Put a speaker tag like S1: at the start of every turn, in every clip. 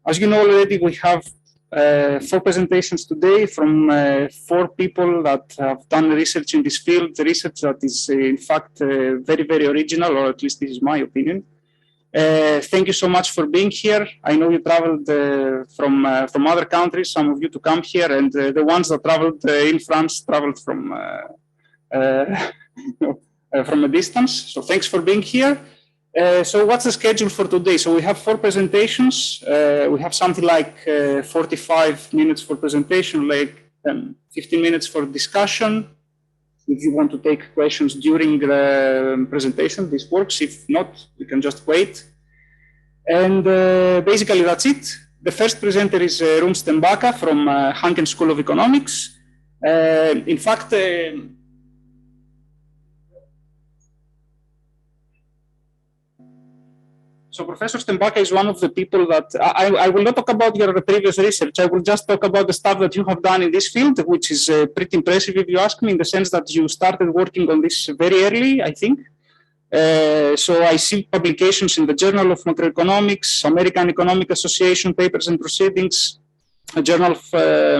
S1: As you know already, we have 4 presentations today from 4 people that have done research in this field, research that is in fact very, very original, or at least this is my opinion. Thank you so much for being here. I know you traveled from other countries, some of you to come here, and the ones that traveled in France traveled from a distance. So thanks for being here. So what's the schedule for today? So we have 4 presentations. We have something like 45 minutes for presentation, like 15 minutes for discussion. If you want to take questions during the presentation, this works. If not, we can just wait. And basically that's it. The first presenter is Rum Stembaka from Hanken School of Economics. In fact, so Professor Stembaka is one of the people that I will not talk about your previous research. I will just talk about the stuff that you have done in this field, which is pretty impressive if you ask me, in the sense that you started working on this very early, I think. So I see publications in the Journal of Macroeconomics, American Economic Association Papers and Proceedings, a Journal of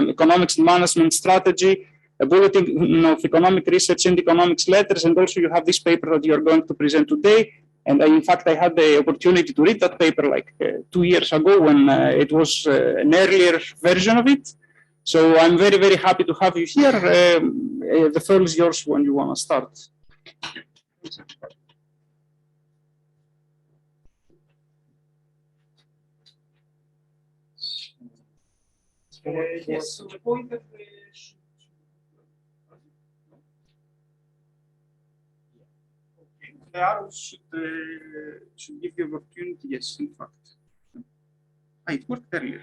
S1: Economics and Management Strategy, a Bulletin of Economic Research and Economics Letters, and also you have this paper that you are going to present today. And in fact, I had the opportunity to read that paper like 2 years ago when it was an earlier version of it. So I'm very, very happy to have you here. The floor is yours when you want to start.
S2: Yes, so the point that the arrows should give you opportunity. Yes, in fact. It worked earlier.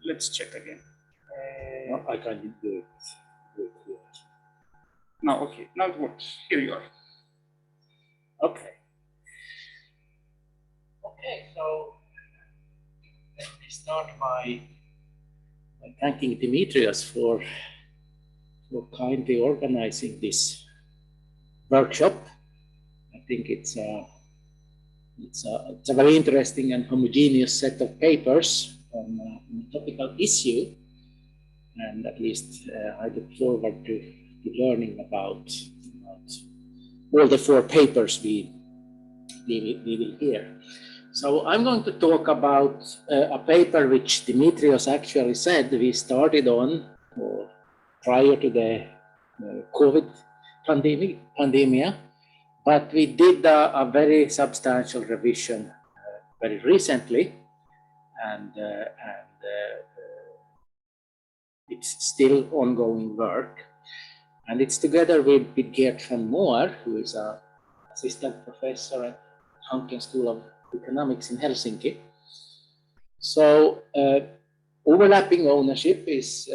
S2: Let's check again.
S3: No, I can't do it.
S2: No, okay. Now it works. Here you are.
S3: Okay. Okay, so let me start by thanking Dimitrios for kindly organizing this workshop. I think it's a very interesting and homogeneous set of papers on a topical issue, and at least I look forward to learning about all the 4 papers we will hear. So I'm going to talk about a paper which Dimitrios actually said we started on prior to the COVID pandemic, but we did a very substantial revision very recently, and it's still ongoing work. And it's together with Gert van Moor, who is an assistant professor at Hanken School of Economics in Helsinki. So overlapping ownership is,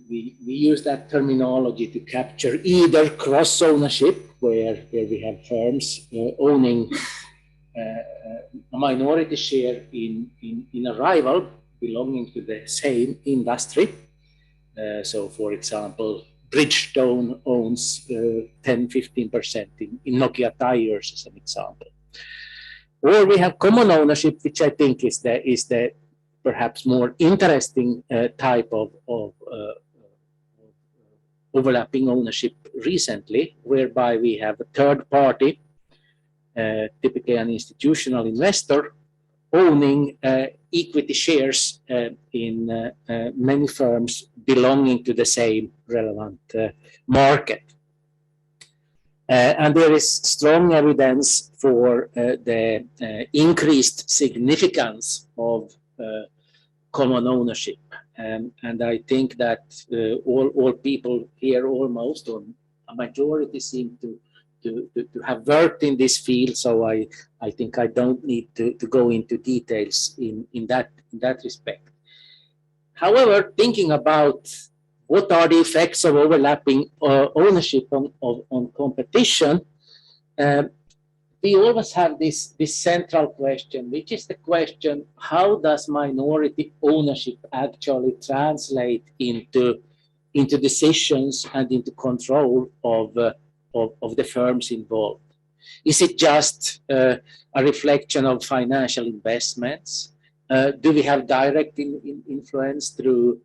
S3: we use that terminology to capture either cross-ownership, where we have firms owning a minority share in a rival belonging to the same industry. So for example, Bridgestone owns 10–15% in Nokia tires, as an example. Or we have common ownership, which I think is the perhaps more interesting type of overlapping ownership recently, whereby we have a third party, typically an institutional investor, owning equity shares in many firms belonging to the same relevant market. And there is strong evidence for the increased significance of common ownership. And I think that all people here, almost, or a majority, seem to have worked in this field. So I think I don't need to go into details in that respect. However, thinking about what are the effects of overlapping ownership on competition, we always have this central question, which is the question: how does minority ownership actually translate into decisions and into control of the firms involved? Is it just a reflection of financial investments? Do we have direct influence through,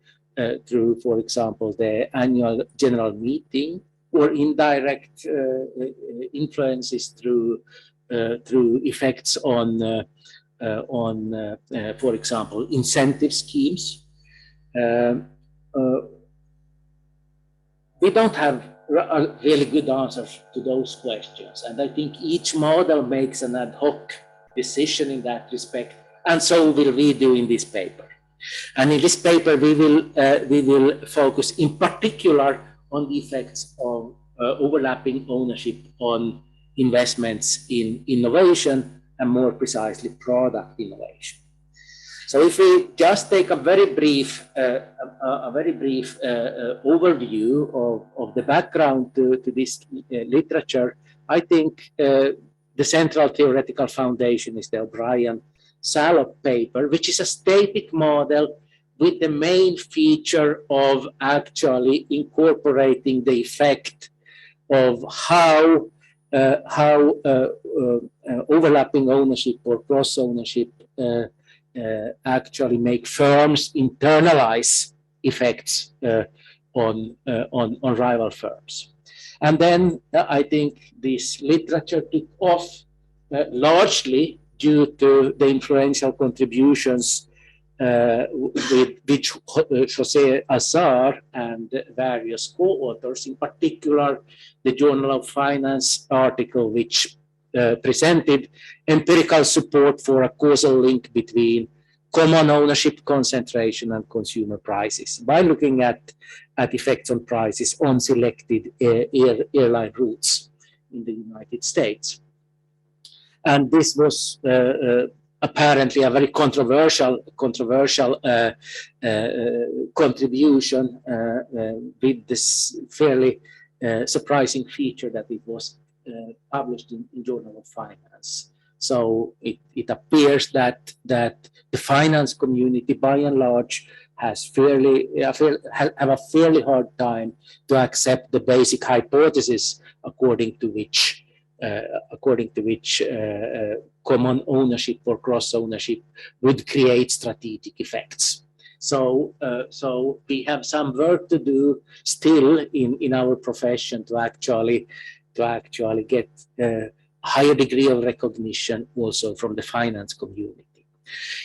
S3: for example, the annual general meeting, or indirect influences through effects on, for example, incentive schemes? We don't have really good answers to those questions, and I think each model makes an ad hoc decision in that respect, and so will we do in this paper. And in this paper, we will focus in particular on the effects of overlapping ownership on investments in innovation, and more precisely product innovation. So if we just take a very brief overview of the background to this literature, I think the central theoretical foundation is the O'Brien-Salop paper, which is a static model with the main feature of actually incorporating the effect of how overlapping ownership or cross-ownership actually make firms internalize effects on rival firms. And then I think this literature took off largely due to the influential contributions with which José Azar and various co-authors, in particular the Journal of Finance article, which presented empirical support for a causal link between common ownership concentration and consumer prices by looking at effects on prices on selected airline routes in the United States. And this was apparently a very controversial contribution with this fairly surprising feature that it was published in Journal of Finance. So it appears that the finance community, by and large, have a fairly hard time to accept the basic hypothesis according to which common ownership or cross ownership would create strategic effects. So we have some work to do still in our profession to actually get a higher degree of recognition also from the finance community.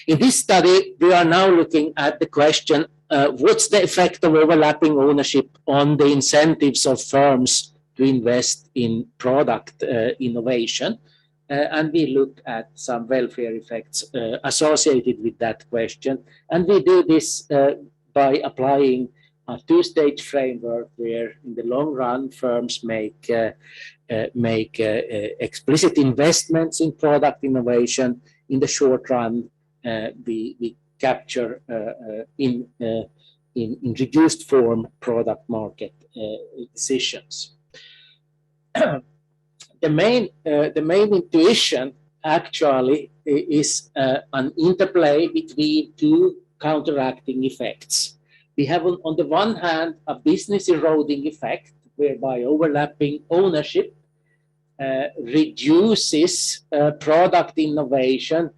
S3: In this study, we are now looking at the question, what's the effect of overlapping ownership on the incentives of firms to invest in product innovation? And we look at some welfare effects associated with that question. And we do this by applying a two-stage framework where in the long run firms make explicit investments in product innovation. In the short run, we capture in reduced form product market decisions. The main intuition actually is an interplay between two counteracting effects. We have on the one hand a business eroding effect whereby overlapping ownership reduces product innovation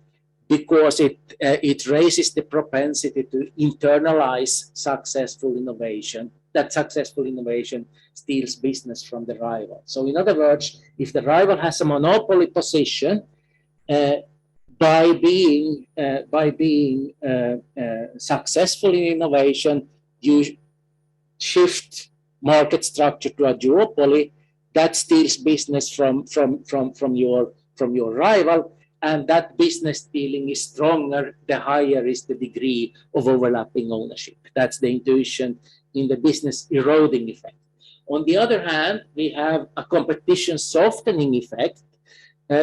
S3: because it raises the propensity to internalize successful innovation. That successful innovation steals business from the rival. So in other words, if the rival has a monopoly position, by being successful in innovation, you shift market structure to a duopoly that steals business from your rival, and that business stealing is stronger the higher is the degree of overlapping ownership. That's the intuition in the business eroding effect. On the other hand, we have a competition softening effect,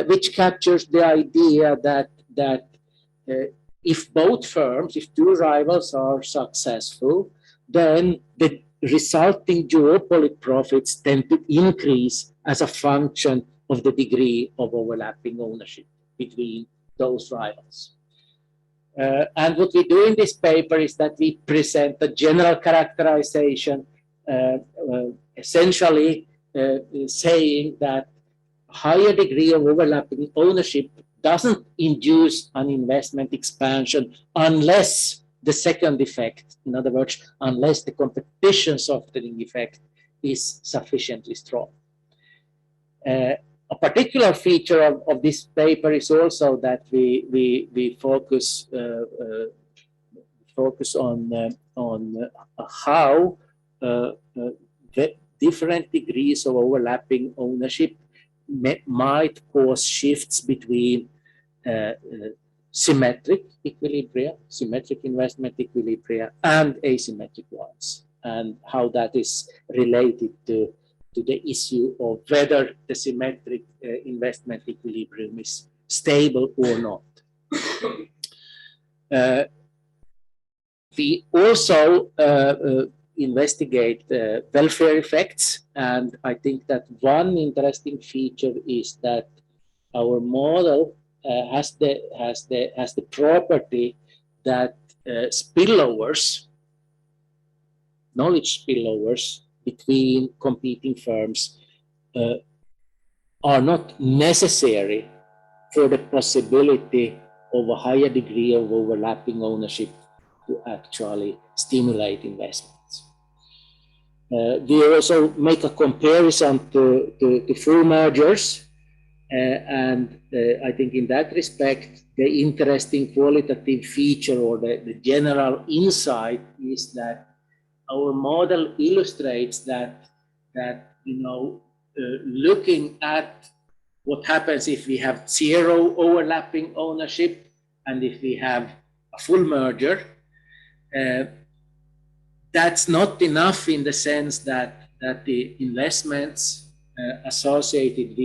S3: which captures the idea that if both firms, if two rivals are successful, then the resulting duopoly profits tend to increase as a function of the degree of overlapping ownership between those rivals. And what we do in this paper is that we present a general characterization, essentially saying that higher degree of overlapping ownership doesn't induce an investment expansion unless the second effect, in other words, unless the competition softening effect is sufficiently strong. A particular feature of this paper is also that we focus on how the different degrees of overlapping ownership might cause shifts between symmetric equilibria, symmetric investment equilibria, and asymmetric ones, and how that is related to the issue of whether the symmetric investment equilibrium is stable or not. We also investigate welfare effects, and I think that one interesting feature is that our model has the property that spillovers, knowledge spillovers between competing firms are not necessary for the possibility of a higher degree of overlapping ownership to actually stimulate investments. We also make a comparison to full mergers, and I think in that respect, the interesting qualitative feature or the general insight is that our model illustrates that looking at what happens if we have zero overlapping ownership and if we have a full merger, that's not enough in the sense that the investments associated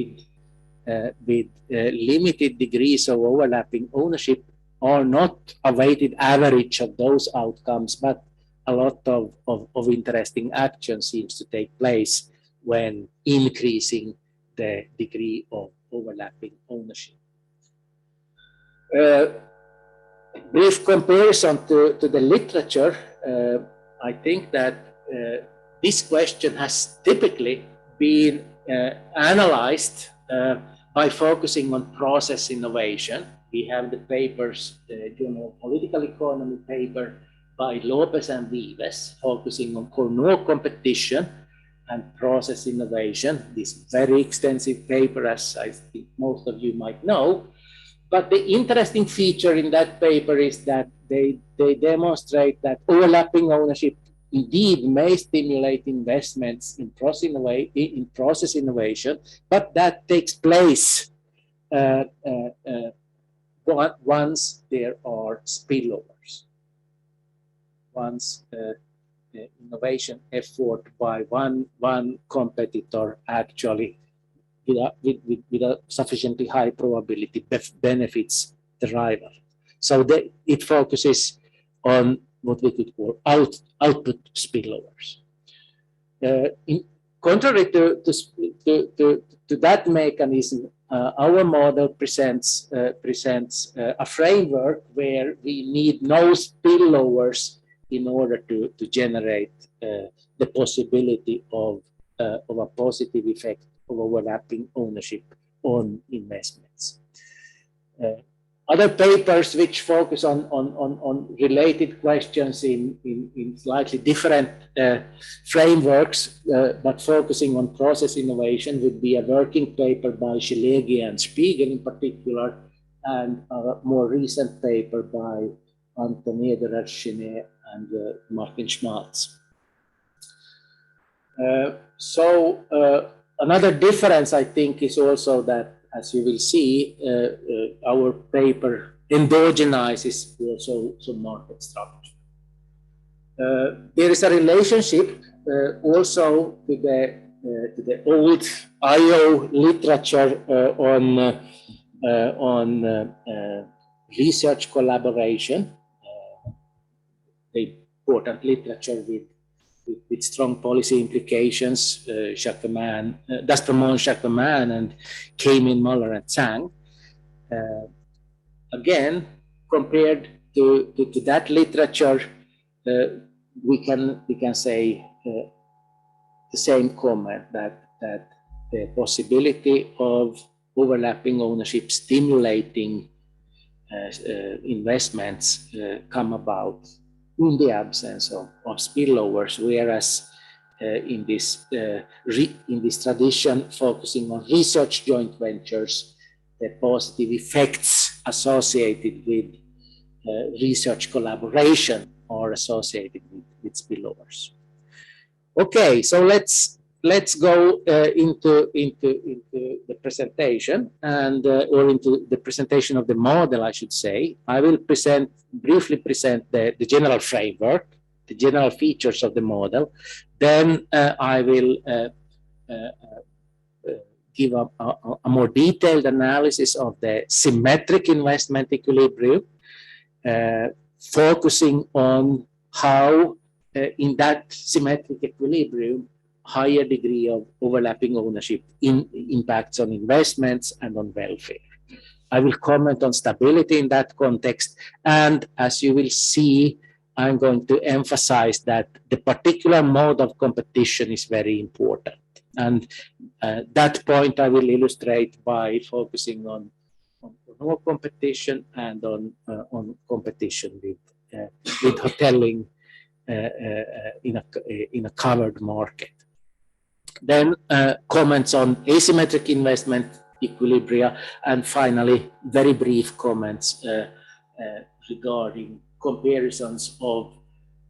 S3: with limited degrees of overlapping ownership are not a weighted average of those outcomes, but a lot of interesting action seems to take place when increasing the degree of overlapping ownership. Brief comparison to the literature, I think that this question has typically been analyzed by focusing on process innovation. We have the papers, the Journal of Political Economy paper by Lopez and Vives, focusing on Cournot competition and process innovation. This very extensive paper, as I think most of you might know. But the interesting feature in that paper is that they demonstrate that overlapping ownership indeed may stimulate investments in process innovation, but that takes place once there are spillovers. Once innovation effort by one competitor actually with a sufficiently high probability benefits the rival. So it focuses on what we could call output spillovers. Contrary to that mechanism, our model presents a framework where we need no spillovers in order to generate the possibility of a positive effect of overlapping ownership on investments. Other papers which focus on related questions in slightly different frameworks, but focusing on process innovation would be a working paper by Cergy and Spiegel in particular, and a more recent paper by Anthony Ederer and Martin Schmalz. Another difference, I think, is also that, as you will see, our paper endogenizes also some market structure. There is a relationship also to the old IO literature on research collaboration, the important literature with strong policy implications, D'Astremont, Jacquemin, and Kamin, Muller, and Zhang. Again, compared to that literature, we can say the same comment that the possibility of overlapping ownership stimulating investments come about in the absence of spillovers, whereas in this tradition focusing on research joint ventures, the positive effects associated with research collaboration are associated with spillovers. Okay, so let's go into the presentation and or into the presentation of the model, I should say. I will briefly present the general framework, the general features of the model. Then I will give a more detailed analysis of the symmetric investment equilibrium, focusing on how in that symmetric equilibrium, higher degree of overlapping ownership impacts on investments and on welfare. I will comment on stability in that context, and as you will see, I'm going to emphasize that the particular mode of competition is very important. And that point I will illustrate by focusing on no competition and on competition with hoteling in a covered market. Then comments on asymmetric investment equilibria, and finally very brief comments regarding comparisons of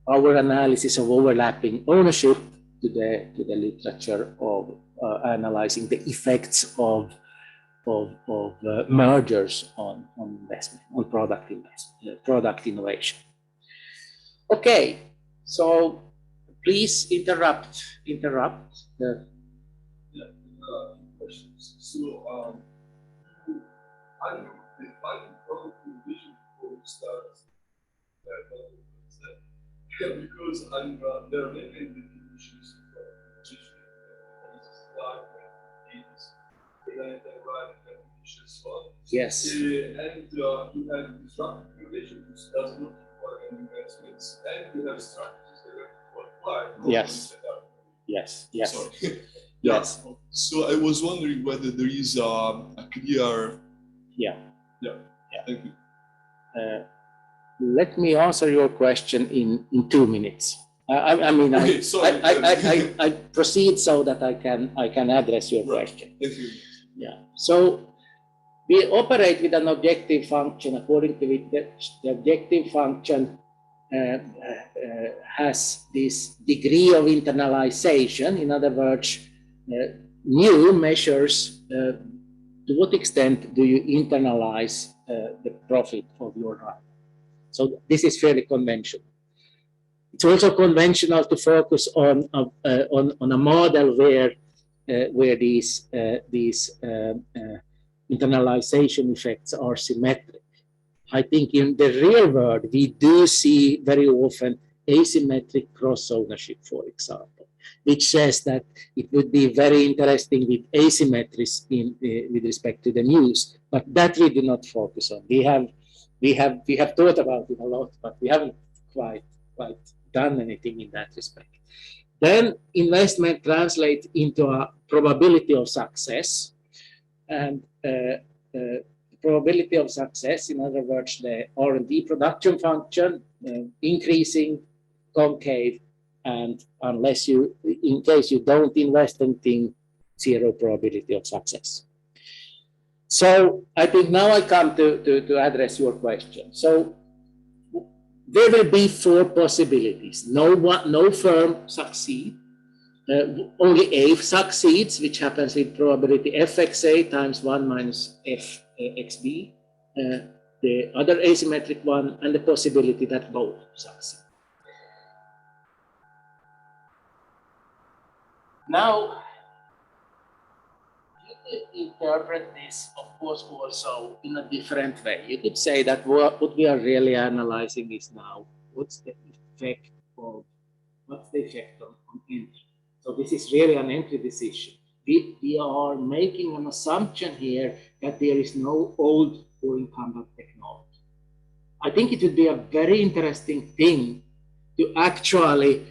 S3: our analysis of overlapping ownership to the literature of analyzing the effects of mergers on investment, on product innovation. Okay, so please interrupt.
S4: Questions. So, I'm defining product innovation before we start. Because there are many definitions of competition.
S3: Yes.
S4: And you have disruptive innovation, which does not require any investments, and you have strategies that require.
S3: Yes. Yes.
S4: Sorry.
S3: Yes.
S4: So I was wondering whether there is a clear.
S3: Yeah.
S4: Thank you.
S3: Let me answer your question in 2 minutes. I proceed so that I can address your question.
S4: Thank you.
S3: Yeah. So we operate with an objective function. According to which the objective function has this degree of internalization. In other words, new measures to what extent do you internalize the profit of your run. So this is fairly conventional. It's also conventional to focus on a model where these internalization effects are symmetric. I think in the real world, we do see very often asymmetric cross-ownership, for example, which says that it would be very interesting with asymmetries with respect to the news, but that we do not focus on. We have thought about it a lot, but we haven't quite done anything in that respect. Then investment translates into a probability of success, and probability of success, in other words, the R&D production function, increasing, concave, and in case you don't invest anything, 0 probability of success. So I think now I come to address your question. So there will be 4 possibilities. No firm succeed. Only A succeeds, which happens with probability fxa times 1 minus fxb. The other asymmetric one, and the possibility that both succeed. Now, you could interpret this, of course, also in a different way. You could say that what we are really analyzing is now what's the effect on entry. So this is really an entry decision. We are making an assumption here that there is no old or incumbent technology. I think it would be a very interesting thing to actually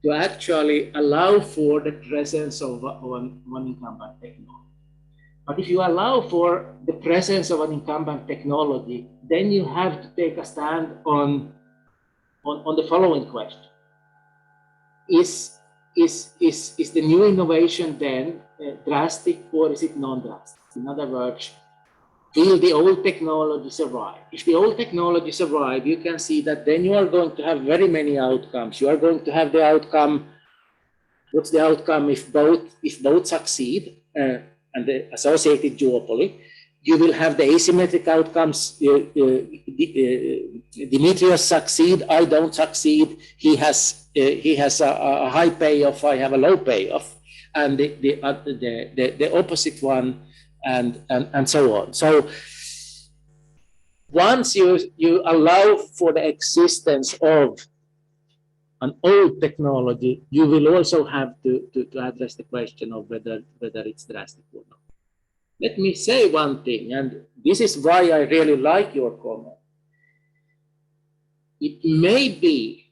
S3: to actually allow for the presence of one incumbent technology. But if you allow for the presence of an incumbent technology, then you have to take a stand on the following question. Is the new innovation then drastic, or is it non-drastic? In other words, will the old technology survive? If the old technology survive, you can see that then you are going to have very many outcomes. You are going to have the outcome. What's the outcome if both succeed and the associated duopoly? You will have the asymmetric outcomes. Dimitrios succeed, I don't succeed. He has a high payoff, I have a low payoff, and the opposite one, and so on. So once you allow for the existence of an old technology, you will also have to address the question of whether it's drastic or not. Let me say one thing, and this is why I really like your comment. It may be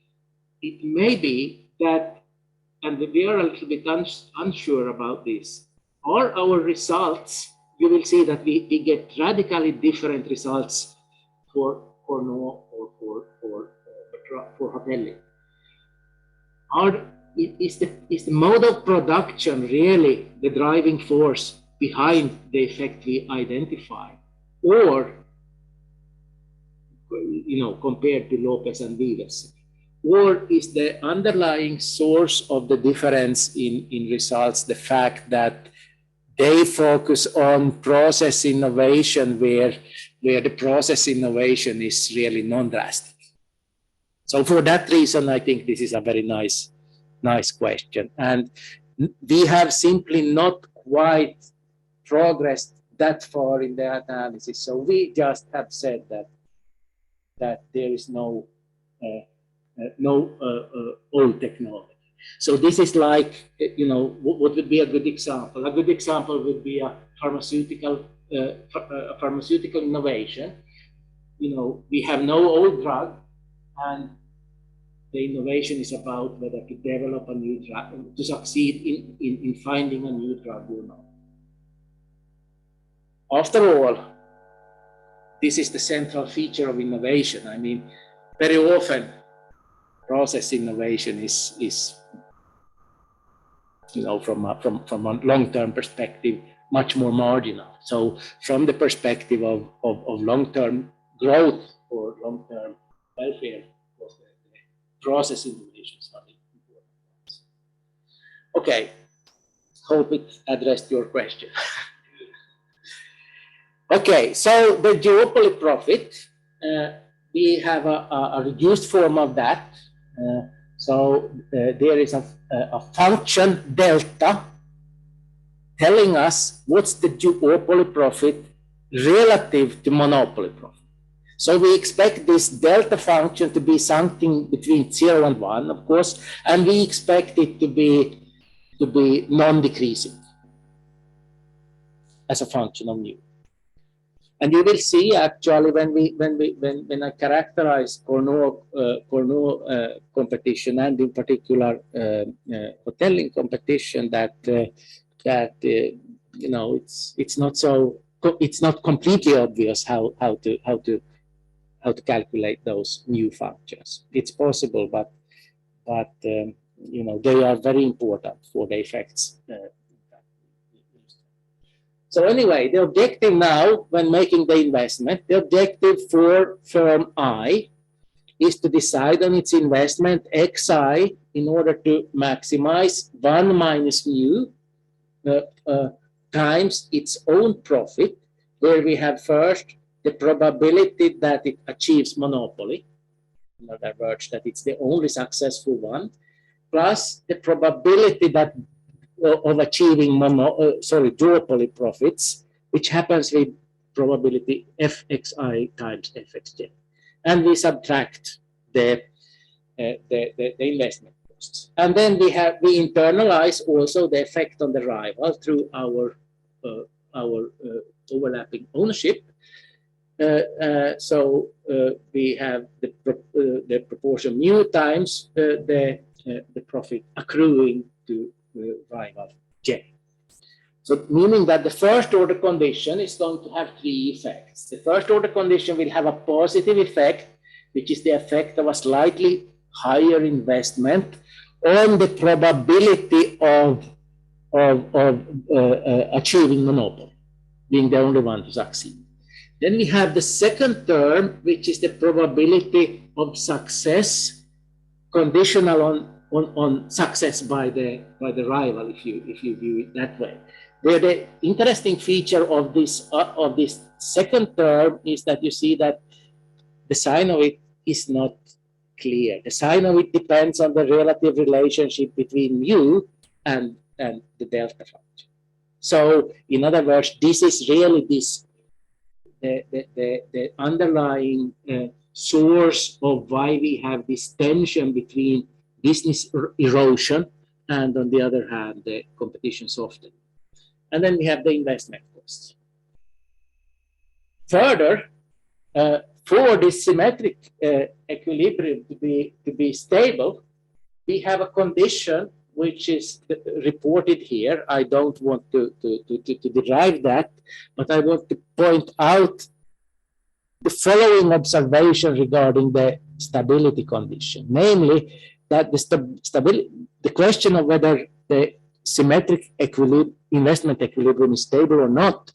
S3: that, and we are a little bit unsure about this, are our results, you will see that we get radically different results for Cornell or for hotelling. Is the mode of production really the driving force behind the effect we identify, or compared to Lopez and Vives, or is the underlying source of the difference in results the fact that they focus on process innovation where the process innovation is really non-drastic? So for that reason, I think this is a very nice question, and we have simply not quite progressed that far in the analysis. So we just have said that there is no old technology. So this is like, what would be a good example? A good example would be a pharmaceutical innovation. We have no old drug, and the innovation is about whether to develop a new drug, to succeed in finding a new drug or not. After all, this is the central feature of innovation. I mean, very often process innovation is from a long-term perspective, much more marginal. So from the perspective of long-term growth or long-term welfare, the process innovations are important. Okay, hope it addressed your question. Okay, so the duopoly profit, we have a reduced form of that. So there is a function delta telling us what's the duopoly profit relative to monopoly profit. So we expect this delta function to be something between 0 and 1, of course, and we expect it to be non-decreasing as a function of mu. And you will see actually when I characterize Cornell competition, and in particular hotelling competition, that it's not completely obvious how to calculate those new functions. It's possible, but they are very important for the effects. So anyway, the objective now, when making the investment, the objective for firm I is to decide on its investment xi in order to maximize 1 minus mu times its own profit, where we have first the probability that it achieves monopoly, in other words, that it's the only successful one, plus the probability that of achieving duopoly profits, which happens with probability fxi times fxj, and we subtract the investment costs, and then we internalize also the effect on the rival through our overlapping ownership. So we have the proportion mu times the the profit accruing to rival J. So meaning that the first order condition is going to have three effects. The first order condition will have a positive effect, which is the effect of a slightly higher investment on the probability of achieving monopoly, being the only one to succeed. Then we have the second term, which is the probability of success, conditional on success by the rival, if you view it that way. Where the interesting feature of this second term is that you see that the sign of it is not clear. The sign of it depends on the relative relationship between mu and the delta function. So, in other words, this is really the underlying source of why we have this tension between business erosion and, on the other hand, the competition softening. And then we have the investment costs. Further, for this symmetric equilibrium to be stable, we have a condition which is reported here. I don't want to derive that, but I want to point out the following observation regarding the stability condition, namely that the question of whether the symmetric investment equilibrium is stable or not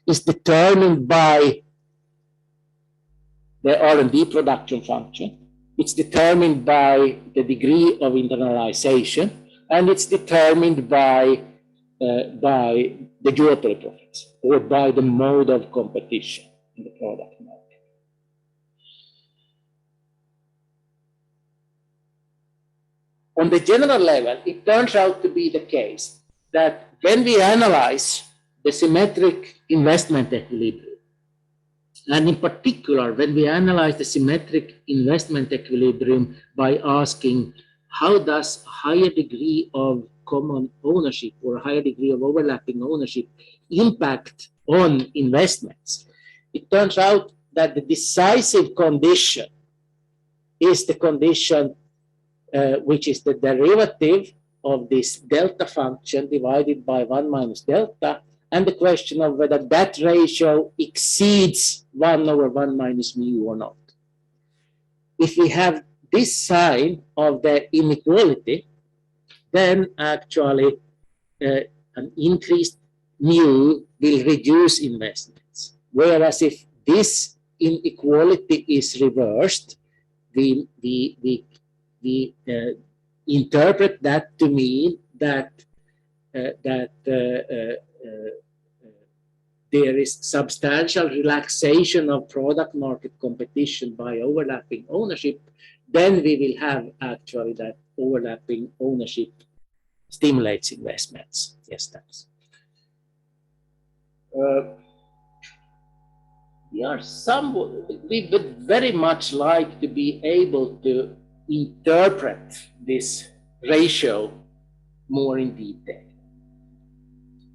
S3: is determined by the R&D production function. It's determined by the degree of internalization, and it's determined by the duopoly profits, or by the mode of competition in the product market. On the general level, it turns out to be the case that when we analyze the symmetric investment equilibrium, and in particular, when we analyze the symmetric investment equilibrium by asking how does a higher degree of common ownership or a higher degree of overlapping ownership impact on investments, it turns out that the decisive condition is the condition which is the derivative of this delta function divided by 1 minus delta, and the question of whether that ratio exceeds 1 over 1 minus mu or not. If we have this sign of the inequality, then actually an increased mu will reduce investments. Whereas if this inequality is reversed, we interpret that to mean that there is substantial relaxation of product market competition by overlapping ownership, then we will have actually that overlapping ownership stimulates investments. Yes, thanks. We would very much like to be able to interpret this ratio more in detail.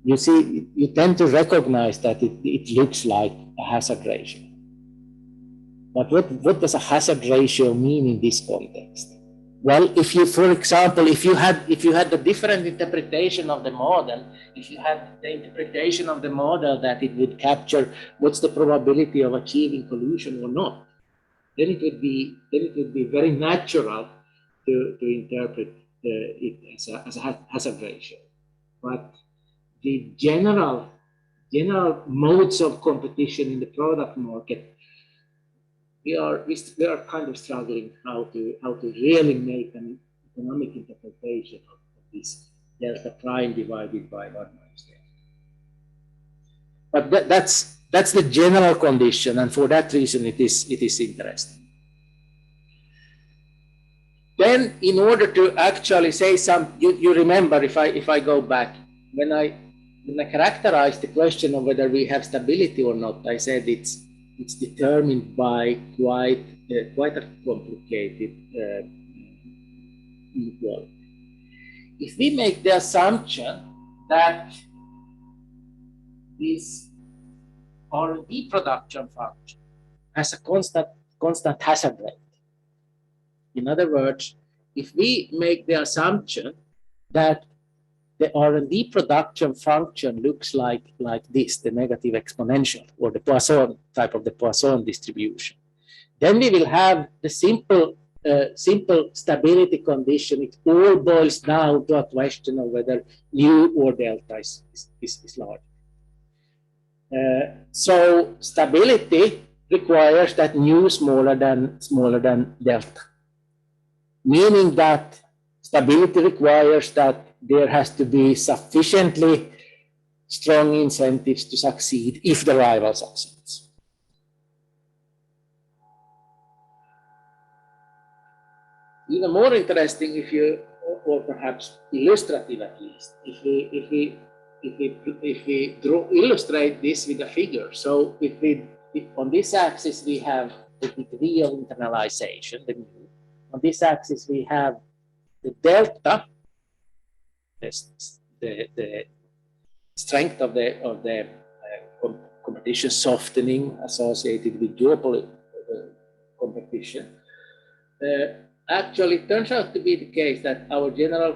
S3: You see, you tend to recognize that it looks like a hazard ratio. But what does a hazard ratio mean in this context? Well, if you, for example, if you had a different interpretation of the model, if you had the interpretation of the model that it would capture what's the probability of achieving collusion or not, then it would be very natural to interpret it as a hazard ratio. But the general modes of competition in the product market, we are kind of struggling how to really make an economic interpretation of this delta prime divided by 1 minus delta. But that's the general condition, and for that reason it is interesting. Then, in order to actually say you remember, if I go back, when I characterized the question of whether we have stability or not, I said it's determined by quite a complicated inequality. If we make the assumption that this R&D production function has a constant hazard rate, in other words, if we make the assumption that the R&D production function looks like this, the negative exponential, or the Poisson type of the Poisson distribution, then we will have the simple stability condition. It all boils down to a question of whether mu or delta is large. So stability requires that mu is smaller than delta, meaning that stability requires that there has to be sufficiently strong incentives to succeed if the rival succeeds. Even more interesting, if you, or perhaps illustrative at least, if we illustrate this with a figure. So if on this axis we have the degree of internalization, the mu. On this axis we have the delta, the strength of the competition softening associated with geopolitical competition. Actually, it turns out to be the case that our general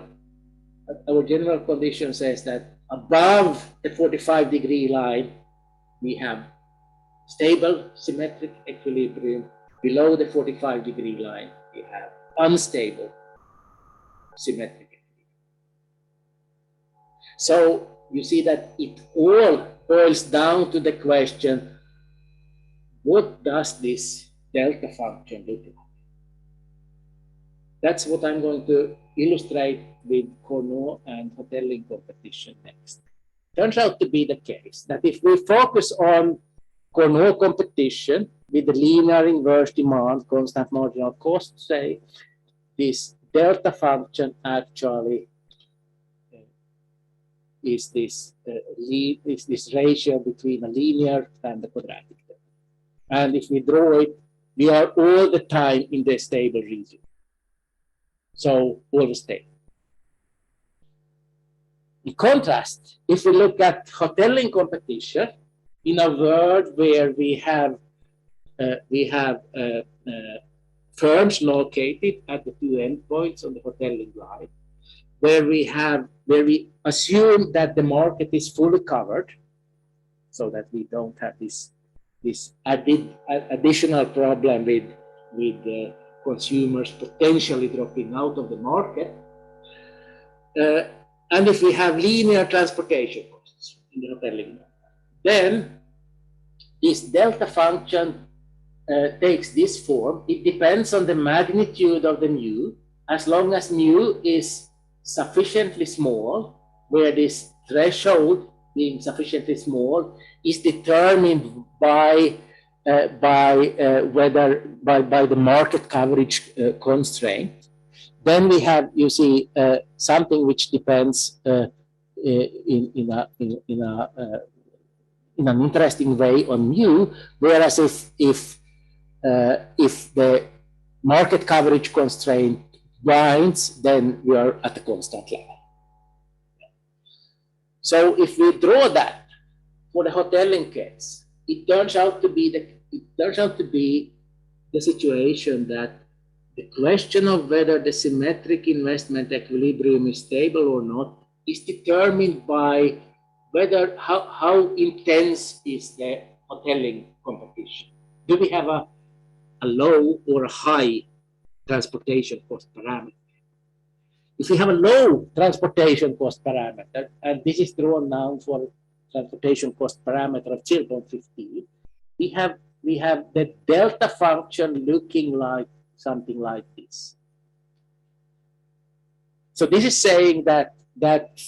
S3: condition says that above the 45-degree line, we have stable symmetric equilibrium. Below the 45-degree line, we have unstable symmetric equilibrium. So you see that it all boils down to the question, what does this delta function look like? That's what I'm going to illustrate with Cournot and Hotelling competition next. Turns out to be the case that if we focus on Cournot competition with the linear inverse demand, constant marginal cost, say, this delta function actually is this ratio between a linear and a quadratic. And if we draw it, we are all the time in the stable region. So always stable. In contrast, if we look at Hotelling competition, in a world where we have firms located at the two endpoints on the Hotelling line, where we assume that the market is fully covered, so that we don't have this additional problem with consumers potentially dropping out of the market, and if we have linear transportation costs in the Hotelling, then this delta function takes this form. It depends on the magnitude of the mu. As long as mu is sufficiently small, where this threshold being sufficiently small is determined by the market coverage constraint. Then we have, you see, something which depends in an interesting way on mu. Whereas if the market coverage constraint winds, then we are at a constant level. So if we draw that for the Hotelling case, it turns out to be the situation that the question of whether the symmetric investment equilibrium is stable or not is determined by whether how intense is the Hotelling competition. Do we have a low or a high transportation cost parameter? If we have a low transportation cost parameter, and this is drawn now for transportation cost parameter of 0.15, we have the delta function looking like something like this. So this is saying that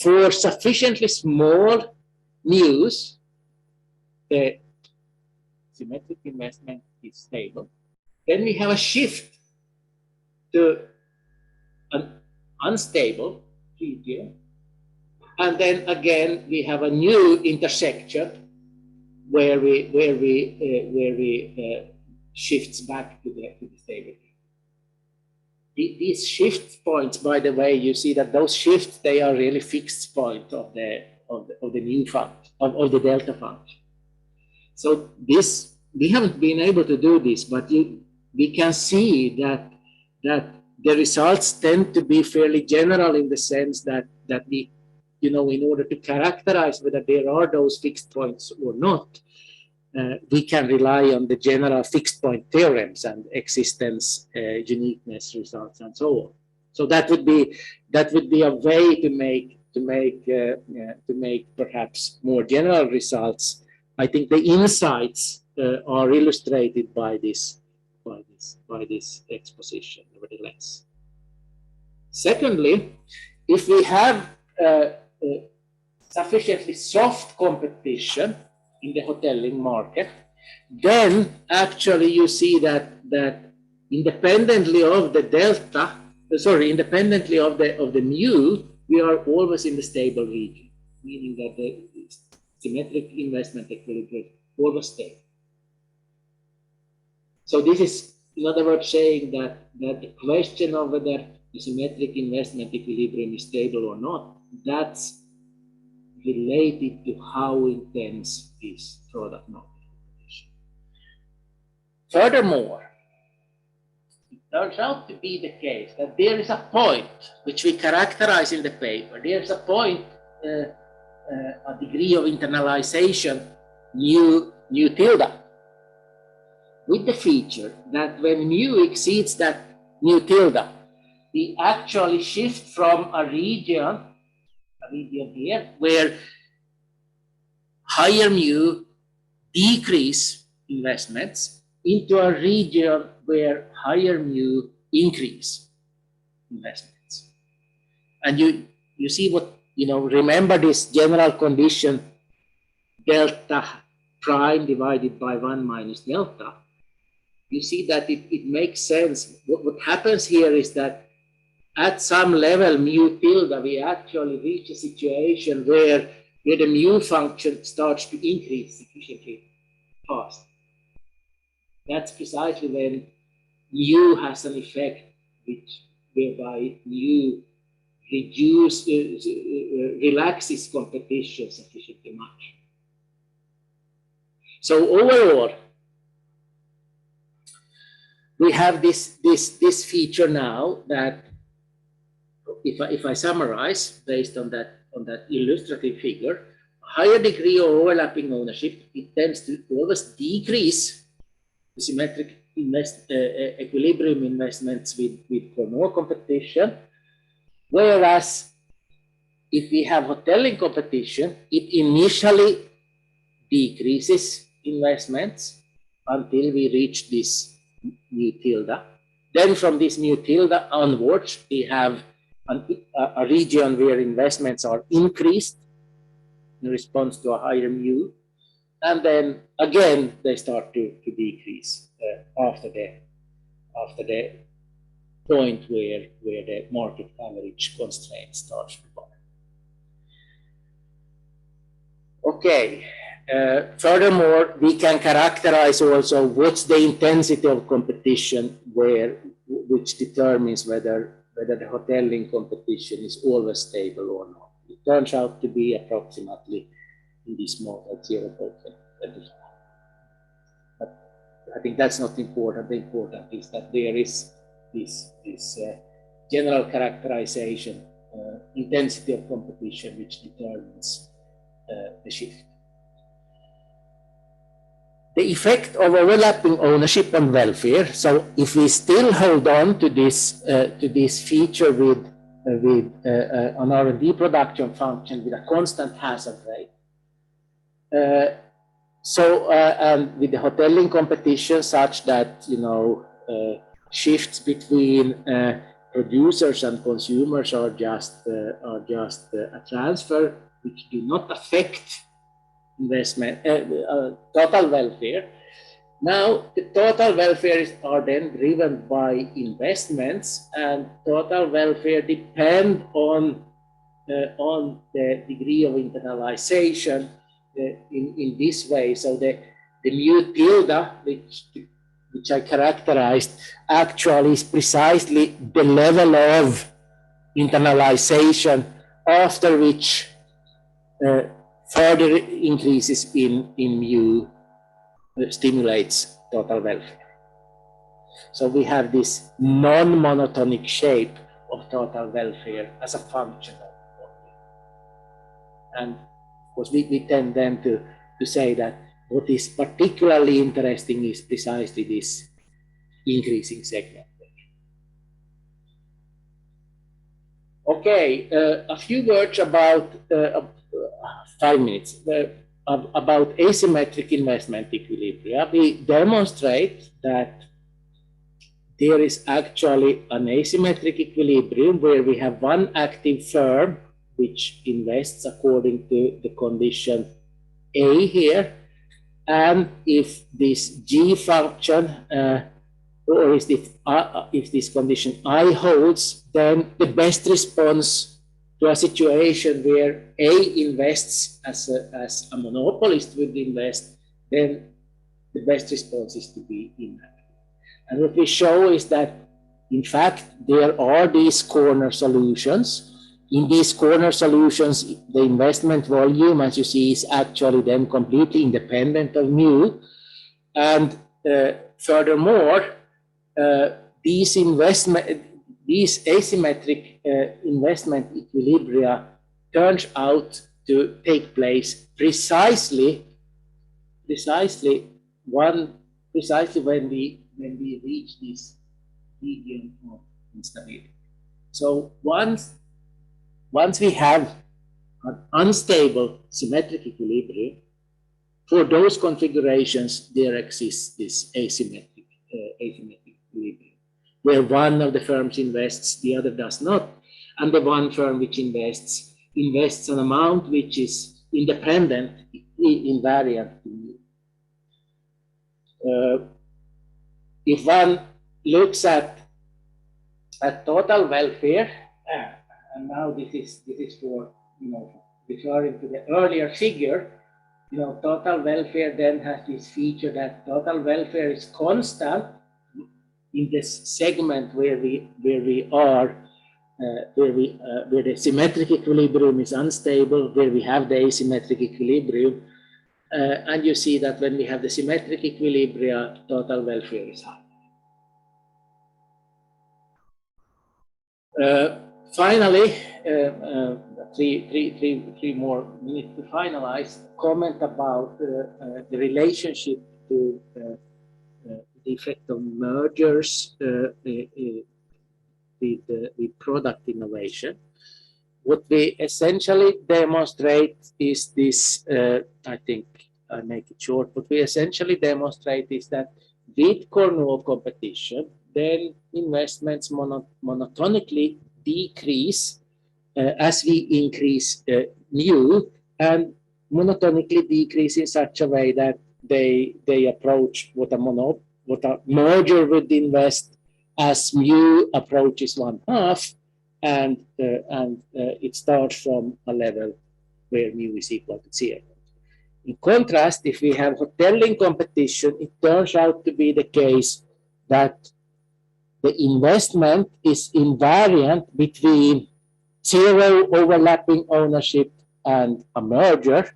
S3: for sufficiently small mu's, the symmetric investment is stable. Then we have a shift to an unstable region, and then again we have a new intersection where we shifts back to the stable. These shift points, by the way, you see that those shifts, they are really fixed point of the new function, of the delta function. So this, we haven't been able to do this, but we can see that the results tend to be fairly general in the sense that we, in order to characterize whether there are those fixed points or not, we can rely on the general fixed point theorems and existence, uniqueness results, and so on. So that would be a way to make perhaps more general results. I think the insights are illustrated by this exposition, nevertheless. Secondly, if we have sufficiently soft competition in the hoteling market, then actually you see that independently of the delta, independently of the mu, we are always in the stable region, meaning that the symmetric investment equilibrium is always stable. So this is, in other words, saying that the question of whether the symmetric investment equilibrium is stable or not, that's related to how intense is product market competition. Furthermore, it turns out to be the case that there is a point which we characterize in the paper. There is a point, a degree of internalization, mu tilde, with the feature that when mu exceeds that mu tilde, we actually shift from a region here where higher mu decrease investments into a region where higher mu increase investments. And you see what, remember this general condition delta prime divided by 1 minus delta. You see that it makes sense. What happens here is that at some level, mu tilde, we actually reach a situation where the mu function starts to increase sufficiently fast. That's precisely when mu has an effect whereby mu relaxes competition sufficiently much. So overall, we have this feature now that, if I summarize based on that illustrative figure, a higher degree of overlapping ownership, it tends to always decrease the symmetric equilibrium investments with more competition, whereas if we have hoteling competition, it initially decreases investments until we reach this mu tilde. Then from this mu tilde onwards, we have a region where investments are increased in response to a higher mu, and then again they start to decrease after the point where the market average constraint starts to apply. Okay. Furthermore, we can characterize also what's the intensity of competition which determines whether the hoteling competition is always stable or not. It turns out to be approximately in this model 0.25. But I think that's not important. The important is that there is this general characterization, intensity of competition, which determines the shift. The effect of overlapping ownership on welfare. So if we still hold on to this feature with an R&D production function with a constant hazard rate, and with the hoteling competition such that shifts between producers and consumers are just a transfer which do not affect investment, total welfare. Now, the total welfare are then driven by investments, and total welfare depend on the degree of internalization in this way. So the mu tilde, which I characterized, actually is precisely the level of internalization after which further increases in mu stimulates total welfare. So we have this non-monotonic shape of total welfare as a function of volume. And of course, we tend then to say that what is particularly interesting is precisely this increasing segment. Okay, a few words about 5 minutes about asymmetric investment equilibria. We demonstrate that there is actually an asymmetric equilibrium where we have one active firm which invests according to the condition A here, and if this G function or if this condition I holds, then the best response to a situation where A invests as a monopolist would invest, then the best response is to be inactive. And what we show is that, in fact, there are these corner solutions. In these corner solutions, the investment volume, as you see, is actually then completely independent of mu. And furthermore, these asymmetric investment equilibria turns out to take place precisely when we reach this medium of instability. So once we have an unstable symmetric equilibrium, for those configurations, there exists this asymmetric equilibrium, where one of the firms invests, the other does not, and the one firm which invests an amount which is independent, invariant to mu. If one looks at total welfare, and now this is for referring to the earlier figure, total welfare then has this feature that total welfare is constant in this segment where the symmetric equilibrium is unstable, where we have the asymmetric equilibrium, and you see that when we have the symmetric equilibria, total welfare is high. Finally, three more minutes to finalize. Comment about the relationship to the effect of mergers with product innovation. What we essentially demonstrate is this, I think I make it short, what we essentially demonstrate is that with Cournot competition, then investments monotonically decrease as we increase mu, and monotonically decrease in such a way that they approach what a merger would invest as mu approaches 1/2, and it starts from a level where mu is equal to 0. In contrast, if we have hoteling competition, it turns out to be the case that the investment is invariant between 0 overlapping ownership and a merger,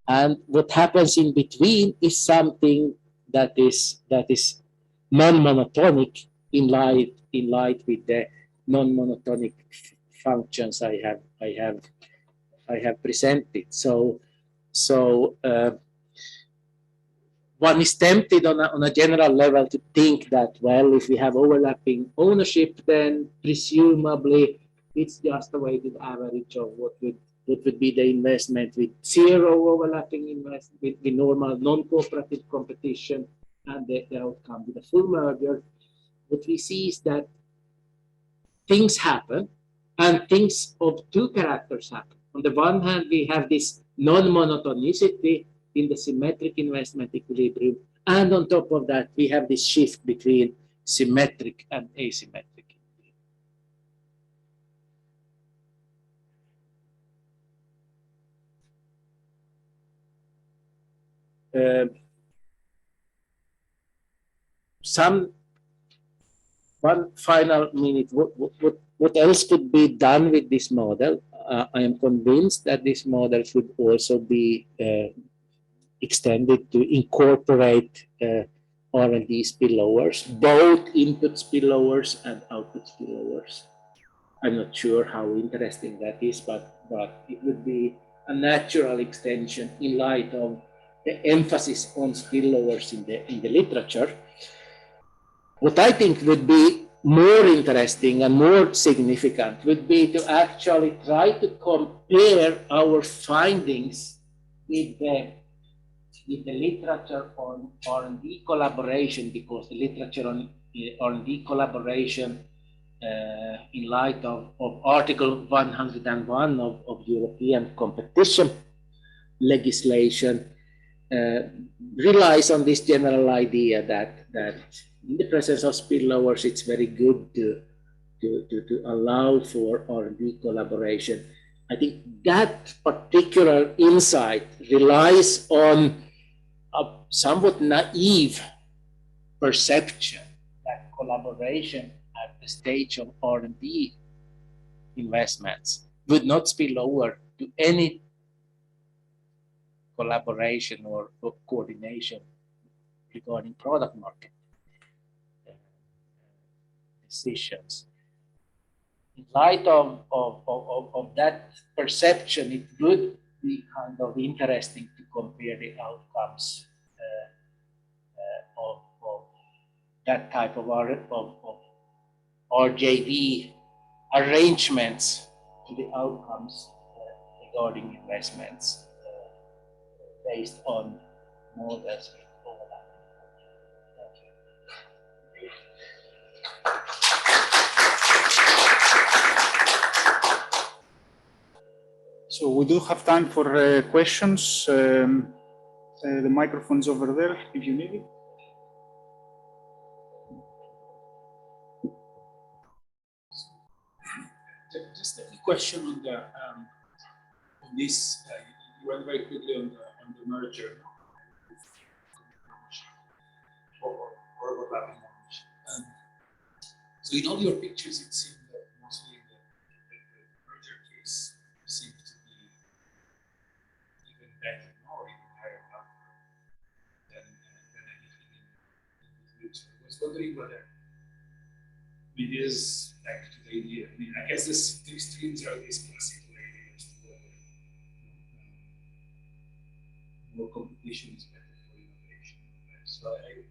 S3: and what happens in between is something that is non-monotonic in light with the non-monotonic functions I have presented. So one is tempted on a general level to think that, well, if we have overlapping ownership, then presumably it's just a weighted average of what would be the investment with 0 overlapping investment, with normal non-cooperative competition, and the outcome with a full merger. What we see is that things happen, and things of two characters happen. On the one hand, we have this non-monotonicity in the symmetric investment equilibrium, and on top of that, we have this shift between symmetric and asymmetric. One final minute, what else could be done with this model? I am convinced that this model should also be extended to incorporate R&D spillovers, both input spillovers and output spillovers. I'm not sure how interesting that is, but it would be a natural extension in light of the emphasis on spillovers in the literature. What I think would be more interesting and more significant would be to actually try to compare our findings with the literature on R&D collaboration, because the literature on R&D collaboration in light of Article 101 of European competition legislation relies on this general idea that in the presence of spillovers, it's very good to allow for R&D collaboration. I think that particular insight relies on a somewhat naive perception that collaboration at the stage of R&D investments would not spill over to any collaboration or coordination regarding product market decisions. In light of that perception, it would be kind of interesting to compare the outcomes of that type of RJD arrangements to the outcomes regarding investments based on models with overlapping.
S1: So we do have time for questions. The microphone's over there if you need it.
S5: Just a question on the on this. You went very quickly on the merger or overlapping knowledge. So in all your pictures, it seemed that mostly the merger case seemed to be even better or even higher up than anything in the future. I was wondering whether it is back to the idea. I mean, I guess the extremes are these classical ideas whether more competition is better for innovation. So I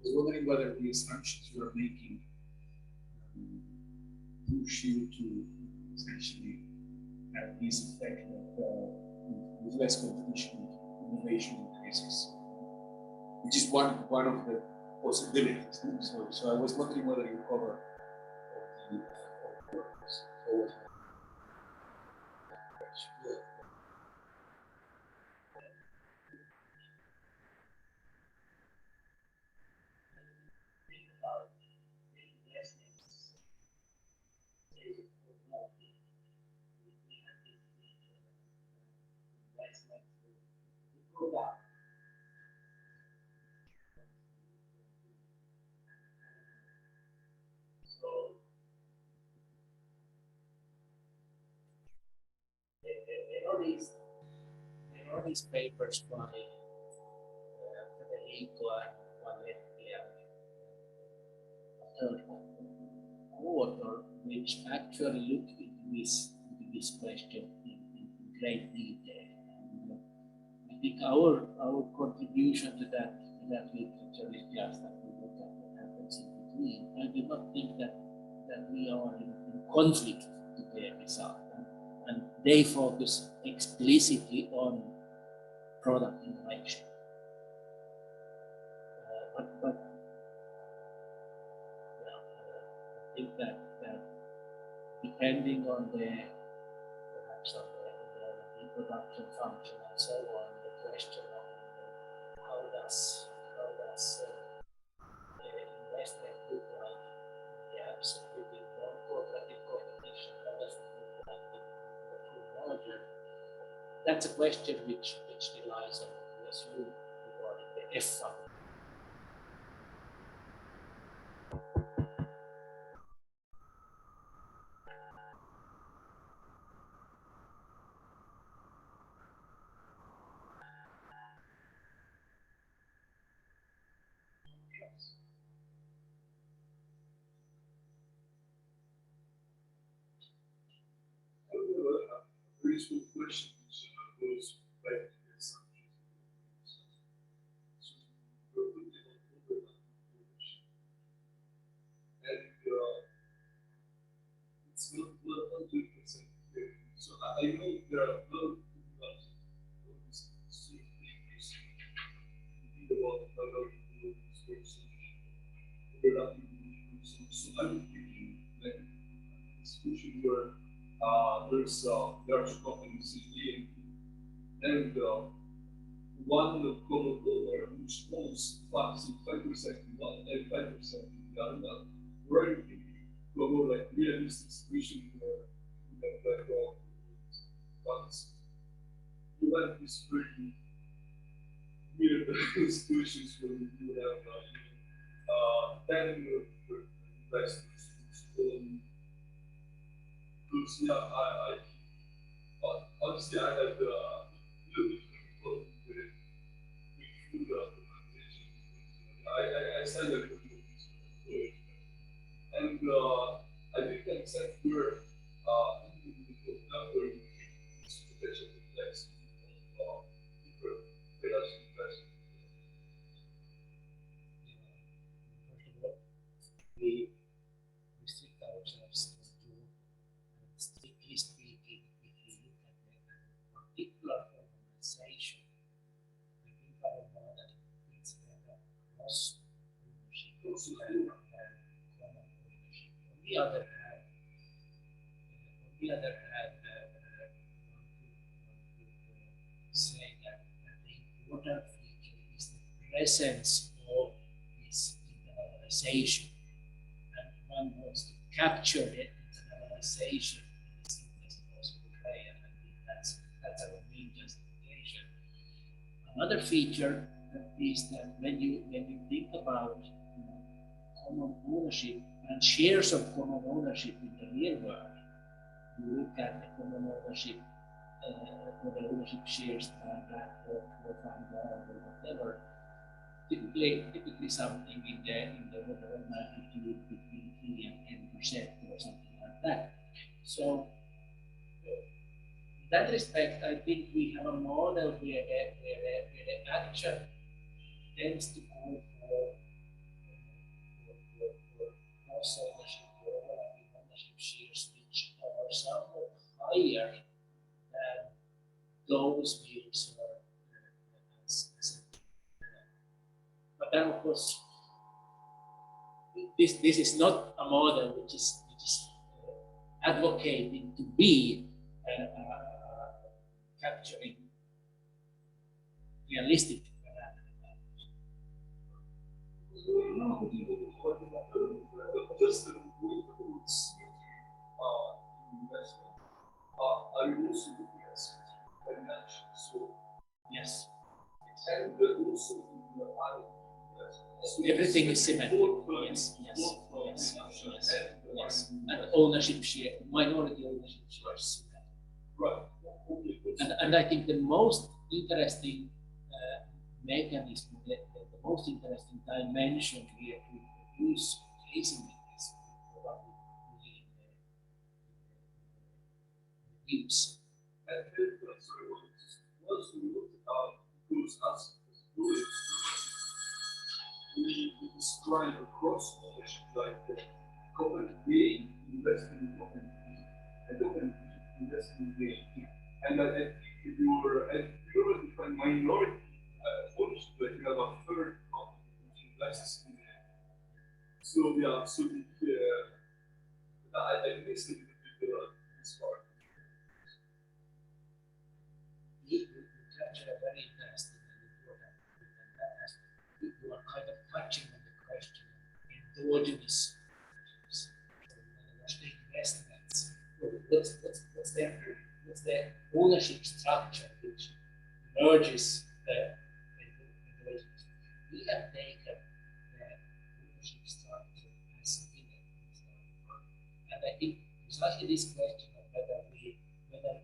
S5: was wondering whether the assumptions you are making push you to essentially have this effect that with less competition, innovation increases, which is one of the possibilities. So I was wondering whether you cover
S3: there are these papers by Federico and Valetti and a third author, which actually look into this question in great detail. And, I think our contribution to that literature is just that we look at what happens in between. I do not think that we are in conflict with their result. And they focus explicitly on product innovation. But I think that depending on perhaps on the reproduction function and so on, the question of how does investment look like in the absolutely non-cooperative competition, how does it look like in the full merger? That's a question which relies on what we assume regarding the F function.
S4: I know there are a lot of about minority resources. So I'm thinking like a situation where there's large companies in and one common owner which owns 5% in one and 5% in the other one. Where you think to a more like realistic situation where you have like funds. You have this very weird situations where you have 10 investors. Because yeah, honestly I had a little bit of problem with food organization. I signed a contract and I didn't accept where individual number potential complex of different financial investors.
S3: First of all, we restrict ourselves to, strictly speaking, if you look at the particular organization, I think our model is better cross ownership and common ownership. On the other hand, one could say that the important feature is the presence of this internalization, and one wants to capture the internalization in the simplest possible way, and I think that's our main justification. Another feature is that when you think about common ownership and shares of common ownership in the real world, you look at the common ownership or the ownership shares by BlackRock or Vanguard or whatever, typically something in the order of magnitude between 3 and 10% or something like that. So in that respect, I think we have a model where the action tends to go for cross ownership or overlapping ownership shares which are somewhat higher than those which are but then of course this is not a model which is advocating to be capturing realistic
S4: Just the investment, are you also looking at financial? So
S3: yes,
S4: and also in the other
S3: everything is symmetric. Yes. And ownership share, minority ownership shares.
S4: Right.
S3: And I think the most interesting mechanism, the most interesting dimension here to introduce casing mechanism probably be the use.
S4: And sorry, once we look at those aspects, we describe across ownership like the company A investing in company B and company B investing in A. And I think if you already define minority ownership, like you have a third company which invests in A. So yeah, so I missed a little bit this part.
S3: You capture a very interesting and important point, and that has you are kind of touching on the question of endogenous the investments. What's the ownership structure which merges the endogenous? We have taken the ownership structure as given, and I think precisely this question of whether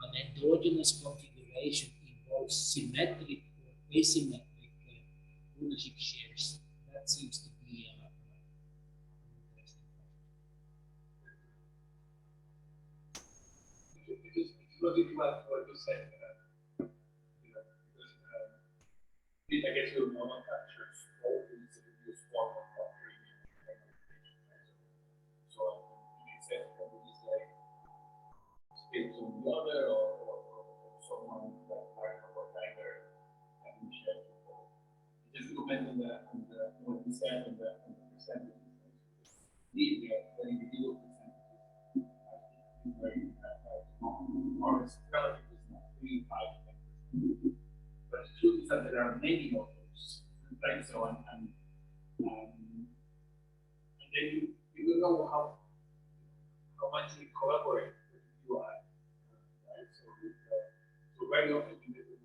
S3: an endogenous configuration involves symmetric or asymmetric ownership shares, that seems to be an interesting question.
S4: Because what you said, because I guess your nomenclature all these use form of operating. So you said that it is like based on the other, or someone that part of a tiger and share people. It just depends on what you said and the percentage. Indeed, we are very individual percentages. Very or it's relatively small, 3, 5, 10%. But the truth is that there are many of those, like so, and then you will know how much we collaborate with you are. Right? So very often we live with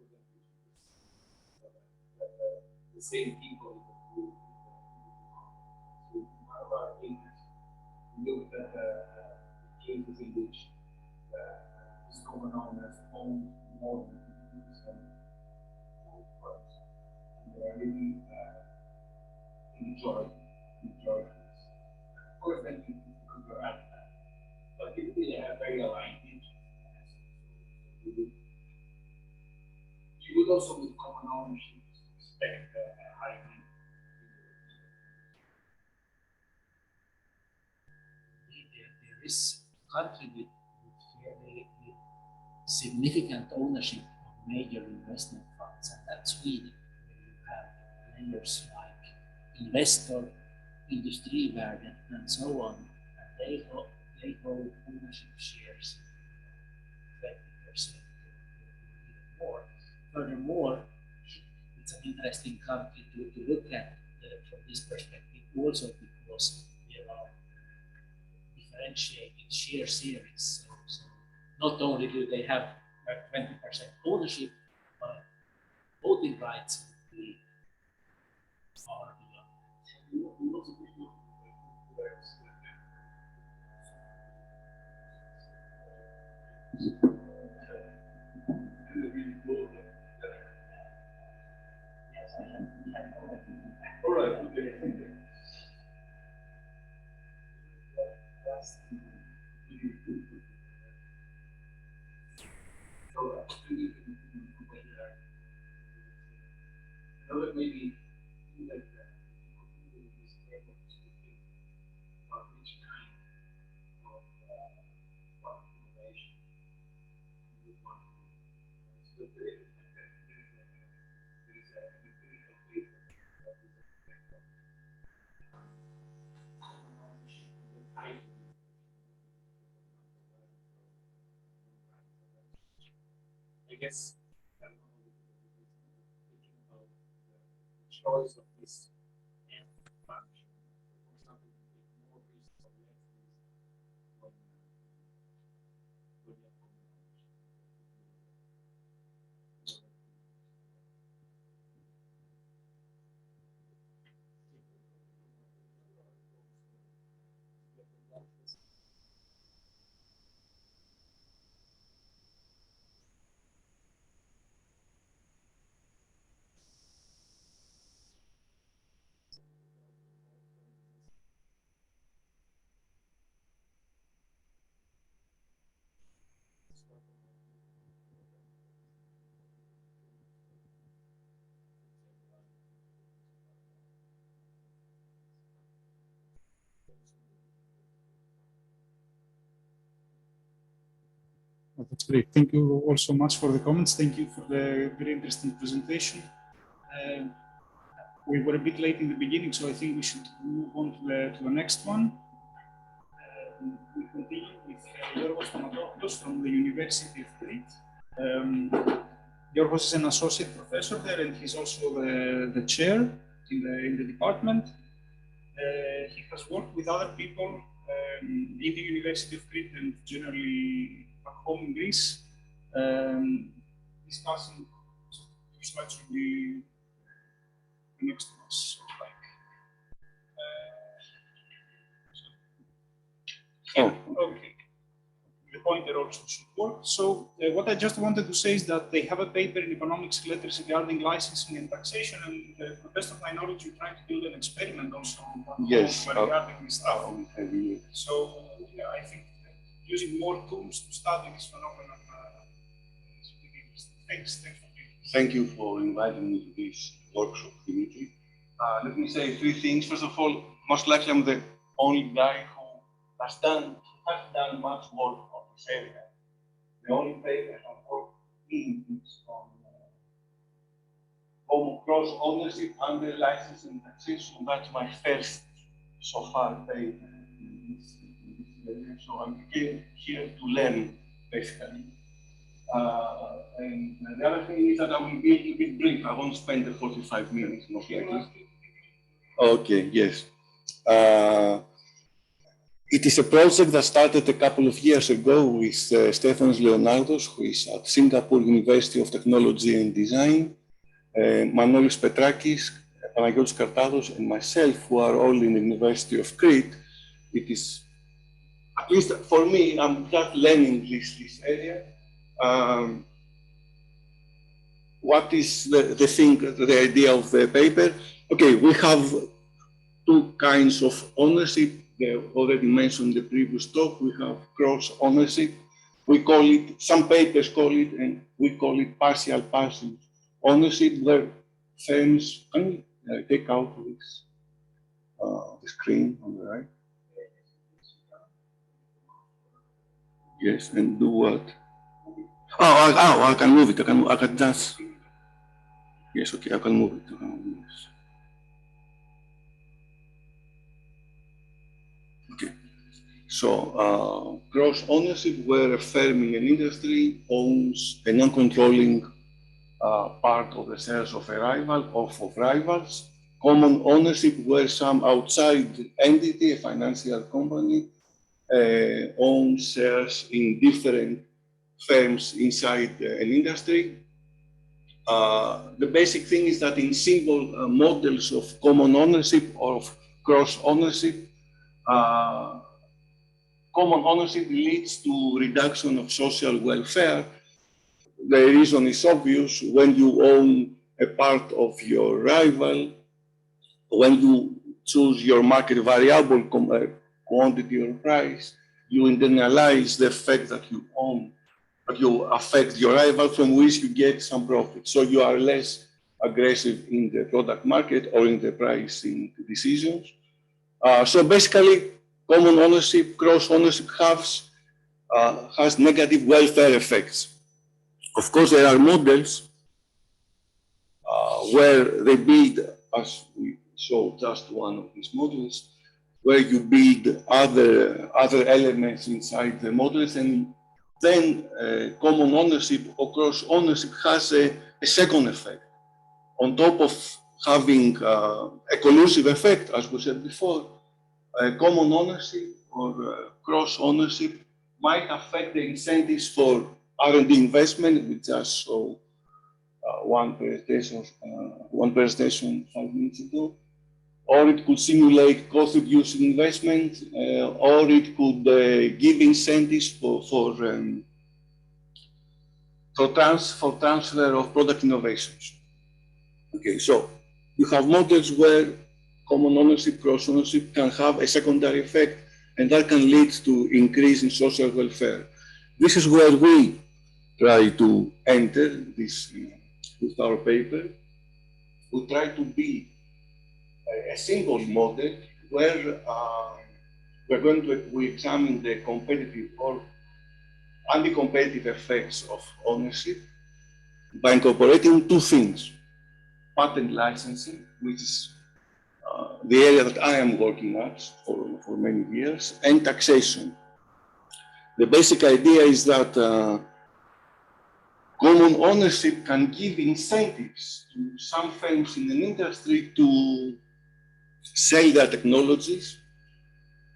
S4: the same people who one of our papers looked at cases in which this phenomenon has owned more than 50% of firms. And they are really enjoying. Of course, then you could go at that. But typically, they have very aligned interests. You would also, with common ownership, expect a high need.
S3: There is a country with fairly significant ownership of major investment funds, and that's Sweden, where you have players like Investor, Industrivärden, and so on, and they hold ownership shares 20% or even more. Furthermore, it's an interesting country to look at from this perspective also because there are differentiated share series. So not only do they have 20% ownership, but voting rights would be far beyond.
S4: All right. Okay. Another maybe like that. About which kind of innovation you would want to. So there is a empirical paper that is I guess I don't know thinking about the choice of this end function. For example, more risk or less risk when you have
S1: That's great. Thank you all so much for the comments. Thank you for the very interesting presentation. We were a bit late in the beginning, so I think we should move on to the next one. We continue with Yorgos from the University of Crete. Yorgos is an associate professor there, and he's also the chair in the department. He has worked with other people in the University of Crete and generally back home in Greece, discussing. Two slides will be the next one. So okay. The pointer also should work. So what I just wanted to say is that they have a paper in economics letters regarding licensing and taxation, and to the best of my knowledge, you're trying to build an experiment also regarding this stuff. So I think using more tools to study this phenomenon is really interesting. Thanks.
S6: Thank you for inviting me to this workshop, Dimitri. Let me say three things. First of all, most likely I'm the only guy who has done much work on this area. the only paper I'm working is on cross ownership under licensing taxation. That's my first so far paper in this area. So I'm here to learn, basically. And the other thing is that I will be a little bit brief. I won't spend the 45 minutes, most likely. Okay, yes. It is a project that started a couple of years ago with Stefanos Leonardos, who is at Singapore University of Technology and Design, Manolis Petrakis, Panagiotis Kartados, and myself, who are all in the University of Crete. It is, at least for me, I'm just learning this area. What is the idea of the paper? Okay, we have two kinds of ownership. They already mentioned in the previous talk. We have cross ownership. We call it, some papers call it, and we call it partial ownership, where firms, can you take out this, the screen on the right? Yes, and do what? Oh, I can move it. I can just. Yes, okay, I can move it. Yes. Okay. So, cross ownership, where a firm in an industry owns a non-controlling part of the shares of a rival or of rivals. Common ownership, where some outside entity, a financial company, owns shares in different firms inside an industry. The basic thing is that in simple models of common ownership or of cross ownership, common ownership leads to reduction of social welfare. The reason is obvious. When you own a part of your rival, when you choose your market variable, quantity or price, you internalize the effect that you own, but you affect your rival, from which you get some profit. So you are less aggressive in the product market or in the pricing decisions. So basically, common ownership, cross ownership has negative welfare effects. Of course, there are models where they build, as we saw just one of these models, where you build other elements inside the models, and then common ownership or cross ownership has a second effect. On top of having a collusive effect, as we said before, common ownership or cross ownership might affect the incentives for R&D investment. We just saw one presentation 5 minutes ago. Or it could simulate cost-reducing investment, or it could give incentives for transfer of product innovations. Okay, so you have models where common ownership, cross ownership can have a secondary effect, and that can lead to increase in social welfare. This is where we try to enter this with our paper. We try to be a single model where we examine the competitive or anti-competitive effects of ownership by incorporating two things: patent licensing, which is the area that I am working at for many years, and taxation. The basic idea is that common ownership can give incentives to some firms in an industry to sell their technologies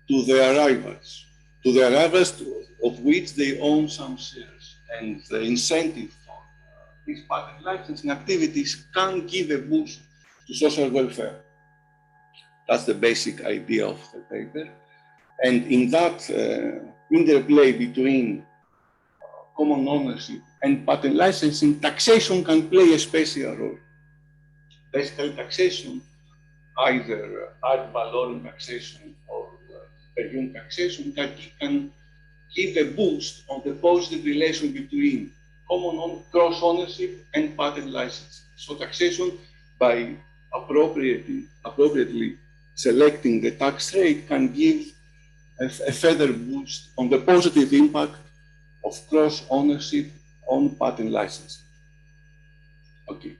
S6: to their rivals, of which they own some shares. And the incentive for these patent licensing activities can give a boost to social welfare. That's the basic idea of the paper. And in that interplay between common ownership and patent licensing, taxation can play a special role. Basically, taxation, either ad valorem taxation or per unit taxation, can give a boost on the positive relation between cross ownership and patent licensing. So taxation, by appropriately selecting the tax rate, can give a further boost on the positive impact of cross-ownership on patent licensing. Okay.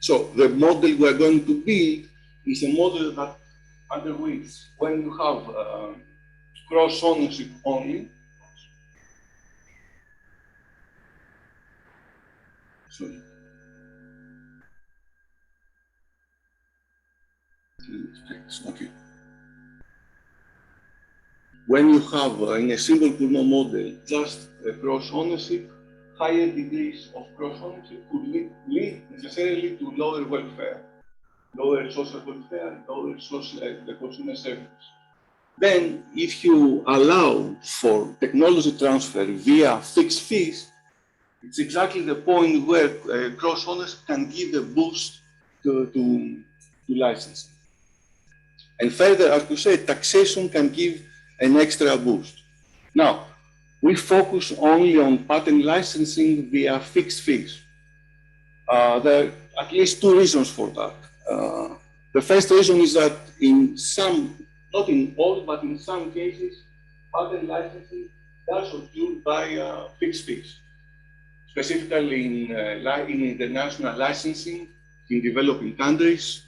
S6: So the model we are going to build is a model that under which, when you have cross-ownership only, sorry. Okay. When you have in a single Cournot model just a cross-ownership, higher degrees of cross-ownership could lead necessarily to lower welfare, lower social welfare, lower social consumer services. Then, if you allow for technology transfer via fixed fees, it's exactly the point where cross-ownership can give a boost to licensing. And further, as you said, taxation can give an extra boost. Now, we focus only on patent licensing via fixed fees. There are at least two reasons for that. The first reason is that in some, not in all, but in some cases, patent licensing does occur by fixed fees. Specifically in international licensing in developing countries,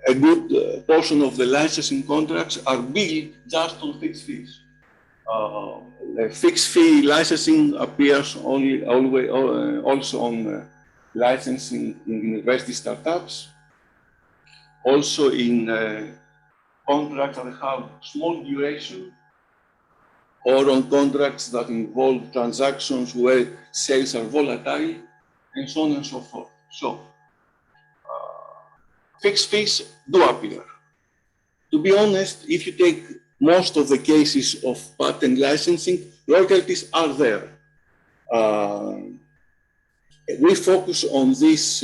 S6: a good portion of the licensing contracts are built just on fixed fees. Fixed fee licensing appears also on licensing in university startups, also in contracts that have small duration, or on contracts that involve transactions where sales are volatile, and so on and so forth. So, fixed fees do appear. To be honest, if you take most of the cases of patent licensing, royalties are there. We focus on this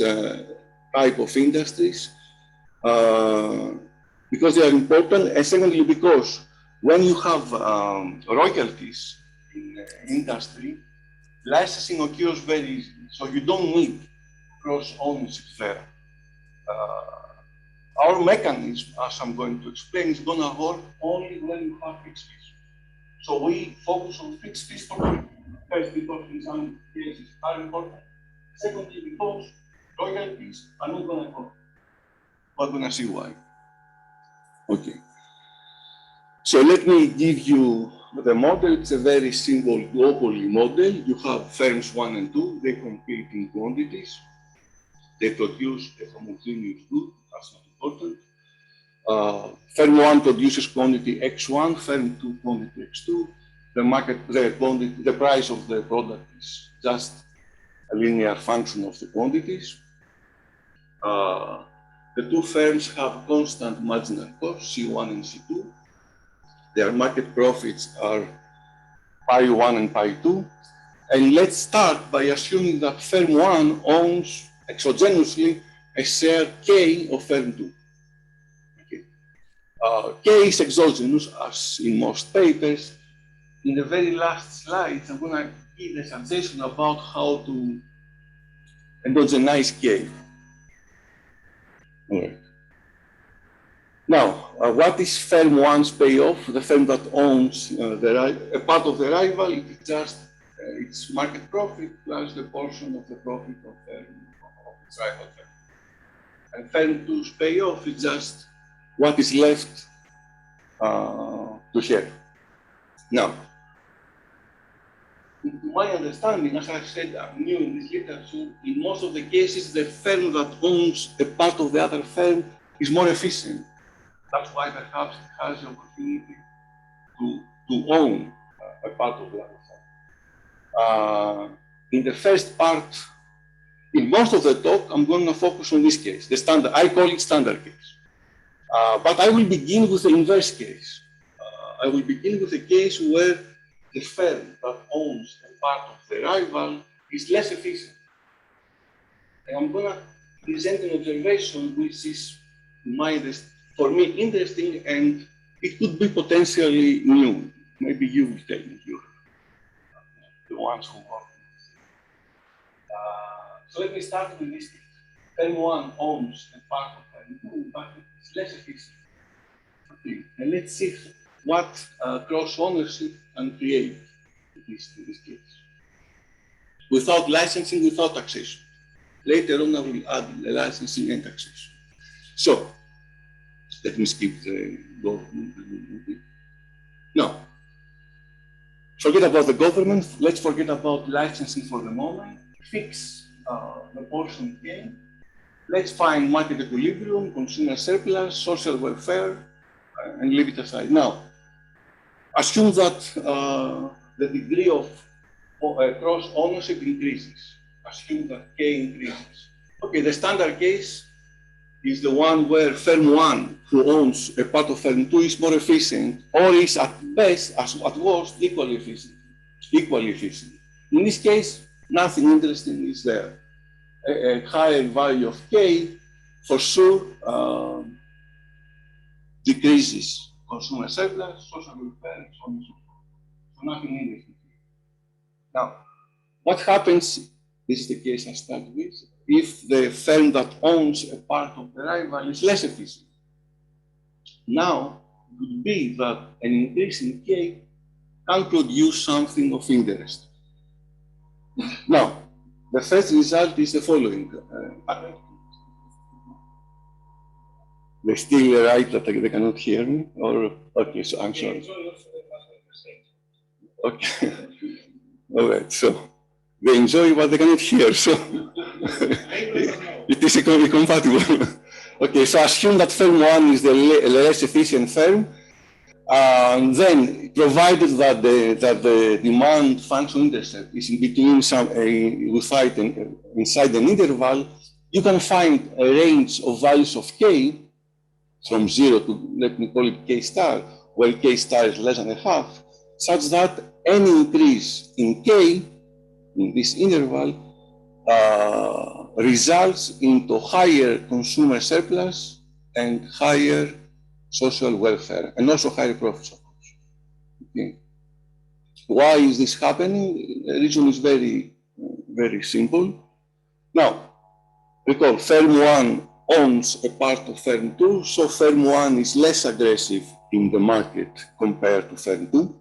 S6: type of industries because they are important, and secondly, because when you have royalties in the industry, licensing occurs very easily, so you don't need cross-ownership there. Our mechanism, as I'm going to explain, is going to work only when you have fixed fees. So we focus on fixed fees for two. First, because in some cases are important. Secondly, because royalties are not going to work. We're going to see why. Okay. So let me give you the model. It's a very simple duopoly model. You have firms 1 and 2. They compete in quantities. They produce a homogeneous good. That's not important. Firm 1 produces quantity X1, firm 2 quantity X2. The price of the product is just a linear function of the quantities. The two firms have constant marginal costs, C1 and C2. Their market profits are pi 1 and pi 2. And let's start by assuming that firm 1 owns exogenously a share K of firm 2. Okay. K is exogenous, as in most papers. In the very last slides, I'm going to give a suggestion about how to endogenize K. All right. Now, what is firm 1's payoff? The firm that owns a part of the rival, it's just its market profit plus the portion of the profit of its rival firm. And firm 2's payoff is just what is left to share. Now, to my understanding, as I said, I'm new in this literature, in most of the cases, the firm that owns a part of the other firm is more efficient. That's why perhaps it has the opportunity to own a part of the other firm. In the first part, in most of the talk, I'm going to focus on this case, the standard. I call it standard case. But I will begin with the inverse case. I will begin with a case where the firm that owns a part of the rival is less efficient. And I'm going to present an observation which is, for me, interesting, and it could be potentially new. Maybe you will tell me, you're the ones who work on this. So let me start with this case. Firm 1 owns a part of firm 2, but it's less efficient. Okay. And let's see what cross-ownership can create in this case. Without licensing, without taxation. Later on, I will add the licensing and taxation. So, let me skip the government. No. Forget about the government. Let's forget about licensing for the moment. Fix the portion K. Let's find market equilibrium, consumer surplus, social welfare, and leave it aside. Now, assume that the degree of cross ownership increases. Assume that K increases. Okay, the standard case is the one where firm 1, who owns a part of firm 2, is more efficient, or is at best, at worst, equally efficient. In this case, nothing interesting is there. A higher value of K, for sure, decreases consumer surplus, social welfare, and so on and so forth. So nothing interesting. Now, what happens, this is the case I start with, if the firm that owns a part of the rival is less efficient? Now, it would be that an increase in K can produce something of interest. Now, the first result is the following. They still write that they cannot hear me? Or, okay, so I'm sorry. Okay. All right, so they enjoy what they cannot hear, so it is incompatible. Okay, so assume that firm 1 is the less efficient firm, then provided that the demand function intercept is in between inside an interval, you can find a range of values of K from 0 to, let me call it K star, where K star is less than a half, such that any increase in K in this interval results into higher consumer surplus and higher social welfare, and also higher profits, of course. Okay. Why is this happening? The reason is very, very simple. Now, recall, firm 1 owns a part of firm 2, so firm 1 is less aggressive in the market compared to firm 2.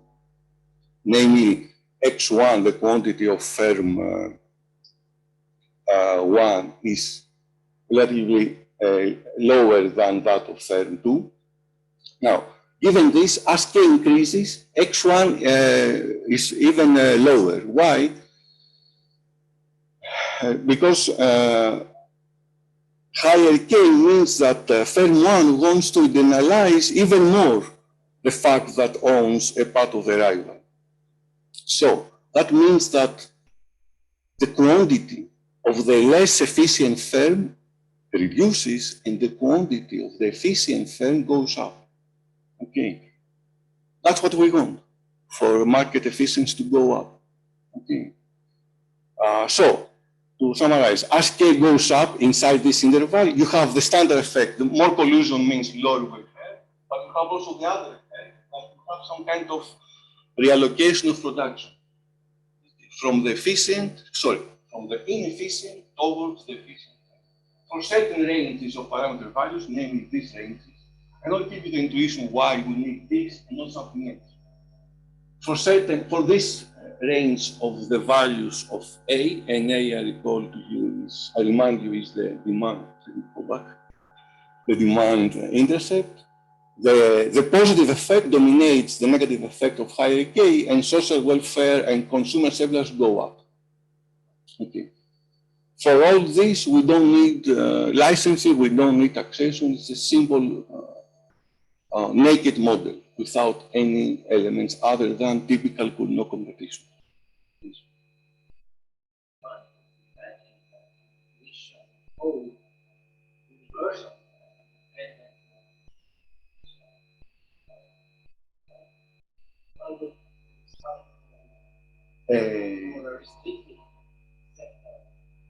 S6: Namely, X1, the quantity of firm 1 is relatively lower than that of firm 2. Now, given this, as K increases, X1 is even lower. Why? Because higher K means that firm 1 wants to internalize even more the fact that owns a part of the rival. So that means that the quantity of the less efficient firm reduces and the quantity of the efficient firm goes up. Okay, that's what we want, for market efficiency to go up. Okay, so to summarize, as K goes up inside this interval, you have the standard effect. The more collusion means lower welfare, but you have also the other effect, that you have some kind of reallocation of production from the inefficient towards the efficient. For certain ranges of parameter values, namely these ranges, and I'll give you the intuition why we need this and not something else. For this range of the values of A, and A, I remind you, is the demand. Let me go back. The demand intercept. The positive effect dominates the negative effect of higher K, and social welfare and consumer surplus go up. Okay. For all this, we don't need licensing, we don't need taxation. It's a simple naked model without any elements other than typical Cournot competition.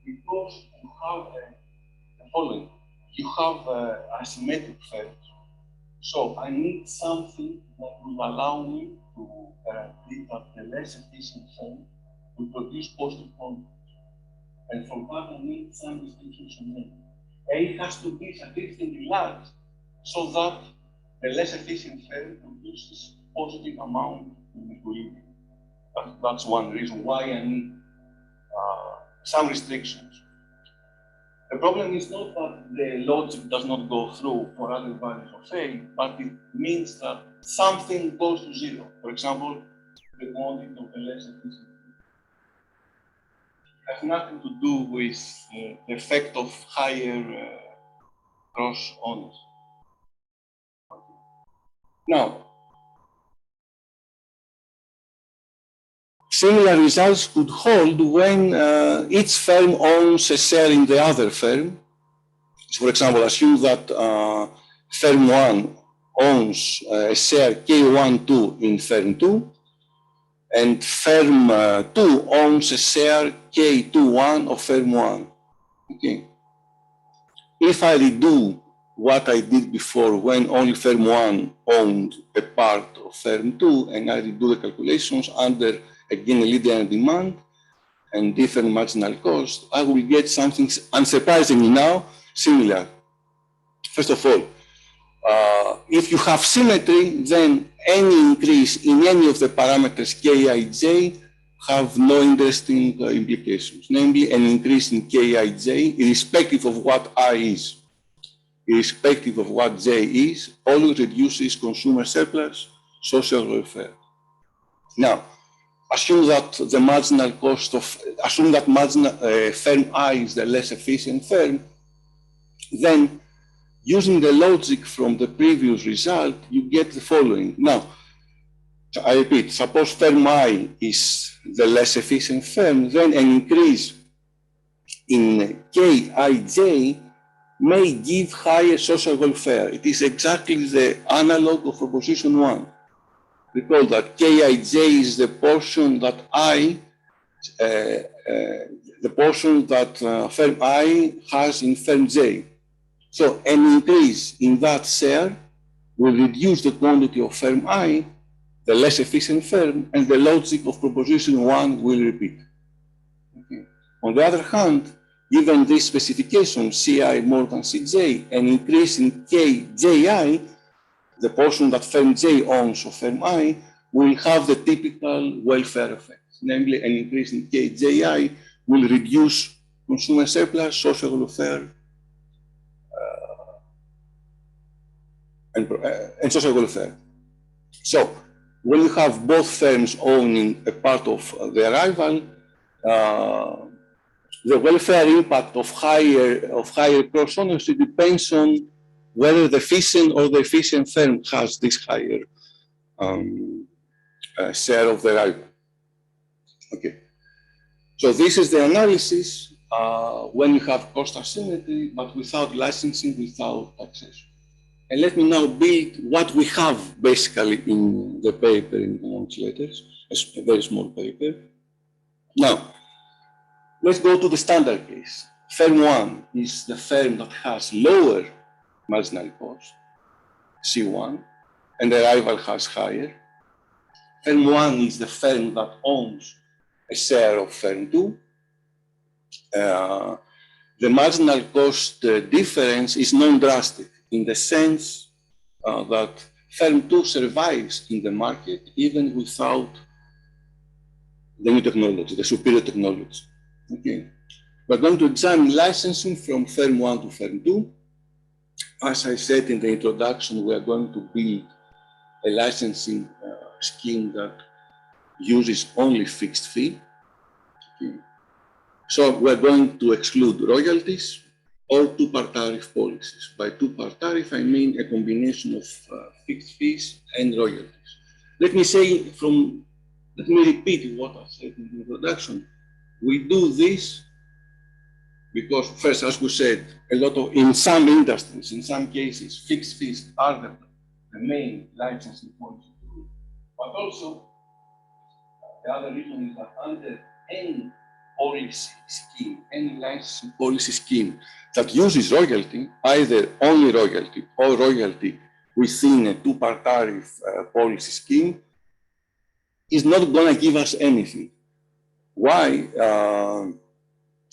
S6: Because you have the following, you have asymmetric firms. So I need something that will allow me to guarantee that the less efficient firm will produce positive quantities. And for that, I need some distinctions on them. A has to be sufficiently large so that the less efficient firm produces positive amount in equilibrium. That's one reason why I need some restrictions. The problem is not that the logic does not go through for other values of A, but it means that something goes to zero. For example, the quantity of the less efficient. It has nothing to do with the effect of higher cross honors. Now, similar results could hold when each firm owns a share in the other firm. So, for example, assume that firm 1 owns a share K12 in firm 2, and firm 2 owns a share K21 of firm 1. Okay. If I redo what I did before when only firm 1 owned a part of firm 2, and I redo the calculations under, again, a linear demand and different marginal cost, I will get something unsurprisingly now similar. First of all, if you have symmetry, then any increase in any of the parameters Kij have no interesting implications, namely an increase in Kij, irrespective of what I is, irrespective of what J is, always reduces consumer surplus, social welfare. Now, assume that the marginal cost of, assume that marginal, firm I is the less efficient firm, then using the logic from the previous result, you get the following. Now, I repeat, suppose firm I is the less efficient firm, then an increase in Kij may give higher social welfare. It is exactly the analog of proposition 1. Recall that Kij is the portion that firm I has in firm J. So an increase in that share will reduce the quantity of firm I, the less efficient firm, and the logic of proposition 1 will repeat. Okay. On the other hand, given this specification, Ci more than Cj, an increase in Kji, the portion that firm J owns of firm I, will have the typical welfare effect. Namely, an increase in Kji will reduce consumer surplus, social welfare, and social welfare. So, when you have both firms owning a part of the rival, the welfare impact of higher cross ownership depends on whether the efficient or the efficient firm has this higher share of the rival. Okay. So this is the analysis when you have cost asymmetry, but without licensing, without taxation. And let me now build what we have basically in the paper in amongst letters, a very small paper. Now, let's go to the standard case. Firm 1 is the firm that has lower marginal cost, C1, and the rival has higher. Firm 1 is the firm that owns a share of firm 2. The marginal cost difference is non-drastic in the sense that firm 2 survives in the market even without the new technology, the superior technology. Okay. We're going to examine licensing from firm 1 to firm 2. As I said in the introduction, we are going to build a licensing scheme that uses only fixed fee. Okay. So we're going to exclude royalties or two-part tariff policies. By two-part tariff, I mean a combination of fixed fees and royalties. Let me repeat what I said in the introduction. We do this because first, as we said, in some industries, in some cases, fixed fees are the main licensing policy tool. But also, the other reason is that under any policy scheme, any licensing policy scheme that uses royalty, either only royalty or royalty within a two-part tariff policy scheme, is not going to give us anything. Why?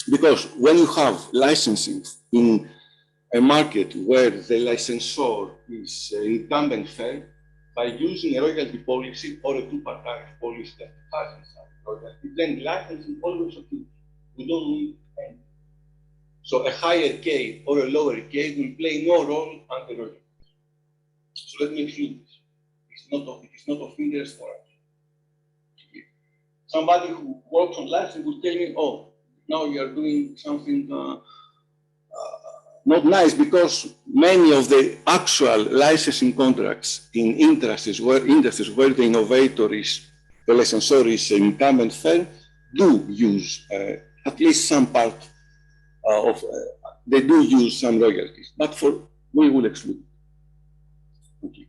S6: Because when you have licensing in a market where the licensor is an incumbent firm, by using a royalty policy or a two-part tariff policy that has some royalty, then licensing always occurs. We don't need any. So a higher K or a lower K will play no role under royalties. So let me exclude this. It is not of interest for us. Somebody who works on licensing will tell me, oh, now you are doing something not nice, because many of the actual licensing contracts in industries where the innovator is, the licensor is an incumbent firm, do use at least some part they do use some royalties, but we will exclude. Okay.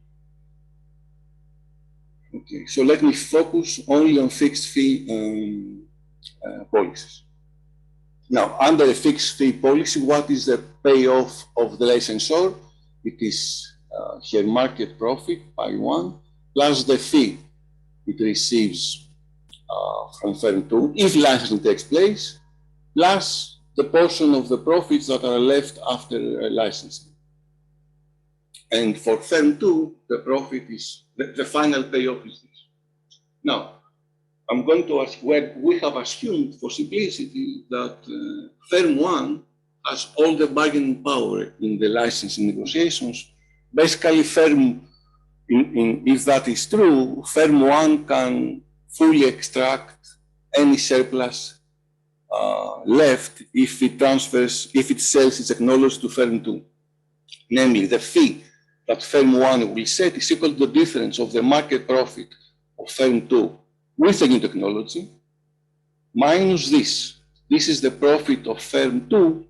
S6: Okay, so let me focus only on fixed fee policies. Now, under a fixed fee policy, what is the payoff of the licensor? It is her market profit by 1 plus the fee it receives from firm 2 if licensing takes place, plus the portion of the profits that are left after licensing. And for firm 2, the profit is, the final payoff is this. Now, I'm going to ask where we have assumed for simplicity that firm 1 has all the bargaining power in the licensing negotiations. Basically, if that is true, firm 1 can fully extract any surplus left if it sells its technology to firm 2. Namely, the fee that firm 1 will set is equal to the difference of the market profit of firm 2 with the new technology minus this. This is the profit of firm 2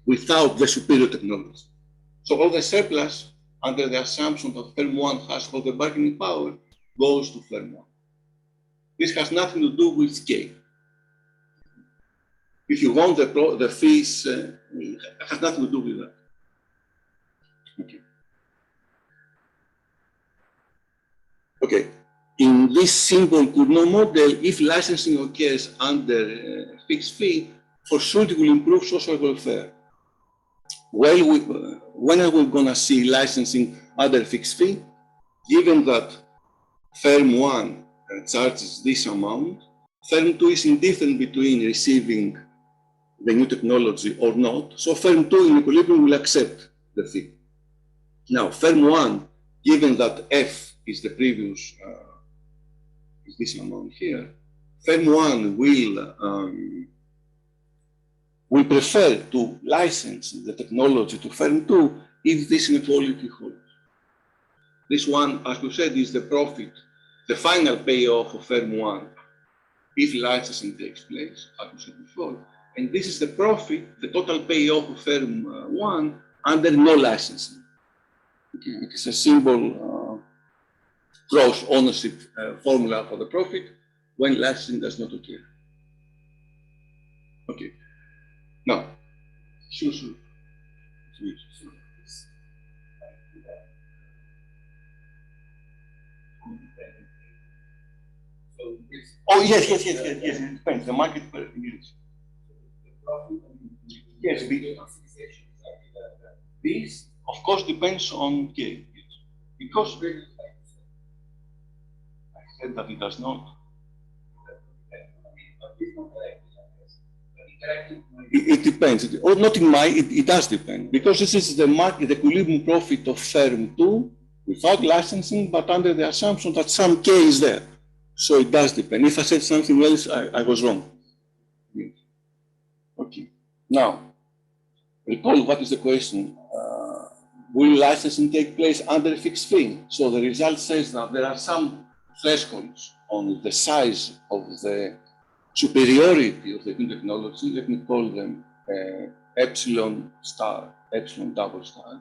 S6: without the superior technology. So all the surplus, under the assumption that firm 1 has all the bargaining power, goes to firm 1. This has nothing to do with K. If you want the fees, it has nothing to do with that. Okay. Okay. In this simple Cournot model, if licensing occurs under a fixed fee, for sure it will improve social welfare. Well, when are we going to see licensing under fixed fee? Given that firm 1 charges this amount, firm 2 is indifferent between receiving the new technology or not, so firm 2 in equilibrium will accept the fee. Now, firm 1, given that F is the previous, is this amount here, firm 1 will prefer to license the technology to firm 2 if this inequality holds. This one, as we said, is the profit, the final payoff of firm 1 if licensing takes place, as we said before. And this is the profit, the total payoff of firm 1 under no licensing. Okay. It is a simple gross ownership formula for the profit when licensing does not occur. Okay. Now, sure. Oh, yes, it depends. The market, yes. Yes, this, of course, depends on K. Because I said that it does not. It depends. Or not in my, it does depend. Because this is the market, the equilibrium profit of firm 2 without licensing, but under the assumption that some K is there. So it does depend. If I said something else, I was wrong. Yes. Okay. Now, recall what is the question. Will licensing take place under a fixed fee? So the result says that there are some thresholds on the size of the superiority of the new technology. Let me call them epsilon star, epsilon double star.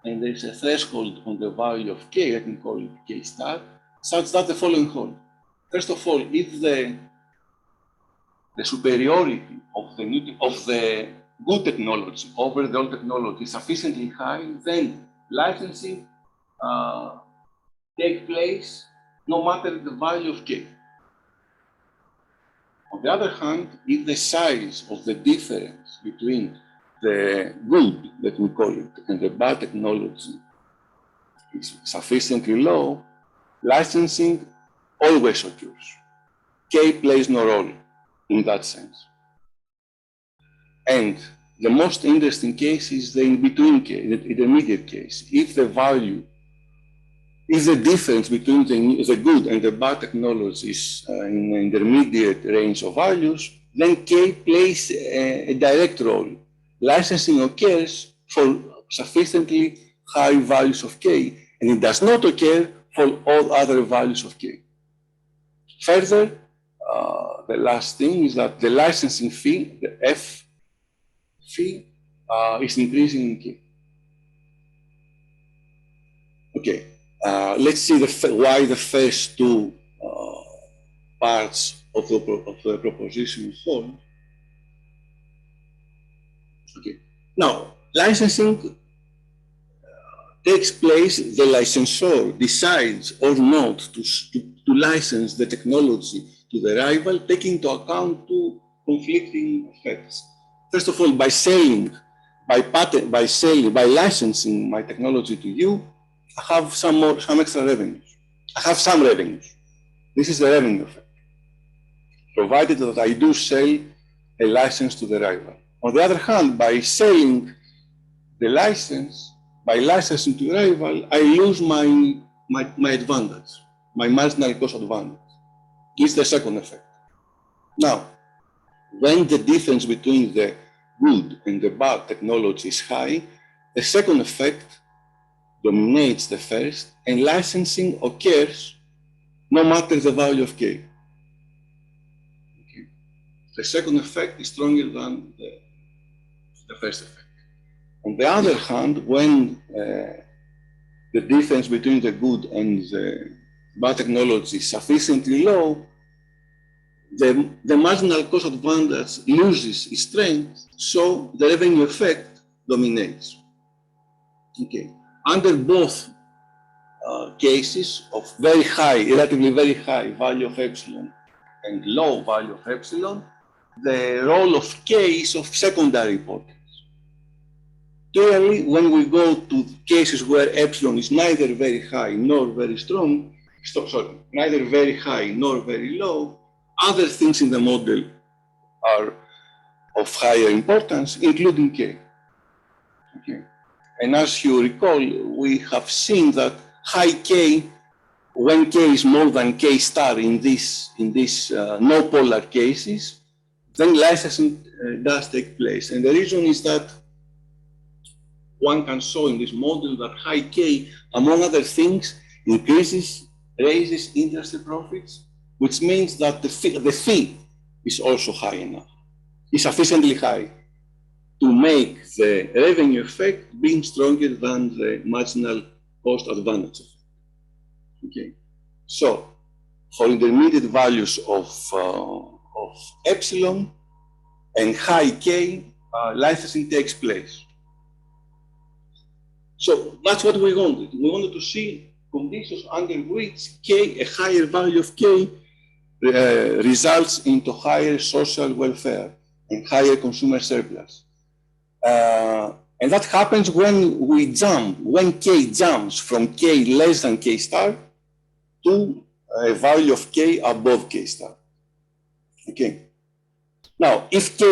S6: And there's a threshold on the value of K, let me call it K star, such that the following hold. First of all, if the superiority of the good technology over the old technology is sufficiently high, then licensing takes place no matter the value of K. On the other hand, if the size of the difference between the good, let me call it, and the bad technology is sufficiently low, licensing always occurs. K plays no role in that sense. And the most interesting case is the in-between case, the intermediate case. If the difference between the good and the bad technologies in the intermediate range of values, then K plays a direct role. Licensing occurs for sufficiently high values of K, and it does not occur for all other values of K. Further, the last thing is that the licensing fee, the F fee, is increasing in K. Okay, let's see why the first two parts of the proposition hold. Okay, now licensing takes place, the licensor decides or not to license the technology to the rival, taking into account two conflicting effects. First of all, by licensing my technology to you, I have some extra revenues. I have some revenues. This is the revenue effect, provided that I do sell a license to the rival. On the other hand, by selling the license, by licensing to a rival, I lose my advantage, my marginal cost advantage. This is the second effect. Now, when the difference between the good and the bad technology is high, the second effect dominates the first, and licensing occurs no matter the value of K. Okay. The second effect is stronger than the first effect. On the other hand, when the difference between the good and the bad technology is sufficiently low, the marginal cost advantage loses its strength, so the revenue effect dominates. Okay. Under both cases of very high, relatively very high value of epsilon and low value of epsilon, the role of K is of secondary importance. Clearly, when we go to cases where epsilon is neither very high nor very strong, neither very high nor very low, other things in the model are of higher importance, including K. Okay. And as you recall, we have seen that high K, when K is more than K star in these no polar cases, then licensing does take place. And the reason is that one can show in this model that high K, among other things, raises industry profits, which means that the fee is also high enough, is sufficiently high to make the revenue effect being stronger than the marginal cost advantage. Okay, so for intermediate values of epsilon and high K, licensing takes place. So that's what we wanted. We wanted to see conditions under which a higher value of K results into higher social welfare and higher consumer surplus. And that happens when K jumps from K less than K star to a value of K above K star. Okay. Now, if K,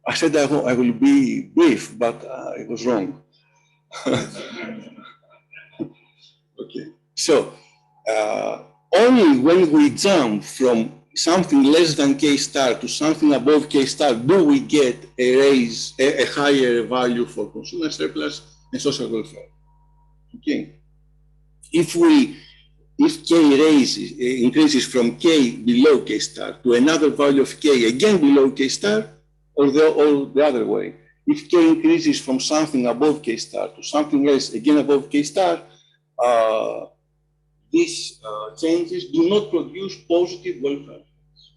S6: I said I will be brief, but it was wrong. Okay, so only when we jump from something less than K star to something above K star do we get a higher value for consumer surplus and social welfare. Okay, if K increases from K below K star to another value of K again below K star, or the other way. If K increases from something above K star to something else again above K star, these changes do not produce positive welfare effects.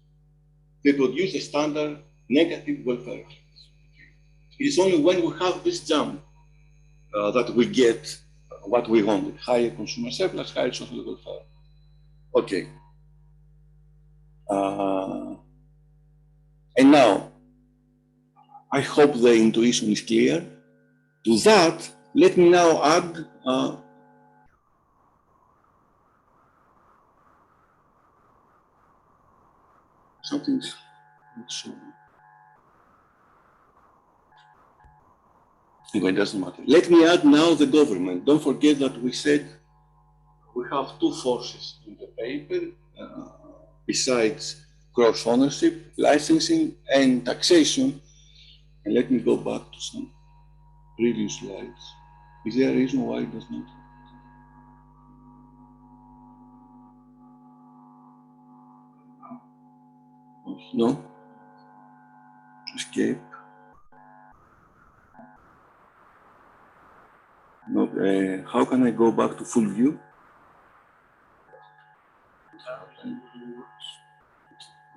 S6: They produce a standard negative welfare effects. It is only when we have this jump that we get what we wanted, higher consumer surplus, higher social welfare. Okay. And now, I hope the intuition is clear. To that, Let me now add something. Anyway, it doesn't matter. Let me add now the government. Don't forget that we said we have two forces in the paper, besides cross ownership, licensing, and taxation. And let me go back to some previous slides. Is there a reason why it does not? No? Escape. No, how can I go back to full view?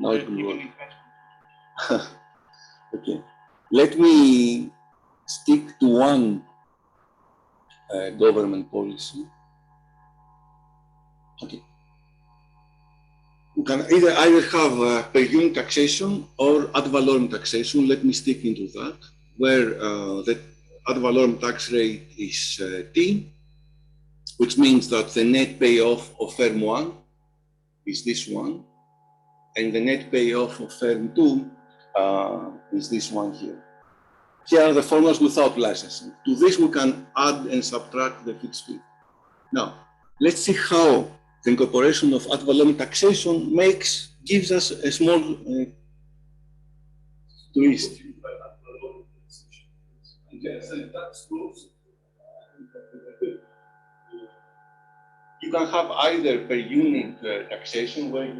S6: Now it will work. Okay. Let me stick to one government policy. Okay. You can either have per unit taxation or ad valorem taxation. Let me stick into that, where the ad valorem tax rate is T, which means that the net payoff of firm 1 is this one, and the net payoff of firm 2 is this one here. Here are the formulas without licensing. To this we can add and subtract the fixed fee. Now, let's see how the incorporation of ad valorem taxation gives us a small twist. You can have either per unit taxation, where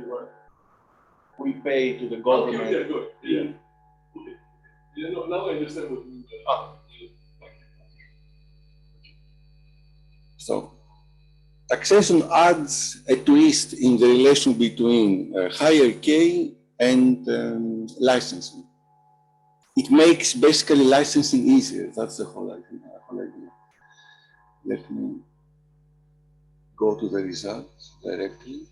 S6: we pay to the government.
S4: Okay, good. Yeah. Yeah, no, now I understand what you mean.
S6: So, taxation adds a twist in the relation between higher K and licensing. It makes basically licensing easier. That's the whole idea. Let me go to the results directly.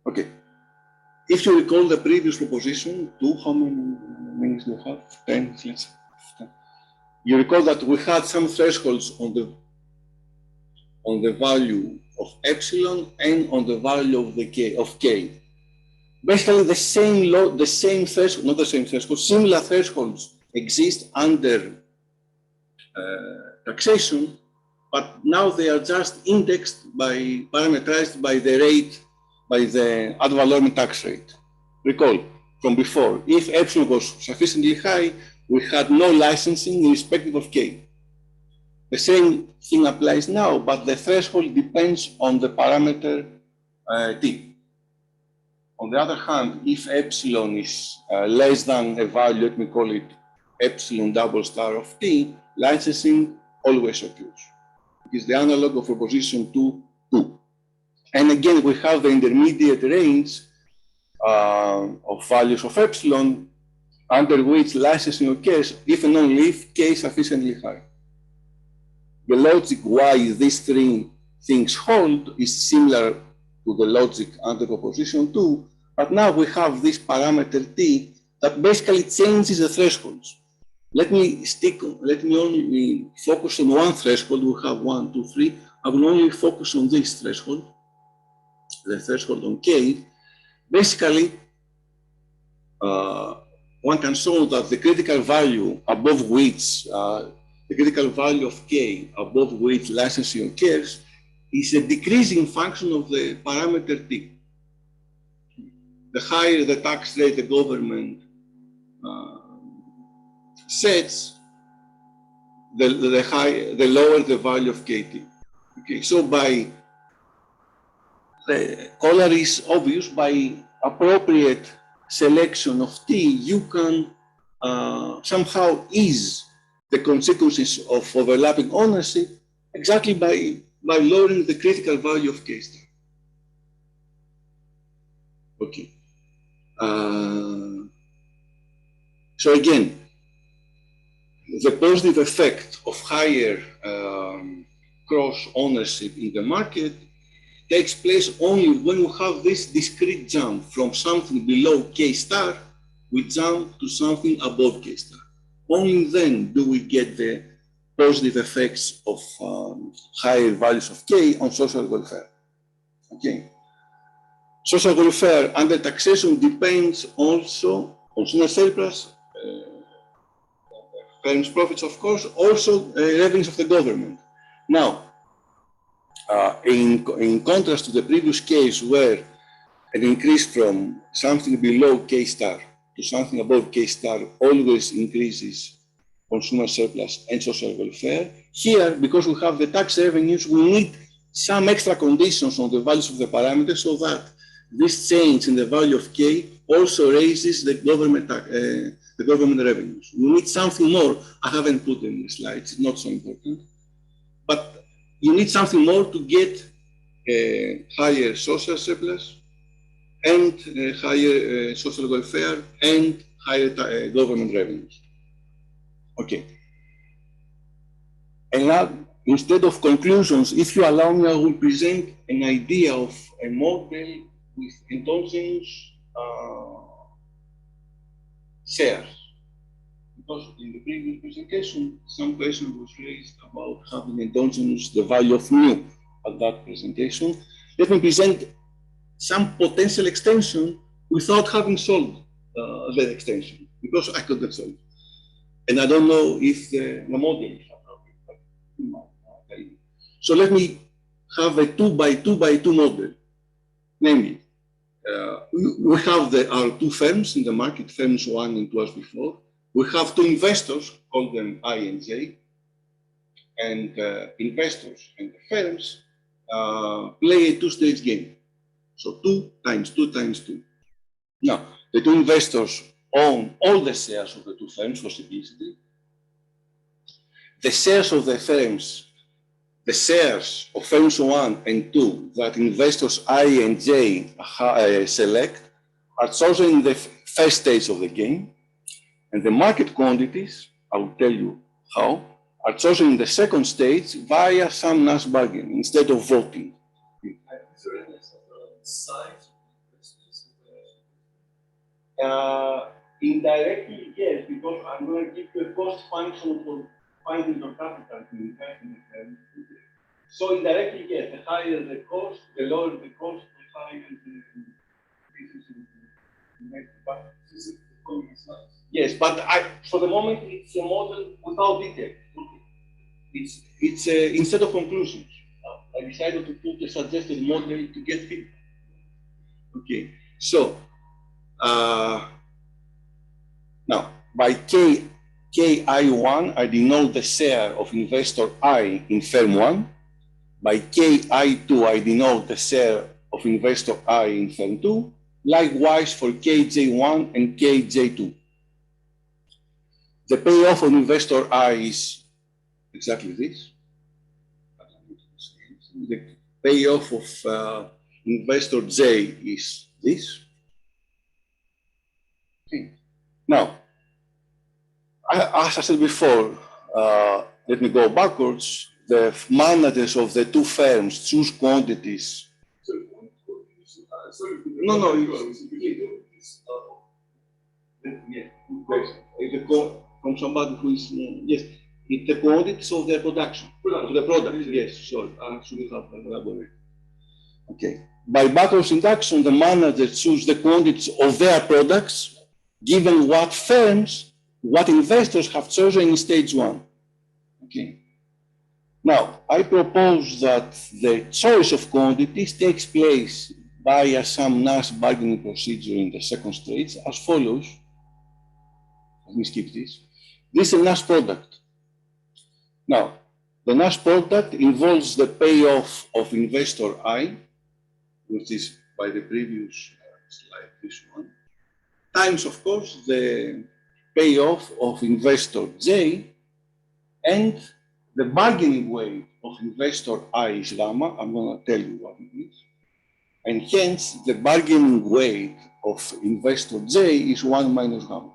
S6: Okay. If you recall the previous proposition, how many minutes do you have? 10, let's say. You recall that we had some thresholds on the value of epsilon and on the value of K. Basically, the same threshold, not the same threshold, similar thresholds exist under taxation, but now they are just indexed parameterized by the rate, by the ad valorem tax rate. Recall from before, if epsilon was sufficiently high, we had no licensing irrespective of K. The same thing applies now, but the threshold depends on the parameter T. On the other hand, if epsilon is less than a value, let me call it epsilon double star of T, licensing always occurs. It is the analog of proposition 2.2. And again, we have the intermediate range of values of epsilon under which licensing occurs if and only if K is sufficiently high. The logic why these three things hold is similar to the logic under proposition 2, but now we have this parameter T that basically changes the thresholds. Let me only focus on one threshold. We have 1, 2, 3. I will only focus on this threshold, the threshold on K. Basically, one can show that the critical value above which, the critical value of K above which licensing occurs is a decreasing function of the parameter T. The higher the tax rate the government sets, the lower the value of KT. Okay, so the corollary is obvious. By appropriate selection of T, you can somehow ease the consequences of overlapping ownership exactly by lowering the critical value of K star. Okay. So again, the positive effect of higher cross ownership in the market takes place only when we have this discrete jump from something below K star we jump to something above K star. Only then do we get the positive effects of higher values of K on social welfare. Okay. Social welfare under taxation depends also on consumer surplus, firms' profits, of course, also revenues of the government. Now, in contrast to the previous case where an increase from something below K star to something above K star always increases consumer surplus and social welfare, here, because we have the tax revenues, we need some extra conditions on the values of the parameters so that this change in the value of K also raises the government revenues. We need something more. I haven't put in the slides, it's not so important. But you need something more to get higher social surplus and higher social welfare and higher government revenues. Okay. And now, instead of conclusions, if you allow me, I will present an idea of a model with endogenous shares. Because in the previous presentation, some question was raised about having endogenous the value of mu at that presentation. Let me present some potential extension without having solved the extension, because I couldn't solve it. And I don't know if the model is appropriate. So let me have a 2 by 2 by 2 model. Namely, we have our two firms in the market, firms 1 and 2 as before. We have two investors, call them I and J, and investors and firms play a two-stage game. So 2 times 2 times 2. Now, the two investors own all the shares of the two firms for simplicity. The shares of the firms, the shares of firms 1 and 2 that investors I and J select are chosen in the first stage of the game, and the market quantities, I will tell you how, are chosen in the second stage via some mass bargaining instead of voting.
S4: Is there any size
S6: Indirectly, yes, because I'm going to give you a cost function for finding your capital to invest in the firm. So indirectly, yes, the higher the cost, the lower the cost, the higher the yes, but for the moment, it's a model without detail. It's instead of conclusions. I decided to put a suggested model to get feedback. Okay, so now by KI1, I denote the share of investor I in firm 1. By KI2, I denote the share of investor I in firm 2. Likewise for KJ1 and KJ2. The payoff on investor I is exactly this. The payoff of investor J is this. Okay. Now, as I said before, let me go backwards. The managers of the two firms choose quantities. No. From somebody who is, yes, it's the quantities of their production, of the product, yes, sorry, I should have elaborated. Okay. By backwards induction, the managers choose the quantities of their products, given what firms, what investors have chosen in stage 1. Okay. Now, I propose that the choice of quantities takes place via some mass bargaining procedure in the second stage as follows. Let me skip this. This is a NAS product. Now, the NAS product involves the payoff of investor I, which is by the previous slide, this one, times, of course, the payoff of investor J, and the bargaining weight of investor I is gamma. I'm going to tell you what it is. And hence, the bargaining weight of investor J is 1 minus gamma.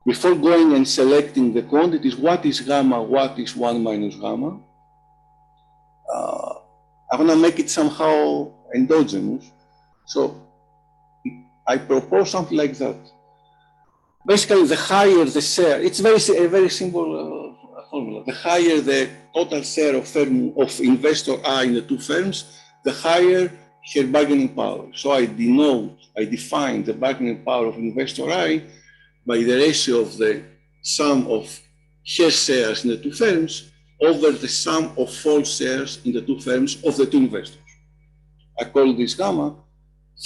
S6: Before going and selecting the quantities, what is gamma, what is 1 minus gamma, I'm going to make it somehow endogenous. So I propose something like that. basically the higher the share, it's a very simple formula. The higher the total share of investor I in the two firms, the higher her bargaining power. So I define the bargaining power of investor I by the ratio of the sum of her shares in the two firms over the sum of all shares in the two firms of the two investors. I call this gamma.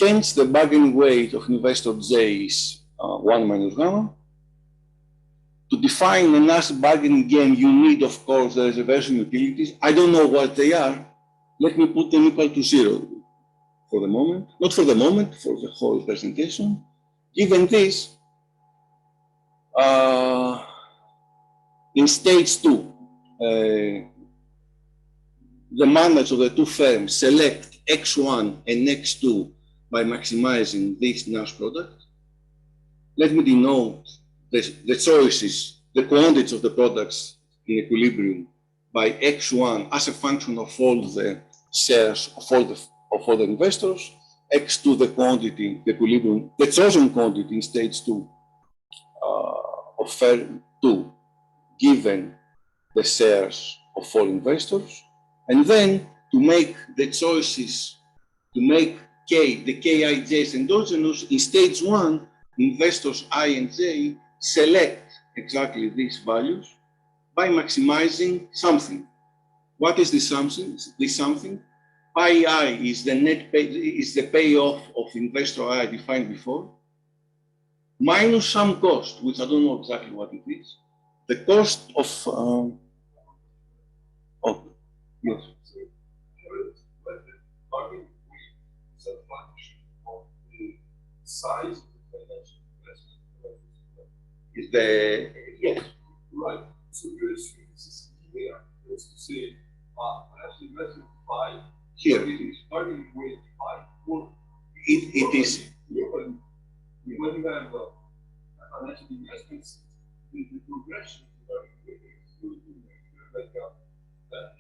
S6: Hence, the bargaining weight of investor J is 1 minus gamma. To define a nice bargaining game, you need, of course, the reservation utilities. I don't know what they are. Let me put them equal to 0 for the moment. Not for the moment, for the whole presentation. Given this, in stage 2, the managers of the two firms select X1 and X2 by maximizing this NAS product. Let me denote the choices, the quantities of the products in equilibrium by X1 as a function of all the shares of all the investors, X2 the quantity, the equilibrium, the chosen quantity in stage 2 of firm 2 given the shares of all investors, and then to make the choices, to make the KIJs endogenous, in stage 1, investors I and J select exactly these values by maximizing something. What is this something? This something? Pi I is the net pay, is the payoff of investor I defined before, minus some cost, which I don't know exactly what it is. The cost of yes.
S4: But the bargaining weight is a function of the size of the financial investment.
S6: Is the yes.
S4: Right. So you're assuming this is clear. It's to say, financial investment 5.
S6: Here it is.
S4: Bargaining weight 5. Well,
S6: it is.
S4: When you have financial investments, the progression of the bargaining weight is like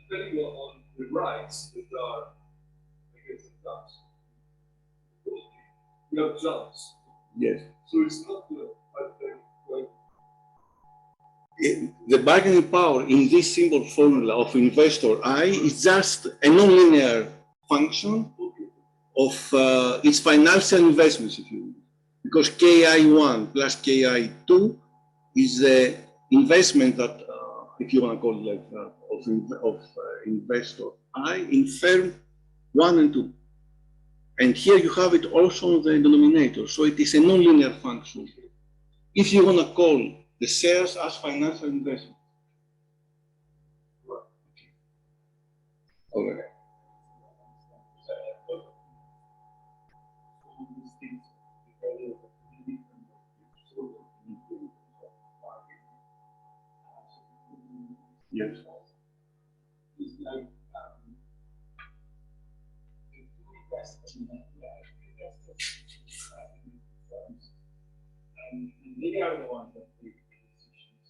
S4: depending on the rights that are, I guess, the jumps. You have jumps.
S6: Yes.
S4: So it's not
S6: The bargaining power in this simple formula of investor I is just a nonlinear function of its financial investments, if you will. Because KI1 plus KI2 is the investment that, if you want to call it like that, of investor I in firm 1 and 2. And here you have it also on the denominator. So it is a nonlinear function. If you want to call the shares as financial investment. Okay. Yes.
S5: It's like and they are the ones that make the decisions.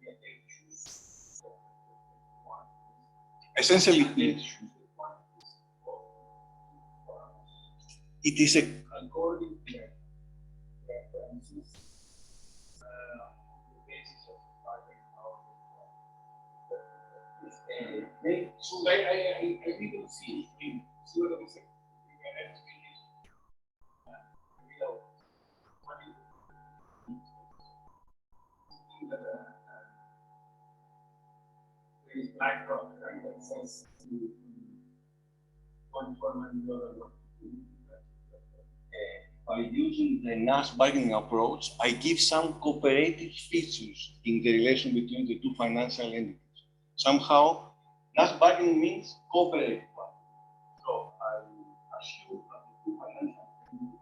S5: They choose
S6: Essentially, it is a
S5: according to their preferences, the basis of the bargaining power. So I didn't see what I was saying. There is BlackRock, right, that says one firm and the other one.
S6: by using the NAS bargaining approach, I give some cooperative features in the relation between the two financial entities. Somehow, NAS bargaining means cooperative. So I assume that the two financial entities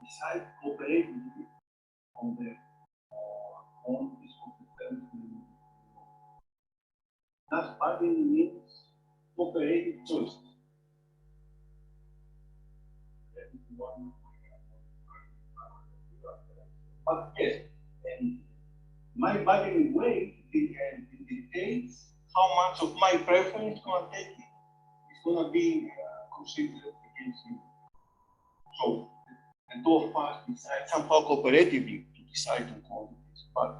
S6: decide cooperatively on the quantities of the terms. NAS bargaining means cooperative choices. But yes, and my bargaining weight dictates how much of my preference is going to take it. It's going to be considered against you. So and two of us decide somehow cooperatively to decide on quantities. But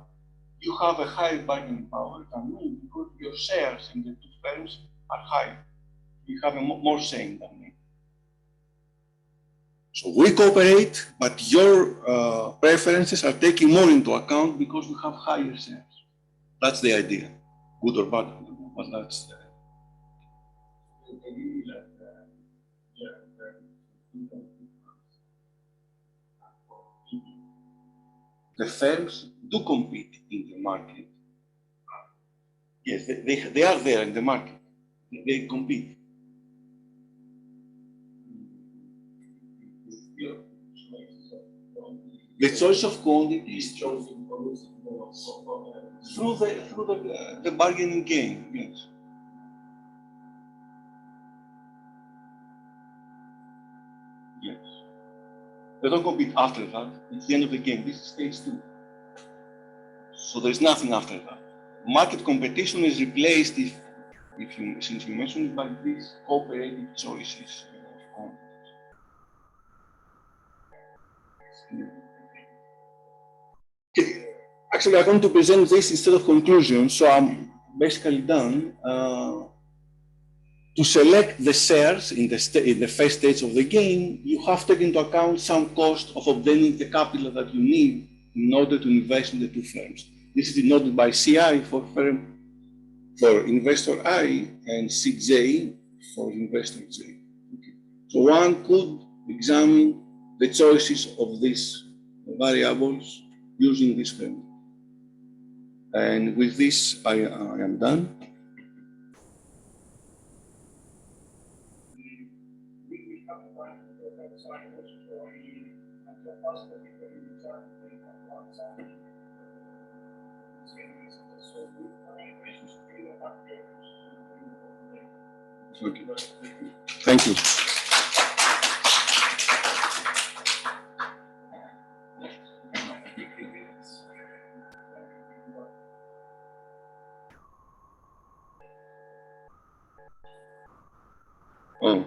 S6: you have a higher bargaining power than me because your shares in the two firms are higher. You have more say than me. So we cooperate, but your preferences are taken more into account because you have higher shares. That's the idea, good or bad, but that's the firms do compete in the market. Yes, they are there in the market. They compete. The choice of quantity is chosen through the bargaining game, yes. Yes. They don't compete after that. It's the end of the game. This is stage 2. So there's nothing after that. Market competition is replaced since you mentioned it, by these cooperative choices of quantities. Okay. Actually, I'm going to present this instead of conclusions, so I'm basically done. To select the shares in the first stage of the game, you have to take into account some cost of obtaining the capital that you need in order to invest in the two firms. This is denoted by CI for investor I and CJ for investor J. Okay. So one could examine the choices of these variables using this framework. And with this, I am done. Okay. Thank you. Oh.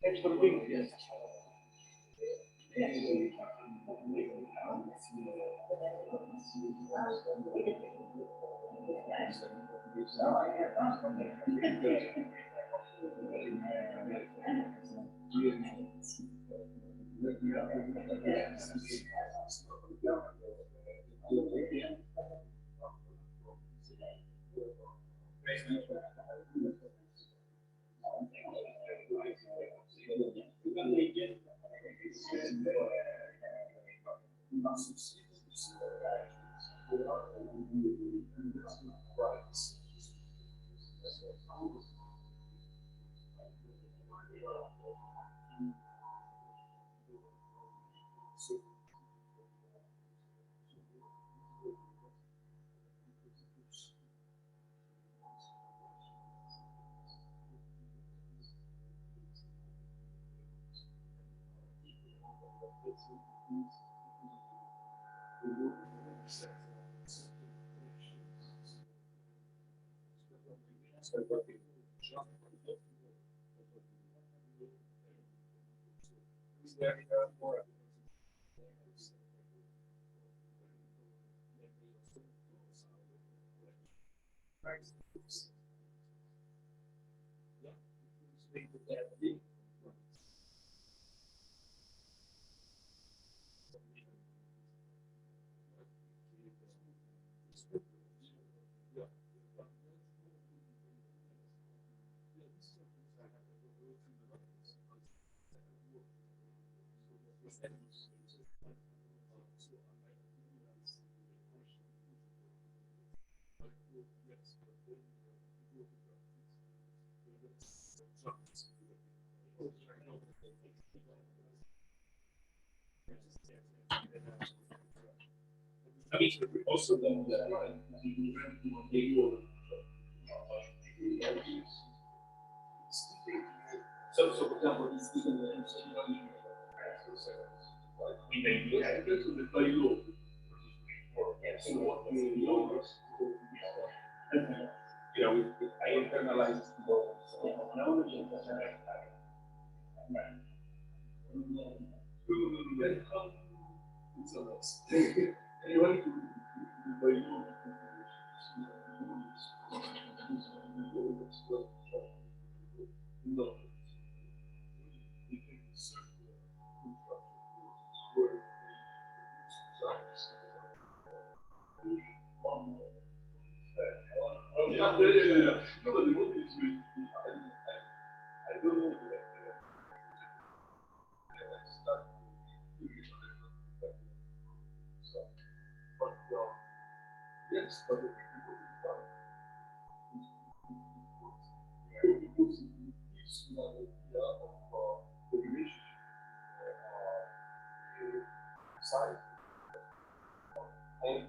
S6: Thanks for being here.
S4: I mean, also then so for example, it's even the I internalized it's a mess. Anyone no. I don't know. Yes, but the people the relationship side and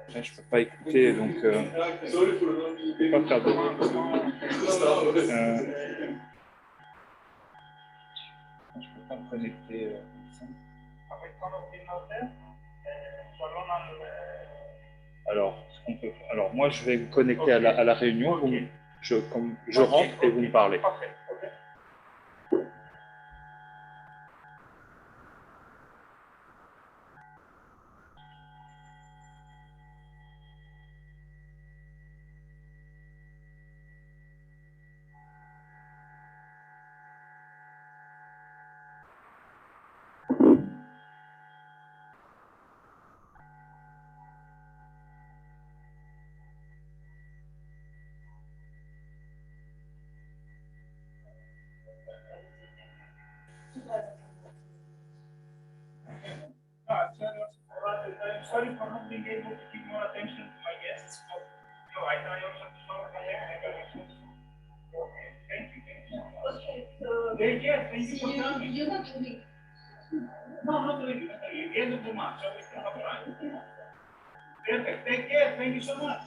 S7: Après, je peux pas écouter, donc je peux pas faire de. Je peux pas me connecter comme ça. Alors, alors moi, je vais me connecter à la réunion. Je rentre et vous me parlez.
S1: Sorry for not being able to give more attention to my guests, but I try also to solve the technical issues. Okay, thank you so much. Thank you for coming. You're not doing. No, not really. At the end of the month, so we can have time. Perfect. Take care. Thank you so much.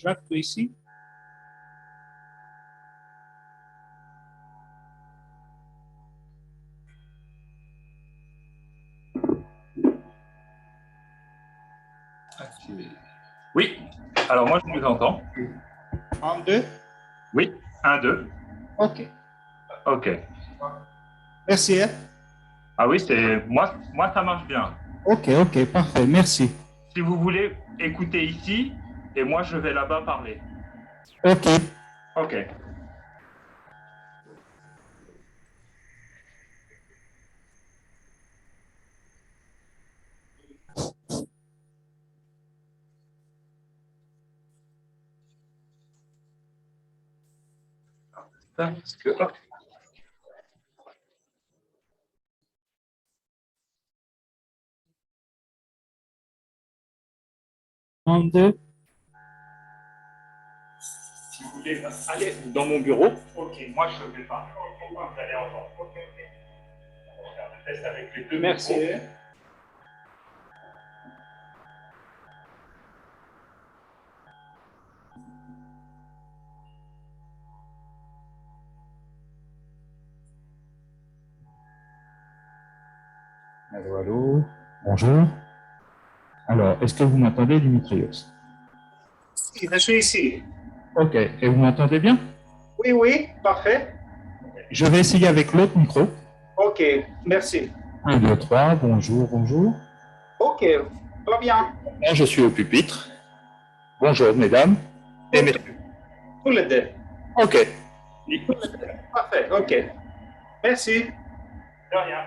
S2: track to AC.
S7: Oui, alors moi je vous entends.
S2: 1, 2.
S7: Oui, 1, 2.
S2: OK.
S7: OK.
S2: Merci. Hein?
S7: Ah oui, c'est moi ça marche bien.
S2: OK, OK, parfait, merci.
S7: Si vous voulez, écoutez ici et moi je vais là-bas parler.
S2: OK.
S7: OK. Parce que...
S2: Un, deux.
S7: Si vous voulez aller dans mon bureau, OK, moi je vais pas. Vous allez entendre. OK. On va faire le test avec les deux.
S2: Merci.
S7: Micros.
S8: Allô, allô, bonjour. Alors, est-ce que vous m'entendez, Dimitrios?
S2: Si, je suis ici.
S8: Ok, et vous m'entendez bien?
S2: Oui, oui, parfait.
S8: Je vais essayer avec l'autre micro.
S2: OK, merci.
S8: 1, 2, 3, bonjour, bonjour.
S2: OK, très bien.
S8: Là, je suis au pupitre. Bonjour, mesdames et messieurs.
S2: Tous les deux.
S8: Ok.
S2: Parfait, OK. Merci.
S7: De rien.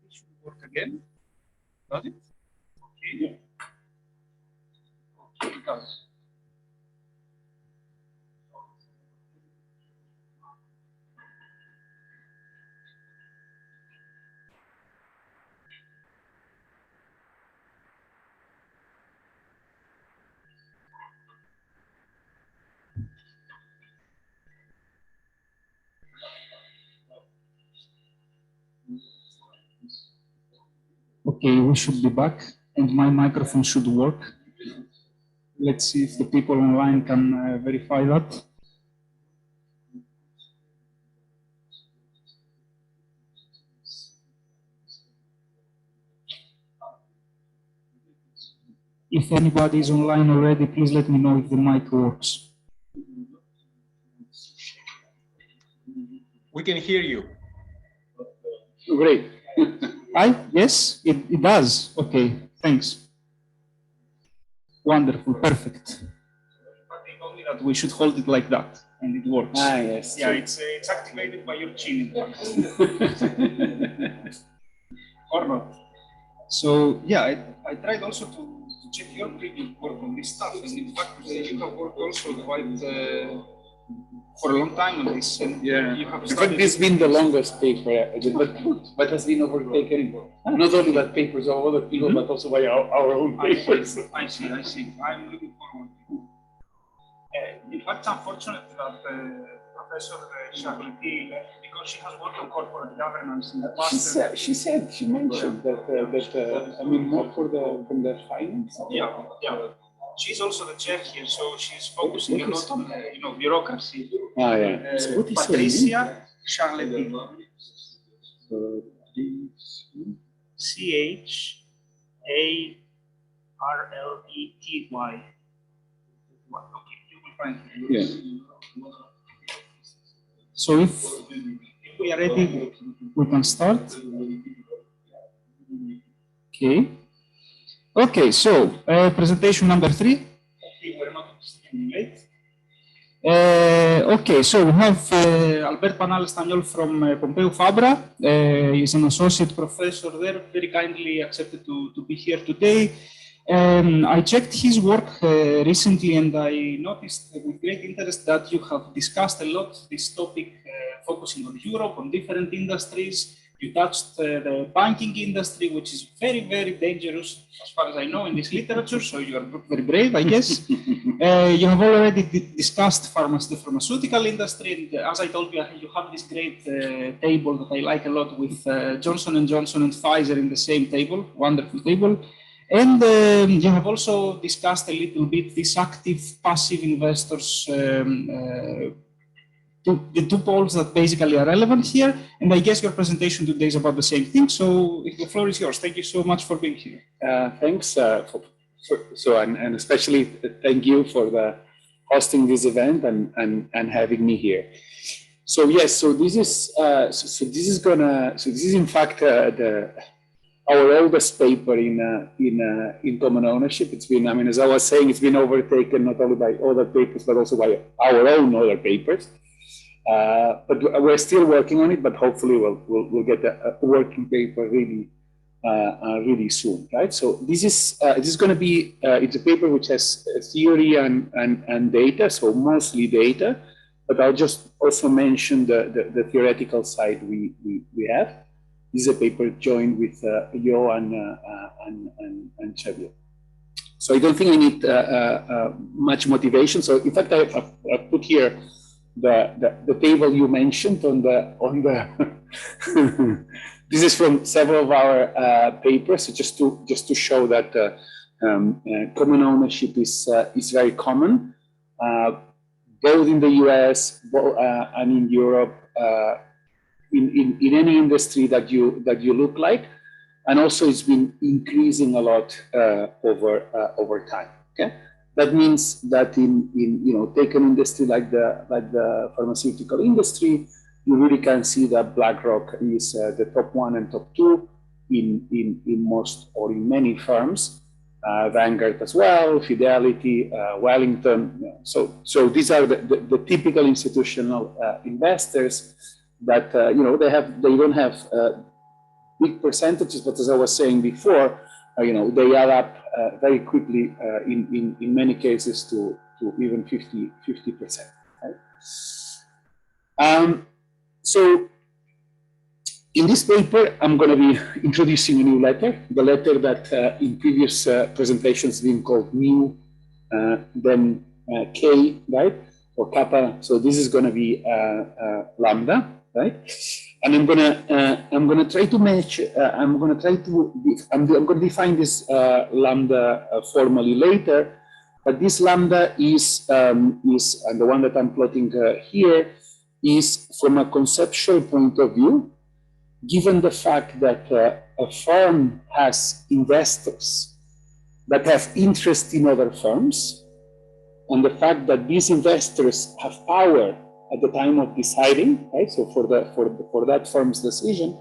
S2: It should work again. Does it? Okay.
S1: Yeah.
S2: Okay, it does.
S1: Okay, we should be back, and my microphone should work. Let's see if the people online can verify that. If anybody is online already, please let me know if the mic works.
S7: We can hear you.
S1: Great. Yes, it does. Okay, thanks. Wonderful, perfect.
S2: But they told me that we should hold it like that, and it works.
S3: Ah, yes.
S2: Yeah, it's activated by your chin. Or not. So yeah, I tried also to check your previous work on this stuff, and in fact, you have worked also quite for a long time on this. And
S3: Yeah,
S2: you have
S3: in
S2: studied.
S3: fact, this has been the longest paper, but has been overtaken not only by papers of other people, but also by our own papers.
S2: I see. I'm looking forward to it. In fact, it's unfortunate that Professor Charlety left because she has worked on corporate governance in the past.
S3: She mentioned that I mean, more from the finance.
S2: Yeah. She's also the chair here, so she's focusing a lot on bureaucracy.
S3: Ah, yeah. So what is
S2: Patricia Charlety. Charlety. Okay, you will find it.
S3: Yeah.
S1: So if we are ready, we can start. Okay. Okay, so presentation number 3.
S2: Okay, we're not late.
S1: Okay, so we have Albert Panal-Estañol from Pompeu Fabra. He's an associate professor there, very kindly accepted to be here today. I checked his work recently, and I noticed with great interest that you have discussed a lot this topic, focusing on Europe, on different industries. You touched the banking industry, which is very, very dangerous, as far as I know, in this literature, so you are very brave, I guess. You have already discussed the pharmaceutical industry, and as I told you, you have this great table that I like a lot with Johnson & Johnson and Pfizer in the same table, wonderful table. And you have also discussed a little bit these active, passive investors, the two poles that basically are relevant here. And I guess your presentation today is about the same thing. So the floor is yours. Thank you so much for being here.
S3: Thanks. And especially thank you for hosting this event and having me here. So yes, this is in fact our oldest paper in common ownership. It's been, I mean, as I was saying, it's been overtaken not only by other papers, but also by our own other papers. But we're still working on it, but hopefully we'll get a working paper really soon, right? So this is going to be, it's a paper which has theory and data, so mostly data, but I'll just also mention the theoretical side we have. This is a paper joined with Jo and Cergy. So I don't think I need much motivation. So in fact, I put here the table you mentioned on the this is from several of our papers, so just to show that common ownership is very common, both in the US and in Europe. In any industry that you look like, and also it's been increasing a lot over time. Okay, that means that in take an industry like the pharmaceutical industry, you really can see that BlackRock is the top 1 and top 2 in most or in many firms. Vanguard as well, Fidelity, Wellington. So these are the typical institutional investors that they don't have
S9: big percentages, but as I was saying before, they add up very quickly in many cases to even 50%. Right? So in this paper, I'm going to be introducing a new letter, the letter that in previous presentations been called mu, then k, right, or kappa. So this is going to be lambda, right? And I'm going to try to match. I'm going to define this lambda formally later. But this lambda is and the one that I'm plotting here is from a conceptual point of view. Given the fact that a firm has investors that have interest in other firms, and the fact that these investors have power at the time of deciding, right? So for that firm's decision,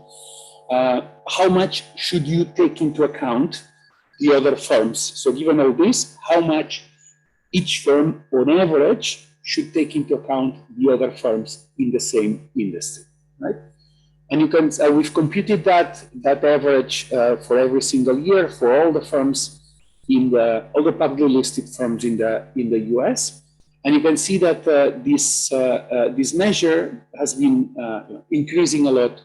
S9: how much should you take into account the other firms? So given all this, how much each firm on average should take into account the other firms in the same industry, right? And you can, we've computed that average for every single year for all the firms all the publicly listed firms in the US. And you can see that this measure has been increasing a lot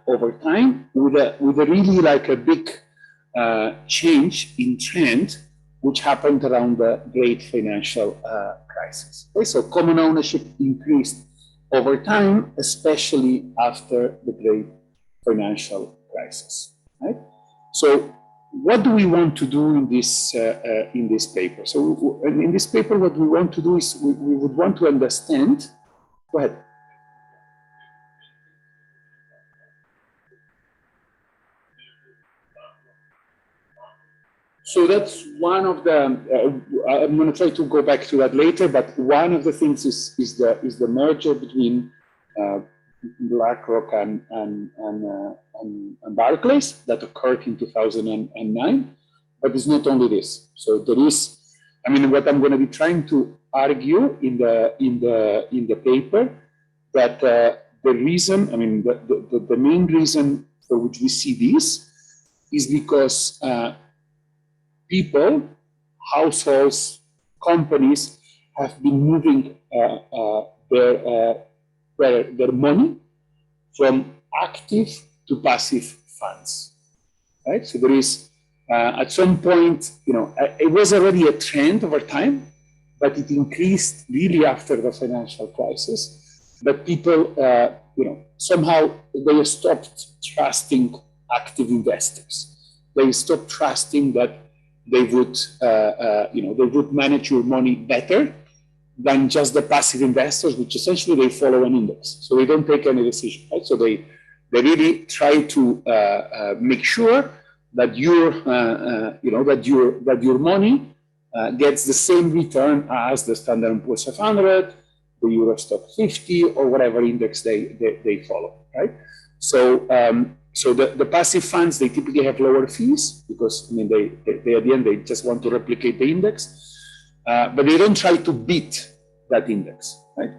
S9: over time with a really like a big change in trend, which happened around the great financial crisis. Okay, so common ownership increased over time, especially after the great financial crisis, right? So what do we want to do in this paper? So in this paper, what we want to do is we would want to understand, go ahead. So that's one of the, I'm going to try to go back to that later, but one of the things is the merger between BlackRock and Barclays that occurred in 2009. But it's not only this. So there is, I mean, what I'm going to be trying to argue in the paper that the reason, I mean, the main reason for which we see this is because people, households, companies have been moving their money from active to passive funds, right? So there is, at some point, it was already a trend over time, but it increased really after the financial crisis. But people, somehow they stopped trusting active investors. They stopped trusting that they would, they would manage your money better than just the passive investors, which essentially they follow an index. So they don't take any decision, right? So they really try to make sure that your money gets the same return as the Standard & Poor's 500, the Euro Stock 50, or whatever index they follow, right? So so the passive funds, they typically have lower fees because, I mean, they at the end, they just want to replicate the index, but they don't try to beat that index, right?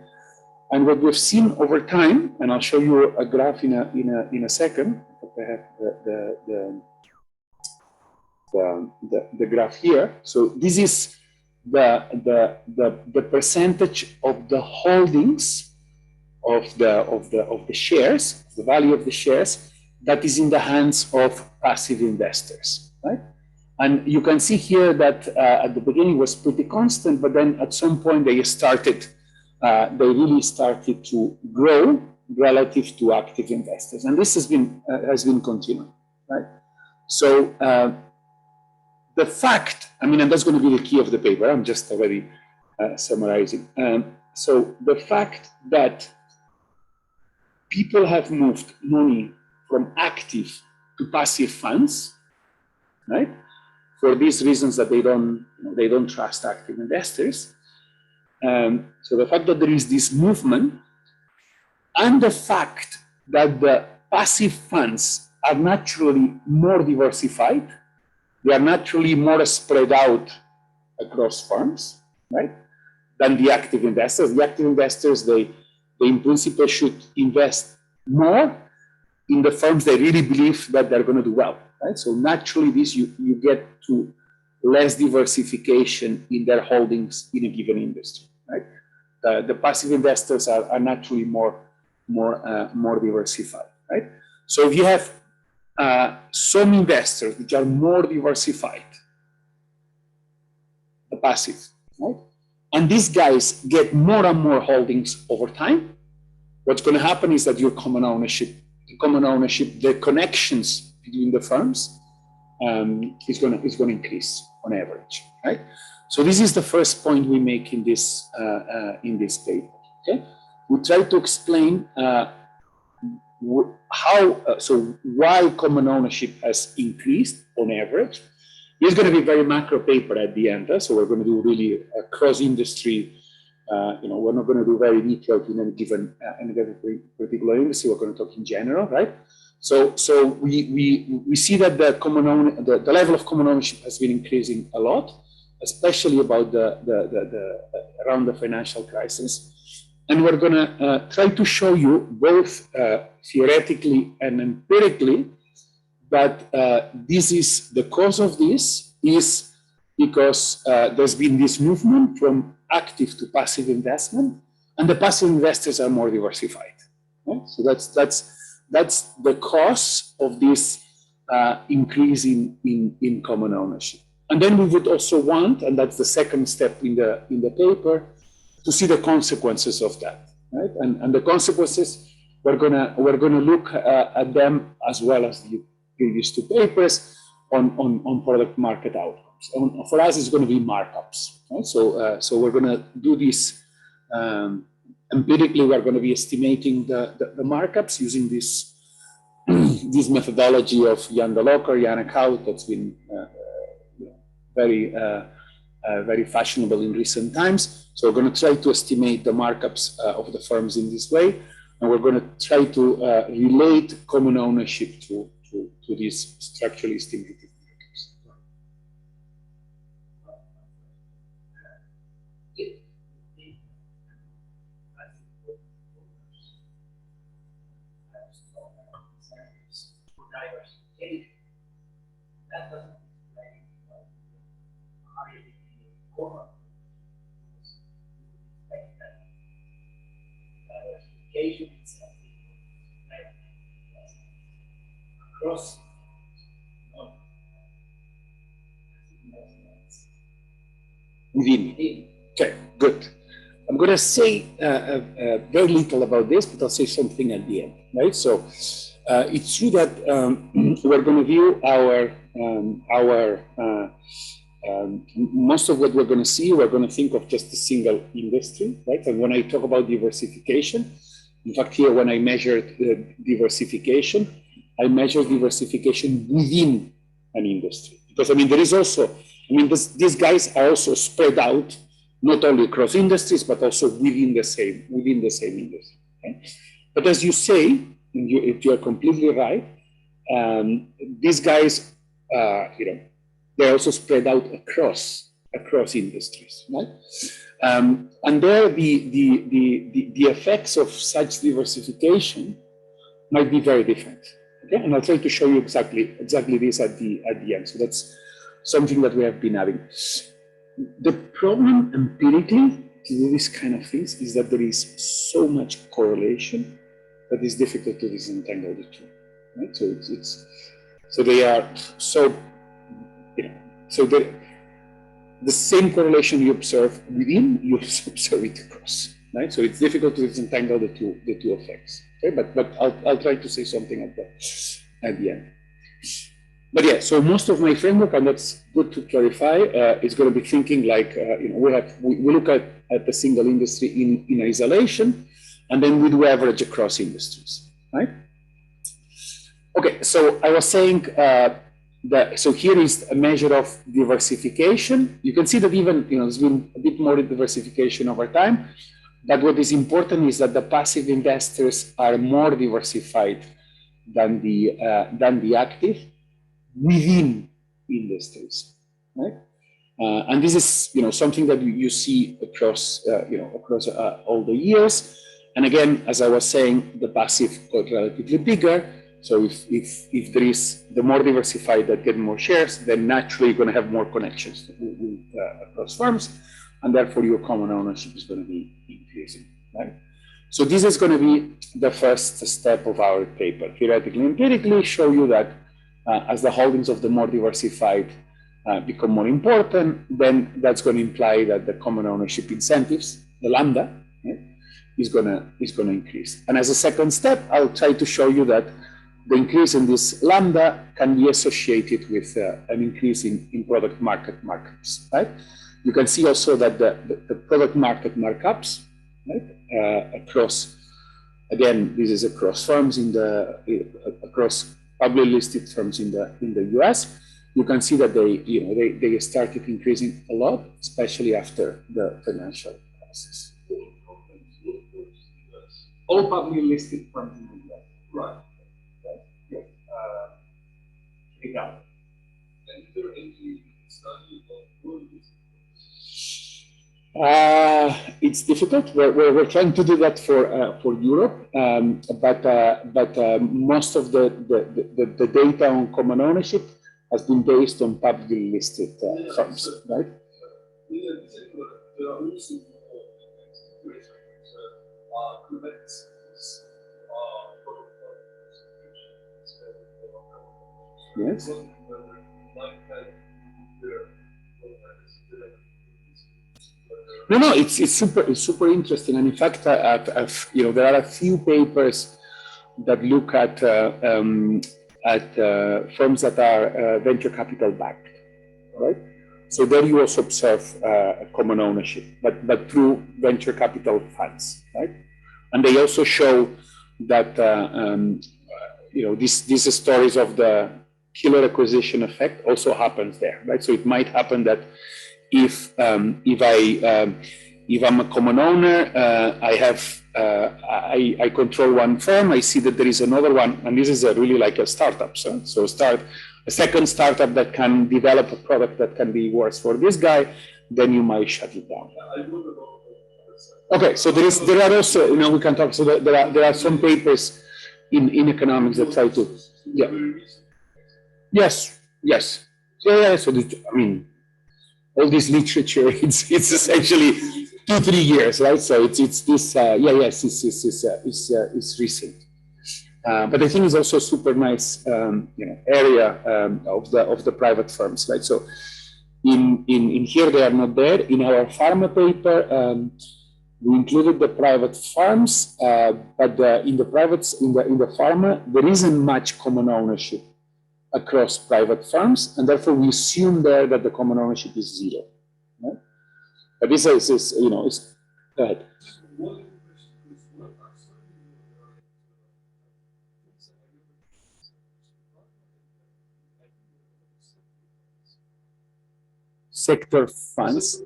S9: And what we've seen over time, and I'll show you a graph in a second. I have the graph here. So this is the percentage of the holdings of the shares, the value of the shares that is in the hands of passive investors, right? And you can see here that at the beginning was pretty constant, but then at some point they really started to grow relative to active investors, and this has been continuing, right? So the fact, I mean, and that's going to be the key of the paper. I'm just already summarizing. So the fact that people have moved money from active to passive funds, right? For these reasons that they don't trust active investors. So the fact that there is this movement, and the fact that the passive funds are naturally more diversified, they are naturally more spread out across firms, right? Than the active investors. The active investors, they in principle should invest more, in the firms, they really believe that they're going to do well, right? So naturally, this you get to less diversification in their holdings in a given industry, right? The passive investors are naturally more diversified, right? So if you have some investors which are more diversified, the passive, right? And these guys get more and more holdings over time. What's going to happen is that your common ownership, the connections between the firms is going to increase on average, right? So this is the first point we make in this paper. Okay, we try to explain why common ownership has increased on average. It's going to be a very macro paper at the end, so we're going to do really a cross-industry. We're not going to do very detailed in any given particular industry. We're going to talk in general, right? So we see that the level of common ownership has been increasing a lot, especially about around the financial crisis. And we're going to try to show you both theoretically and empirically that the cause of this is because there's been this movement from active to passive investment, and the passive investors are more diversified. Right? So that's the cause of this increase in common ownership. And then we would also want, and that's the second step in the paper, to see the consequences of that. Right? And the consequences, we're gonna look at them as well as the previous two papers on product market outcomes. For us, it's going to be markups. Right? So we're going to do this empirically. We're going to be estimating the markups using this methodology of Jan de Locker, Jan Eckhout, that's been very fashionable in recent times. So we're going to try to estimate the markups of the firms in this way, and we're going to try to relate common ownership to these structurally estimated markups.
S3: That doesn't explain how you format. Expect that diversification itself across
S9: within. Okay, good. I'm going to say very little about this, but I'll say something at the end, right? So it's true that we're going to view most of what we're going to see, we're going to think of just a single industry, right? And when I talk about diversification, in fact, here when I measured diversification, I measure diversification within an industry. Because, I mean, there is also, these guys are also spread out, not only across industries, but also within the same industry. Okay? But as you say, and if you're completely right, these guys, they're also spread out across industries, right? And there, the effects of such diversification might be very different. Okay, and I'll try to show you exactly this at the end. So that's something that we have been having. The problem empirically to do this kind of things is that there is so much correlation that it's difficult to disentangle the two. Right? So so they are so the same correlation you observe within, you observe it across. Right? So it's difficult to disentangle the two effects. Okay? But I'll try to say something at the end. But yeah, so most of my framework, and that's good to clarify, is going to be thinking like we look at the single industry in isolation, and then we do average across industries, right? Okay, so I was saying so here is a measure of diversification. You can see that even there's been a bit more diversification over time, but what is important is that the passive investors are more diversified than the active within industries, right? And this is something that you see across all the years. And again, as I was saying, the passive got relatively bigger, So if there is the more diversified that get more shares, then naturally you're going to have more connections across firms, and therefore your common ownership is going to be increasing, right? So this is going to be the first step of our paper. Theoretically and empirically show you that as the holdings of the more diversified become more important, then that's going to imply that the common ownership incentives, the lambda, right, is going to increase. And as a second step, I'll try to show you that the increase in this lambda can be associated with an increase in product market markups, right? You can see also that the product market markups, right, across, again, this is across firms across publicly listed firms in the US. You can see that they started increasing a lot, especially after the financial crisis. All publicly listed firms in the US.
S4: Right.
S9: Yeah.
S4: And is there any study of
S9: it's difficult. We're trying to do that for Europe, but most of the data on common ownership has been based on publicly listed firms, right?
S4: Yeah, there are also situations connects this
S9: Yes. No, it's super interesting, and in fact, there are a few papers that look at firms that are venture capital backed, right? So there you also observe common ownership, but through venture capital funds, right? And they also show that these stories of the killer acquisition effect also happens there, right? So it might happen that if I'm a common owner, I control one firm, I see that there is another one, and this is really like a startup. So start a second startup that can develop a product that can be worse for this guy, then you might shut it down. Okay, so there are also, we can talk. So there are some papers in economics that try to, yeah. Yes. Yeah. So all this literature, it's essentially 2-3 years, right? So it's this, it's recent. But I think it's also a super nice, area of the private firms, right? So in here they are not there. In our pharma paper, we included the private firms, but in the pharma there isn't much common ownership across private firms, and therefore we assume there that the common ownership is 0. Right? But this is go ahead. Sector funds.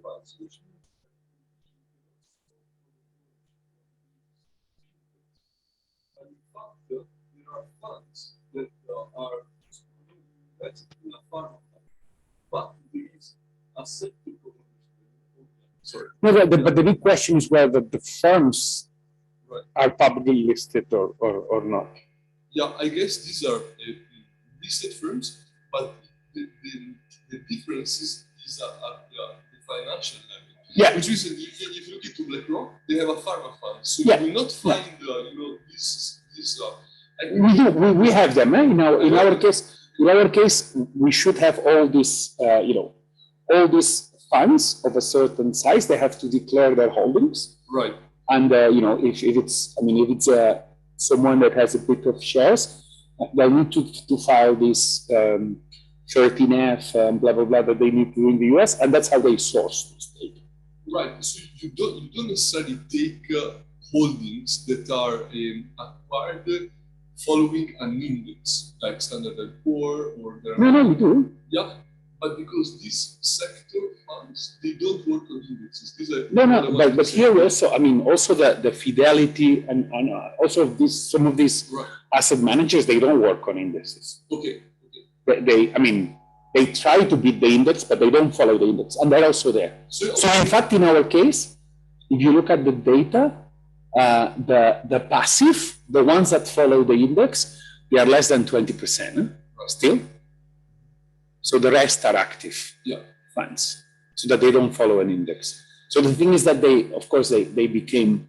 S4: But there is a sector.
S9: No, but the big question is whether the firms are publicly listed or not.
S4: Yeah, I guess these are listed firms, but the difference is at the financial level.
S9: Yeah.
S4: Which is, if you look into BlackRock, they have a pharma fund, so
S9: Yeah.
S4: you will not find this.
S9: We have them. In our case, we should have all these, all these funds of a certain size. They have to declare their holdings.
S4: Right.
S9: And if it's someone that has a bit of shares, they need to file this 13F and blah blah blah that they need to do in the US, and that's how they source this data.
S4: Right. So you don't necessarily take holdings that are acquired following an index like Standard & Poor or
S9: No, we do.
S4: Yeah, but because these sector funds, they don't work on indexes. These are
S9: but here also, also the fidelity and also some of these asset managers, they don't work on indexes.
S4: Okay.
S9: They try to beat the index, but they don't follow the index, and they're also there. So in fact, in our case, if you look at the data, the passive, the ones that follow the index, they are less than 20% still. So the rest are active funds, so that they don't follow an index. So the thing is that they, of course, they're becoming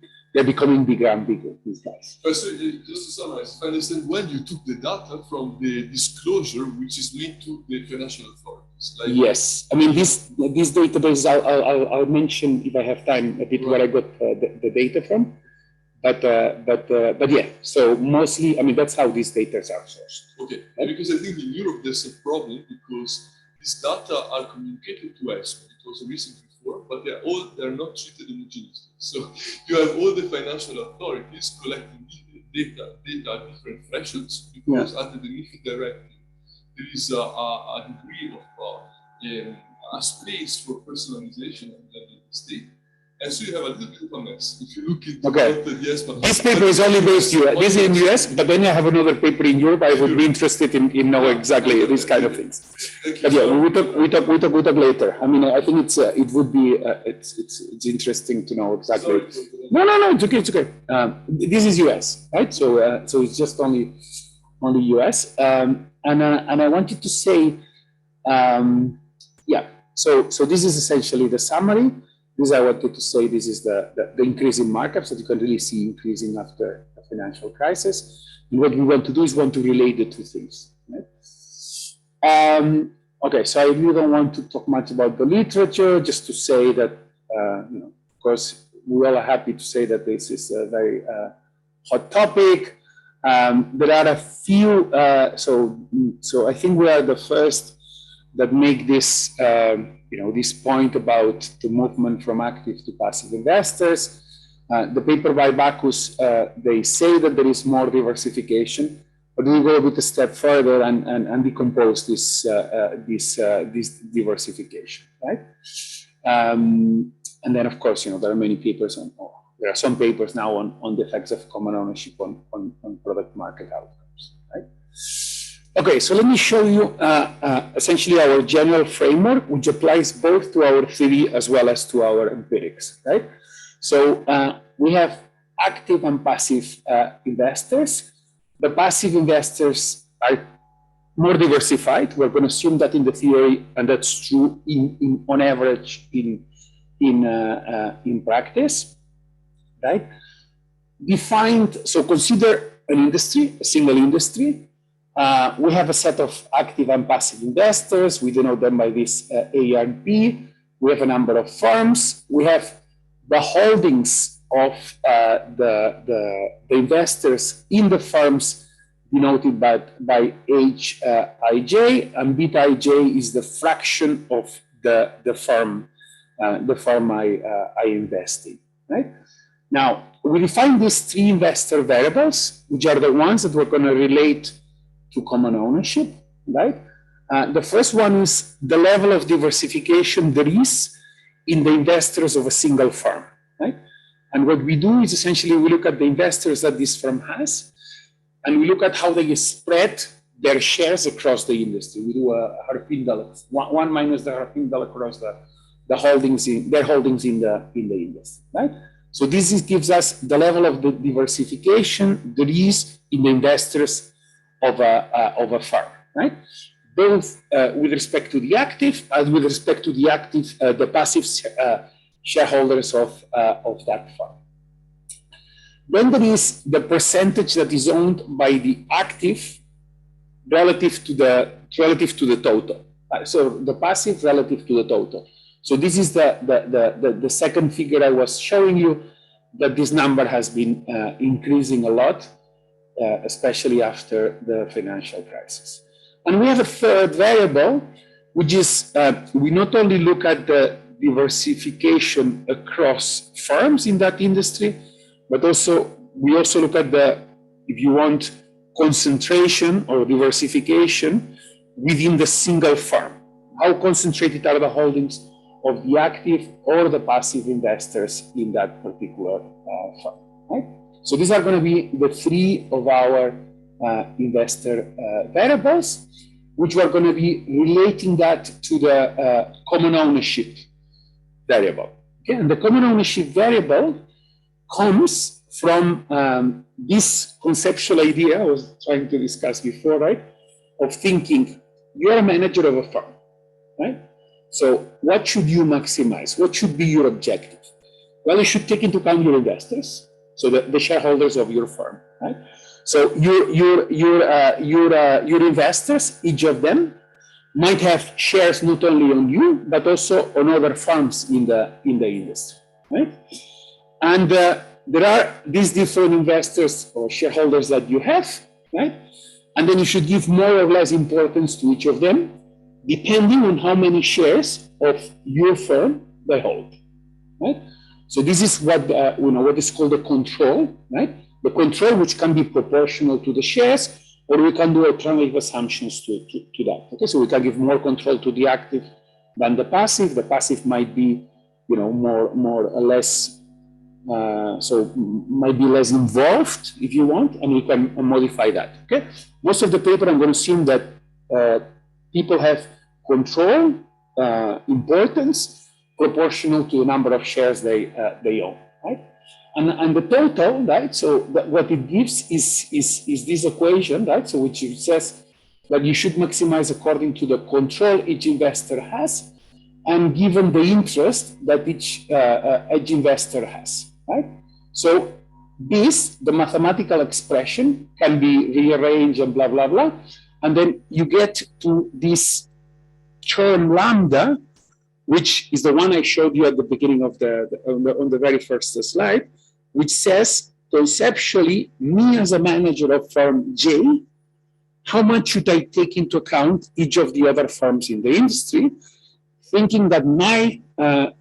S9: bigger and bigger, these guys.
S4: So just to summarize, I understand when you took the data from the disclosure, which is linked to the financial authorities. Like
S9: yes, I mean, this database, I'll mention if I have time a bit where I got the data from. But yeah, so mostly, I mean, that's how these data are sourced.
S4: Okay, because I think in Europe there's a problem because these data are communicated to ESMA. It was a reason before, but they're not treated homogeneously. So you have all the financial authorities collecting data at different thresholds because under the MiFID directive there is a degree of a space for personalization at the state. And so you have a little bit of a mess. If you look into
S9: this paper is only based this is in the US, but then I have another paper in Europe. I would be interested in know exactly these kind of things. But yeah, we talk later. I mean, I think it would be it's interesting to know exactly. No, it's okay, it's okay. This is US, right? So it's just only US. And I wanted to say, So this is essentially the summary. This I wanted to say, this is the increase in markups that you can really see increasing after the financial crisis. And what we want to do is want to relate the two things. Right? Okay, so I really don't want to talk much about the literature, just to say that, of course, we all are happy to say that this is a very hot topic. There are a few, so I think we are the first that make this, this point about the movement from active to passive investors. The paper by Bacchus, they say that there is more diversification, but we go a bit a step further and decompose this diversification, right? And then, of course, there are many papers there are some papers now on the effects of common ownership on product market outcomes, right? Okay, so let me show you essentially our general framework, which applies both to our theory as well as to our empirics, right? So we have active and passive investors. The passive investors are more diversified. We're going to assume that in the theory, and that's true on average in practice, right? Defined, so consider an industry, a single industry. We have a set of active and passive investors. We denote them by this A and P. We have a number of firms. We have the holdings of the investors in the firms denoted by HIJ, and beta IJ is the fraction of the firm I invest in, right? Now, we define these three investor variables, which are the ones that we're going to relate to common ownership, right? The first one is the level of diversification there is in the investors of a single firm, right? And what we do is essentially we look at the investors that this firm has, and we look at how they spread their shares across the industry. We do a Herfindahl, one minus the Herfindahl across their holdings in the industry, right? So this gives us the level of the diversification there is in the investors of a firm, right? Both with respect to the active and with respect to the passive shareholders of that firm. Then there is the percentage that is owned by the active relative to the total. So the passive relative to the total. So this is the second figure I was showing you, that this number has been increasing a lot, especially after the financial crisis. And we have a third variable, which is we not only look at the diversification across firms in that industry, but we also look at the, if you want, concentration or diversification within the single firm. How concentrated are the holdings of the active or the passive investors in that particular firm, right? So these are going to be the three of our investor variables, which we're going to be relating that to the common ownership variable. Okay? And the common ownership variable comes from this conceptual idea I was trying to discuss before, right? Of thinking, you're a manager of a firm, right? So what should you maximize? What should be your objective? Well, you should take into account your investors, so the shareholders of your firm, right? So your investors, each of them, might have shares not only on you, but also on other firms in the industry, right? And there are these different investors or shareholders that you have, right? And then you should give more or less importance to each of them, depending on how many shares of your firm they hold, right? So this is what what is called the control, right? The control, which can be proportional to the shares, or we can do alternative assumptions to that. Okay, so we can give more control to the active than the passive. The passive might be, more or less, so might be less involved if you want, and we can modify that. Okay, most of the paper I'm going to assume that people have control, importance, proportional to the number of shares they own, right? And the total, right? So what it gives is this equation, right? So which says that you should maximize according to the control each investor has, and given the interest that each investor has, right? So the mathematical expression can be rearranged and blah blah blah, and then you get to this term lambda, which is the one I showed you at the beginning of on the very first slide, which says conceptually, me as a manager of firm J, how much should I take into account each of the other firms in the industry, thinking that my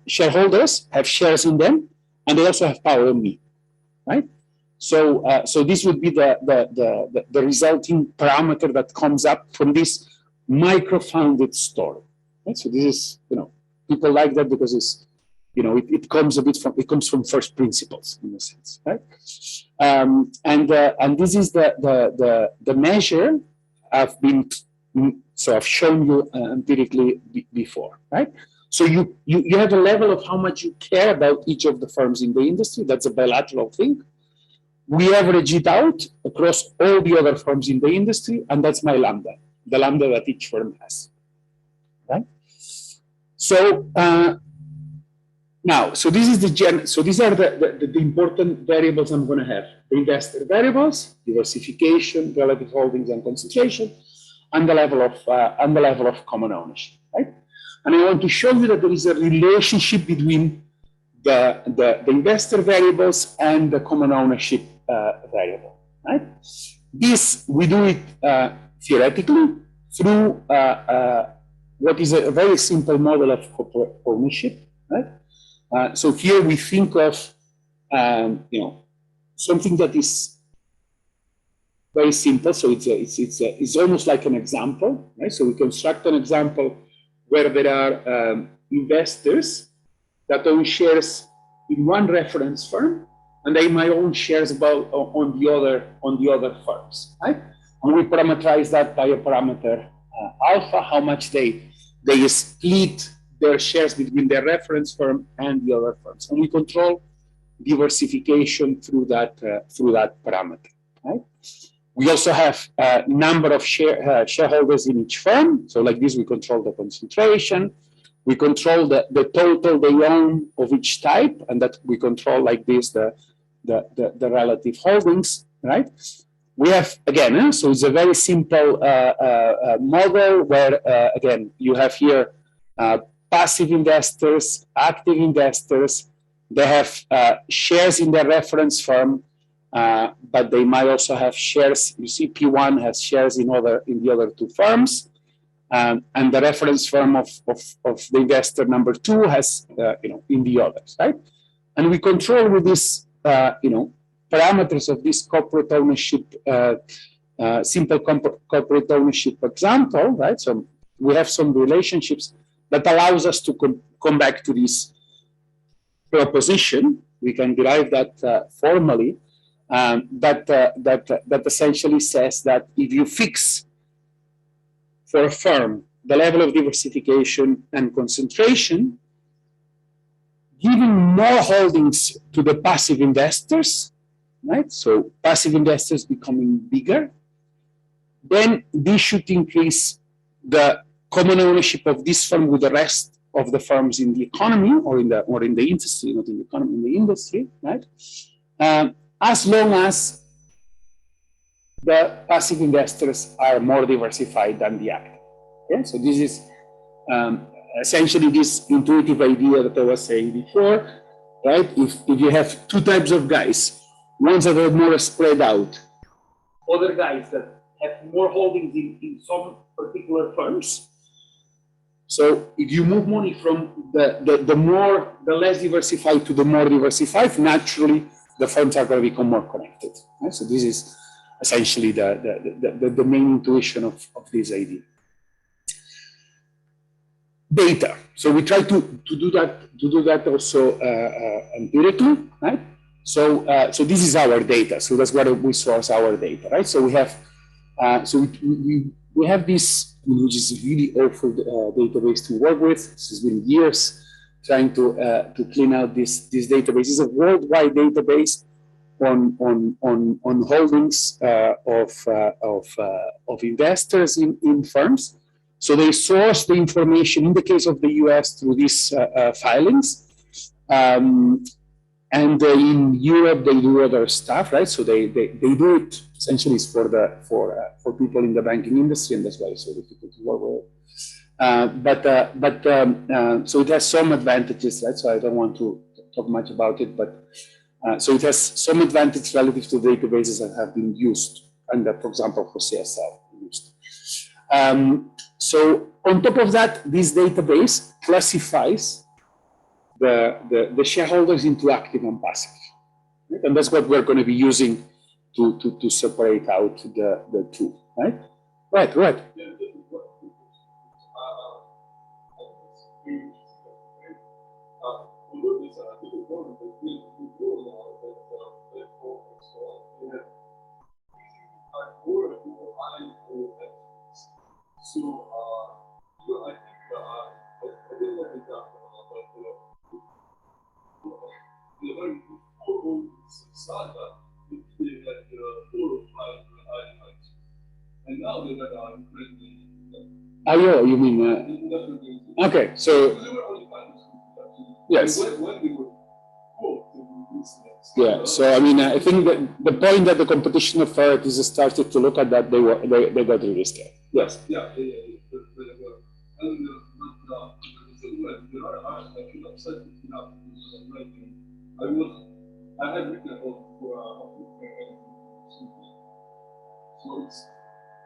S9: shareholders have shares in them and they also have power on me, right? So this would be the resulting parameter that comes up from this micro-founded story. Right? So this is, people like that because it's, it comes from first principles in a sense, right? And this is the measure I've shown you empirically before, right? So you have a level of how much you care about each of the firms in the industry. That's a bilateral thing. We average it out across all the other firms in the industry, and that's my lambda, the lambda that each firm has, right? So now, so this is so these are the important variables I'm going to have: the investor variables, diversification, relative holdings and concentration, and the level of common ownership, right? And I want to show you that there is a relationship between the investor variables and the common ownership variable, right? This we do it theoretically through what is a very simple model of corporate ownership, right? So here we think of something that is very simple. So it's almost like an example, right? So we construct an example where there are investors that own shares in one reference firm, and they might own shares on the other firms, right? And we parameterize that by a parameter alpha, how much they split their shares between their reference firm and the other firms, and we control diversification through that parameter, right? We also have a number of shareholders in each firm. So like this, we control the concentration. We control the total they own of each type, and that we control like this, the relative holdings, right? We have, again, so it's a very simple model where, again, you have here passive investors, active investors. They have shares in their reference firm, but they might also have shares. You see, P1 has shares in the other two firms, and the reference firm of the investor number 2 has, in the others, right? And we control with this, parameters of this corporate ownership, simple corporate ownership example, right? So we have some relationships that allows us to come back to this proposition. We can derive that formally, that essentially says that if you fix for a firm the level of diversification and concentration, giving more holdings to the passive investors right? So passive investors becoming bigger, then this should increase the common ownership of this firm with the rest of the firms in the economy or in the industry, not in the economy, in the industry, right? As long as the passive investors are more diversified than the active. Okay? So this is essentially this intuitive idea that I was saying before, right? If you have two types of guys, ones that are more spread out, other guys that have more holdings in some particular firms. So if you move money from the less diversified to the more diversified, naturally the firms are going to become more connected. Right? So this is essentially the main intuition of this idea. Data. So we try to do that also empirically, right? So this is our data. So that's what we source our data, right? So we have we have this, which is a really awful database to work with. This has been years trying to clean out this database. It's a worldwide database on holdings of investors in firms. So they source the information in the case of the US through these filings. And in Europe, they do other stuff, right? So they do it essentially for people in the banking industry, and that's why it's so difficult to work with. So it has some advantages, right? So I don't want to talk much about it, but so it has some advantage relative to databases that have been used, and that, for example, for CSL used. So on top of that, this database classifies the shareholders into active and passive. Right? And that's what we're going to be using to separate out the two, right? Right.
S4: And now they're not
S9: you mean, okay, so, yes. Yeah, so I mean, I think that the point that the competition authorities started to look at that, they got really scared. Yes.
S4: Yeah. And I had written a book for so it's a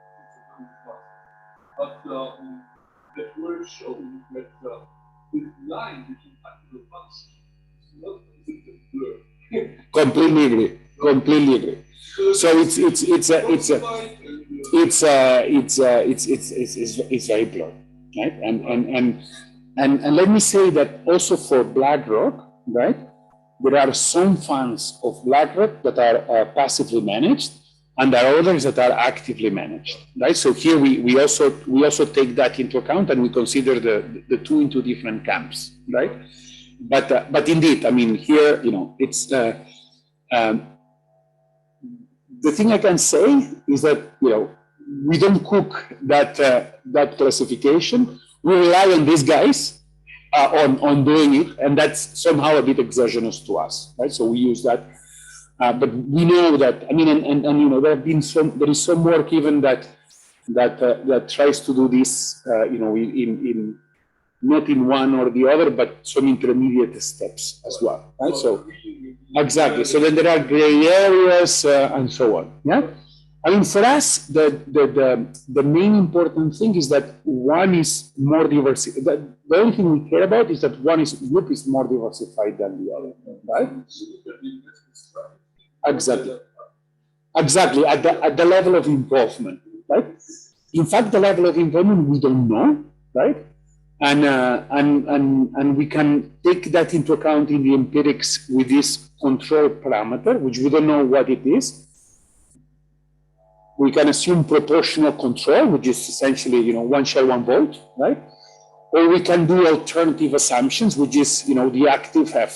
S4: very fast. But that were showing that the line between active and passive is not blurred.
S9: Completely agree. So it's very blurred, right? And let me say that also for BlackRock, right? There are some funds of BlackRock that are passively managed, and there are others that are actively managed, right? So here we also take that into account, and we consider the two into different camps, right? But indeed, I mean, here, it's the thing I can say is that we don't cook that classification. We rely on these guys on doing it, and that's somehow a bit exogenous to us, right? So we use that. But we know that, I mean, and there is some work even that tries to do this, in not in one or the other, but some intermediate steps as well, right? So exactly. So then there are gray areas and so on. Yeah. I mean, for us, the main important thing is that one is more diversified. The only thing we care about is that one group is more diversified than the other, right? Exactly. At the level of involvement, right? In fact, the level of involvement we don't know, right? And we can take that into account in the empirics with this control parameter, which we don't know what it is. We can assume proportional control, which is essentially, one share, one vote, right? Or we can do alternative assumptions, which is, the active have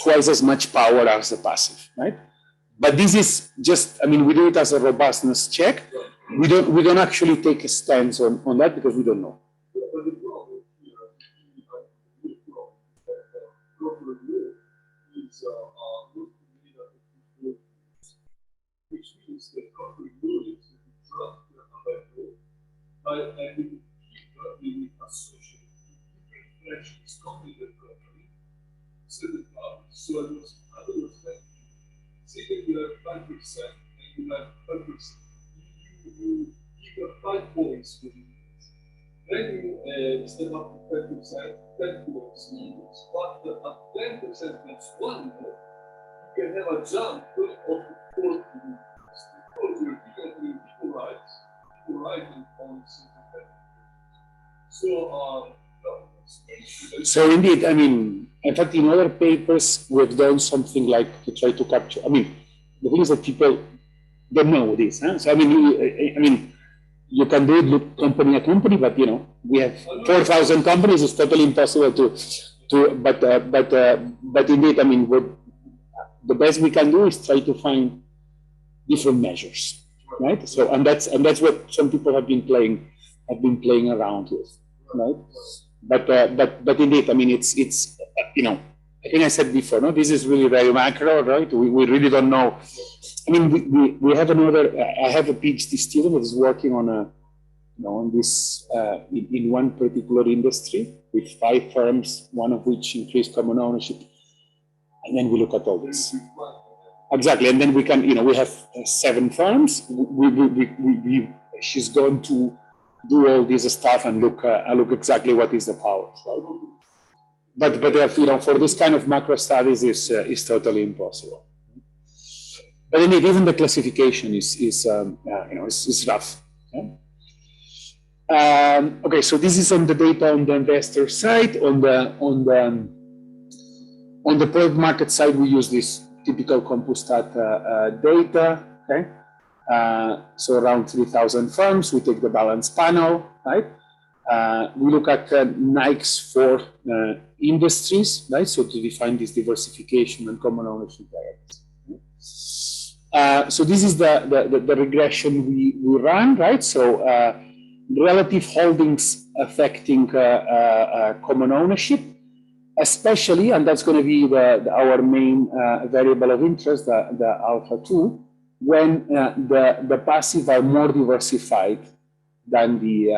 S9: twice as much power as the passive, right? But this is just, I mean, we do it as a robustness check. We don't actually take a stance on that because we don't know.
S4: But the problem here, is which means that corporate rulings that we draft and we keep associated with different fractions completed properly, certain values. So I was saying, say that you have 5% and you have 5%. You give 5 points to it. Then you step up to 10%, 10 points equals. But at 10% plus 1, you can have a jump of 40 points. Because you're equalizing on certain.
S9: So indeed, I mean, in fact, in other papers, we've done something like to try to capture. I mean, the thing is that people don't know this. Huh? So I mean, you can do it look company a company, but you know, we have 4,000 companies. It's totally impossible to. But indeed, I mean, what the best we can do is try to find different measures, right? So and that's what some people have been playing around with, right? But indeed, I mean, it's you know, I think I said before, no, this is really very macro, right? We really don't know. I mean, we have another. I have a PhD student that is working on on this in one particular industry with 5 firms, one of which increased common ownership, and then we look at all this. Exactly, and then we can, you know, we have 7 firms. She's going to do all this stuff and look exactly what is the power. Right? But you know, for this kind of macro studies is totally impossible. But indeed, even the classification is you know, is rough. Yeah? Okay, so this is on the data on the investor side. On the product market side, we use this typical CompuStat data. Okay, so around 3,000 firms. We take the balance panel, right? We look at Nike's 4 industries, right? So to define this diversification and common ownership variables. So this is the regression we run, right? So relative holdings affecting common ownership, especially, and that's going to be our main variable of interest, the alpha 2, when the passive are more diversified than the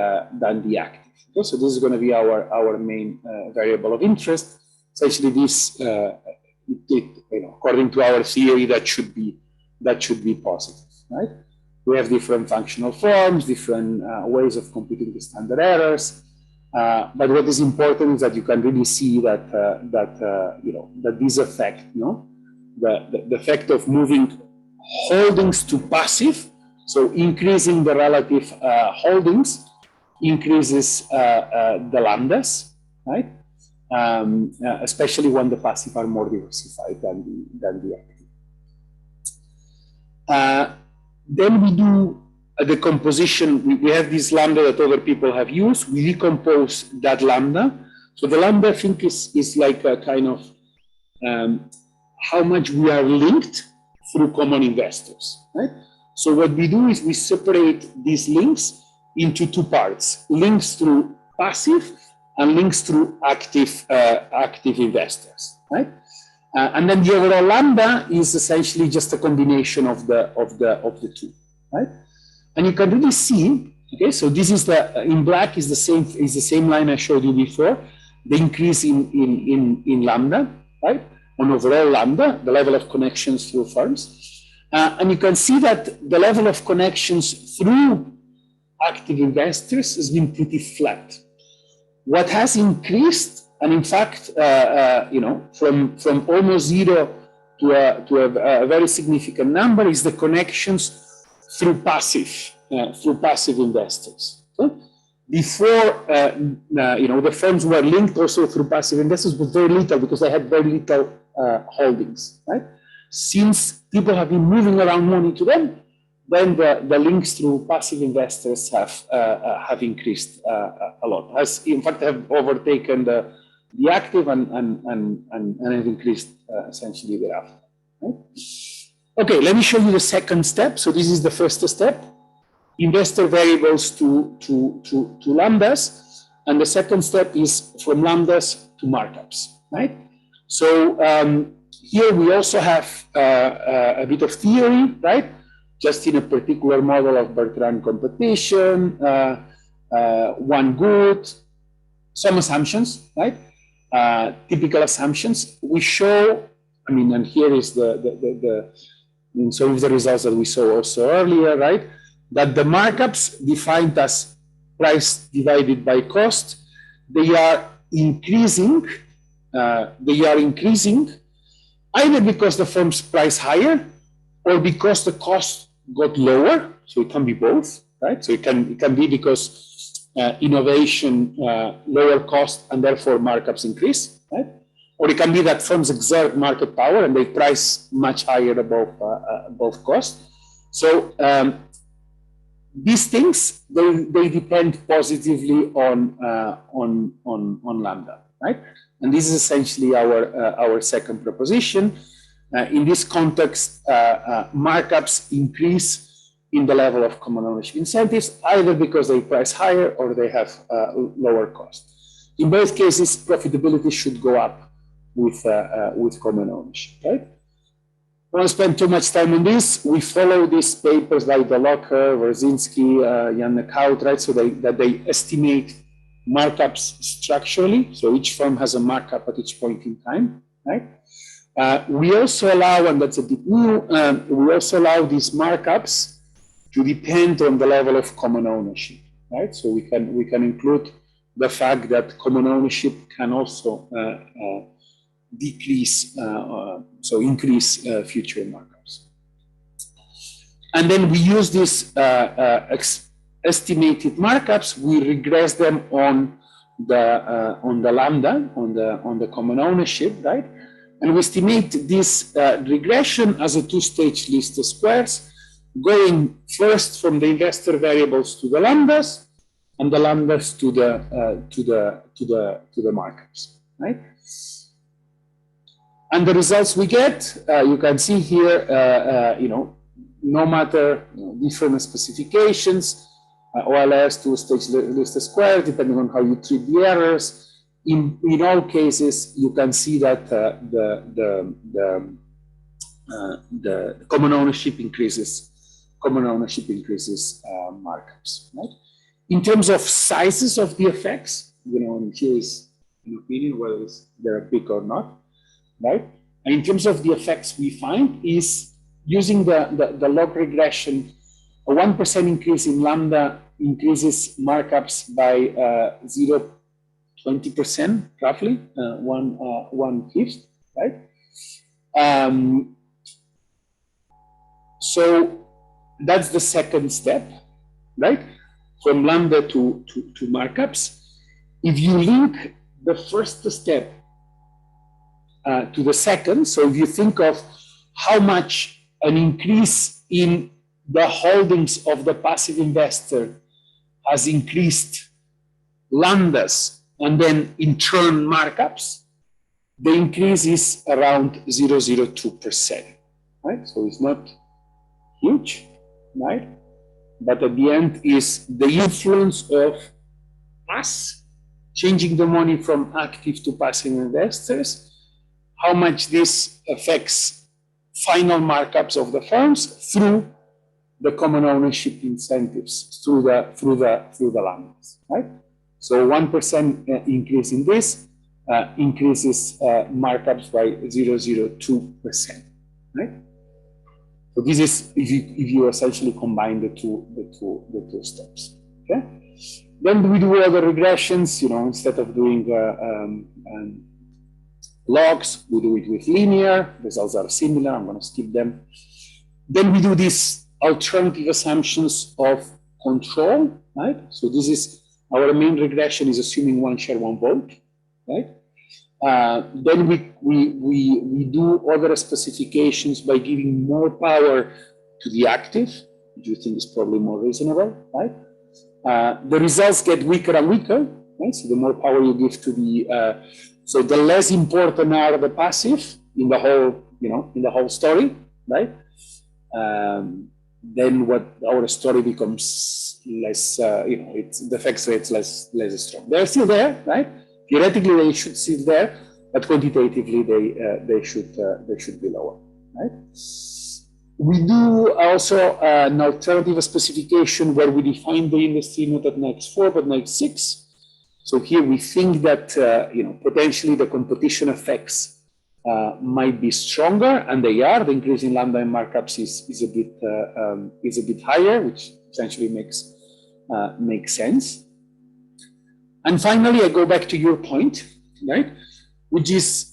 S9: active. Okay? So this is going to be our main variable of interest. Essentially, this, you know, according to our theory, that should be positive, right? We have different functional forms, different ways of computing the standard errors. But what is important is that you can really see that you know, that this effect, you know, the effect of moving holdings to passive, so increasing the relative holdings, increases the lambdas, right? Especially when the passive are more diversified than the active. Then we do the composition. We have this lambda that other people have used. We decompose that lambda. So the lambda, I think, is like a kind of how much we are linked through common investors, right? So what we do is we separate these links into 2 parts: links through passive and links through active investors, right? And then the overall lambda is essentially just a combination of the 2, right? And you can really see, okay, so this is in black is the same line I showed you before, the increase in lambda, right? On overall lambda, the level of connections through firms. And you can see that the level of connections through active investors has been pretty flat. What has increased, and in fact, you know, from almost 0 to a very significant number, is the connections through passive investors. Okay? Before, you know, the firms were linked also through passive investors, but very little, because they had very little holdings, right? Since people have been moving around money to them, then the links through passive investors have increased a lot. Has in fact have overtaken the active and have increased essentially thereafter. Right? Okay, let me show you the second step. So this is the first step, investor variables to lambdas. And the second step is from lambdas to markups, right? So here we also have a bit of theory, right? Just in a particular model of Bertrand competition, one good, some assumptions, right? Typical assumptions. We show, I mean, and here is some of the results that we saw also earlier, right? That the markups defined as price divided by cost, they are increasing. Either because the firm's price higher or because the cost got lower. So it can be both, right? So it can be because innovation, lower cost, and therefore markups increase, right? Or it can be that firms exert market power and they price much higher above cost. So these things, they depend positively on lambda, right? And this is essentially our second proposition. In this context, markups increase in the level of common ownership incentives, either because they price higher or they have lower cost. In both cases, profitability should go up with common ownership, right? I don't spend too much time on this. We follow these papers by Dolocker, Werzinski, Jan Nekout, right? So that they estimate markups structurally. So each firm has a markup at each point in time, right? We also allow, and that's a bit new, we also allow these markups to depend on the level of common ownership, right? So we can include the fact that common ownership can also decrease, so increase future markups. And then we use these estimated markups, we regress them on the lambda, on the common ownership, right? And we estimate this regression as a two-stage list of squares, going first from the investor variables to the lambdas, and the lambdas to the markups, right? And the results we get, you can see here, no matter different specifications, OLS two-stage list square, depending on how you treat the errors. In all cases, you can see that the common ownership increases. Markups, right? In terms of sizes of the effects, and here is an opinion whether they're big or not, right? And in terms of the effects we find is using the log regression, a 1% increase in lambda increases markups by 0.20%, roughly, 1/5, right? So that's the second step, right? From lambda to markups. If you link the first step to the second, so if you think of how much an increase in the holdings of the passive investor has increased lambdas and then in turn markups, the increase is around 0.02%, right? So it's not huge, right? But at the end is the influence of us changing the money from active to passive investors, how much this affects final markups of the firms through the common ownership incentives, through the lambdas, right? So 1% increase in this increases markups by 0.02%, right? So this is if you essentially combine the two steps. Okay. Then we do other regressions. Instead of doing logs, we do it with linear. Results are similar. I'm going to skip them. Then we do these alternative assumptions of control. Right. So this is our main regression is assuming one share, one vote. Right. Then we do other specifications by giving more power to the active, which you think is probably more reasonable, right? The results get weaker and weaker, right? So the more power you give to the, so the less important are the passive in the whole, in the whole story, right? then what our story becomes less, the effects rates less strong. They're still there, right? Theoretically, they should sit there, but quantitatively, they should be lower, right? We do also an alternative specification where we define the industry not at next 4 but next 6. So here we think that potentially the competition effects might be stronger, and they are. The increase in lambda and markups is a bit higher, which essentially makes sense. And finally, I go back to your point, right? Which is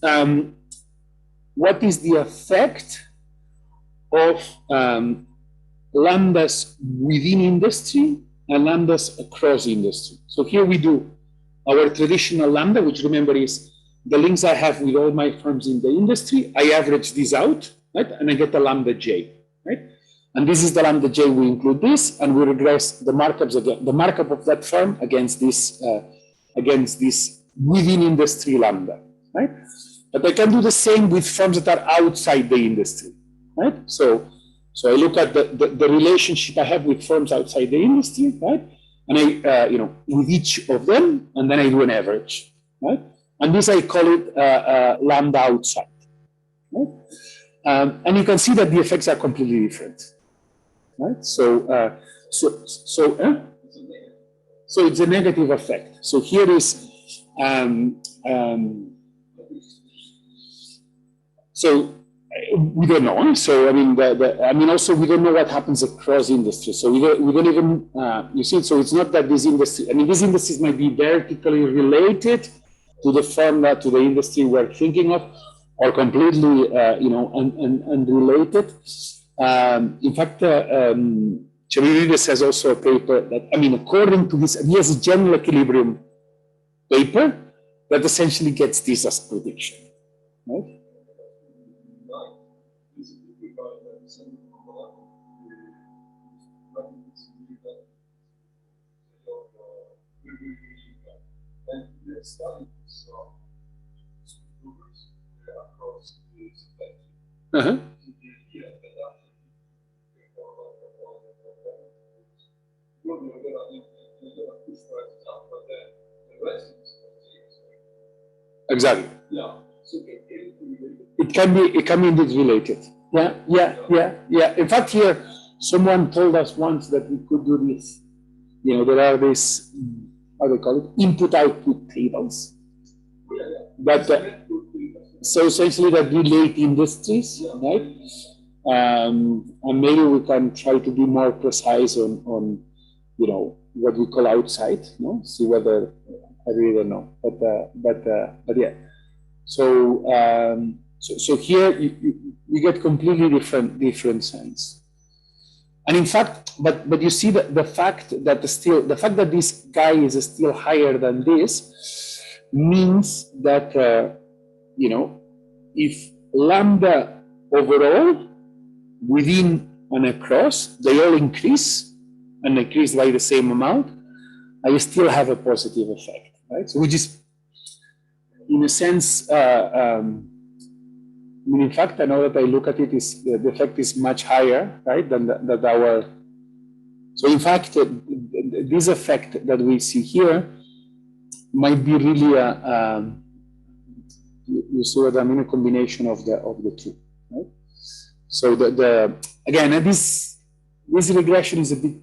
S9: what is the effect of lambdas within industry and lambdas across industry. So here we do our traditional lambda, which remember is the links I have with all my firms in the industry. I average this out, right? And I get a lambda J, right? And this is the lambda J, we include this, and we regress the markups again, the markup of that firm against this within industry lambda, right? But I can do the same with firms that are outside the industry, right? So I look at the relationship I have with firms outside the industry, right? And I, with each of them, and then I do an average, right? And this I call it lambda outside, right? And you can see that the effects are completely different, right? So it's a negative effect. So here is, so we don't know. So I mean, also we don't know what happens across industry. So we don't even you see. So it's not that this industry. I mean, these industries might be vertically related to the firm to the industry we're thinking of, or completely unrelated. In fact, Dimitrios has also a paper that, I mean, according to this, he has a general equilibrium paper that essentially gets this as prediction, right? Uh-huh. Exactly.
S4: Yeah.
S9: It can be indeed related. Yeah. In fact, here someone told us once that we could do this. There are these, how do they call it, input-output tables. That so essentially that relate industries, right? And maybe we can try to be more precise on what we call outside. See whether I really don't know, but yeah. So here you get completely different sense. And in fact, but you see the fact that this guy is still higher than this means that if lambda overall within and across they all increase and increase by the same amount, I still have a positive effect, right? So which is in a sense, in fact, I know that I look at it, the effect is much higher, right, than our. So in fact, this effect that we see here might be really you see what I mean, a combination of the two, right? So again, this regression is a bit.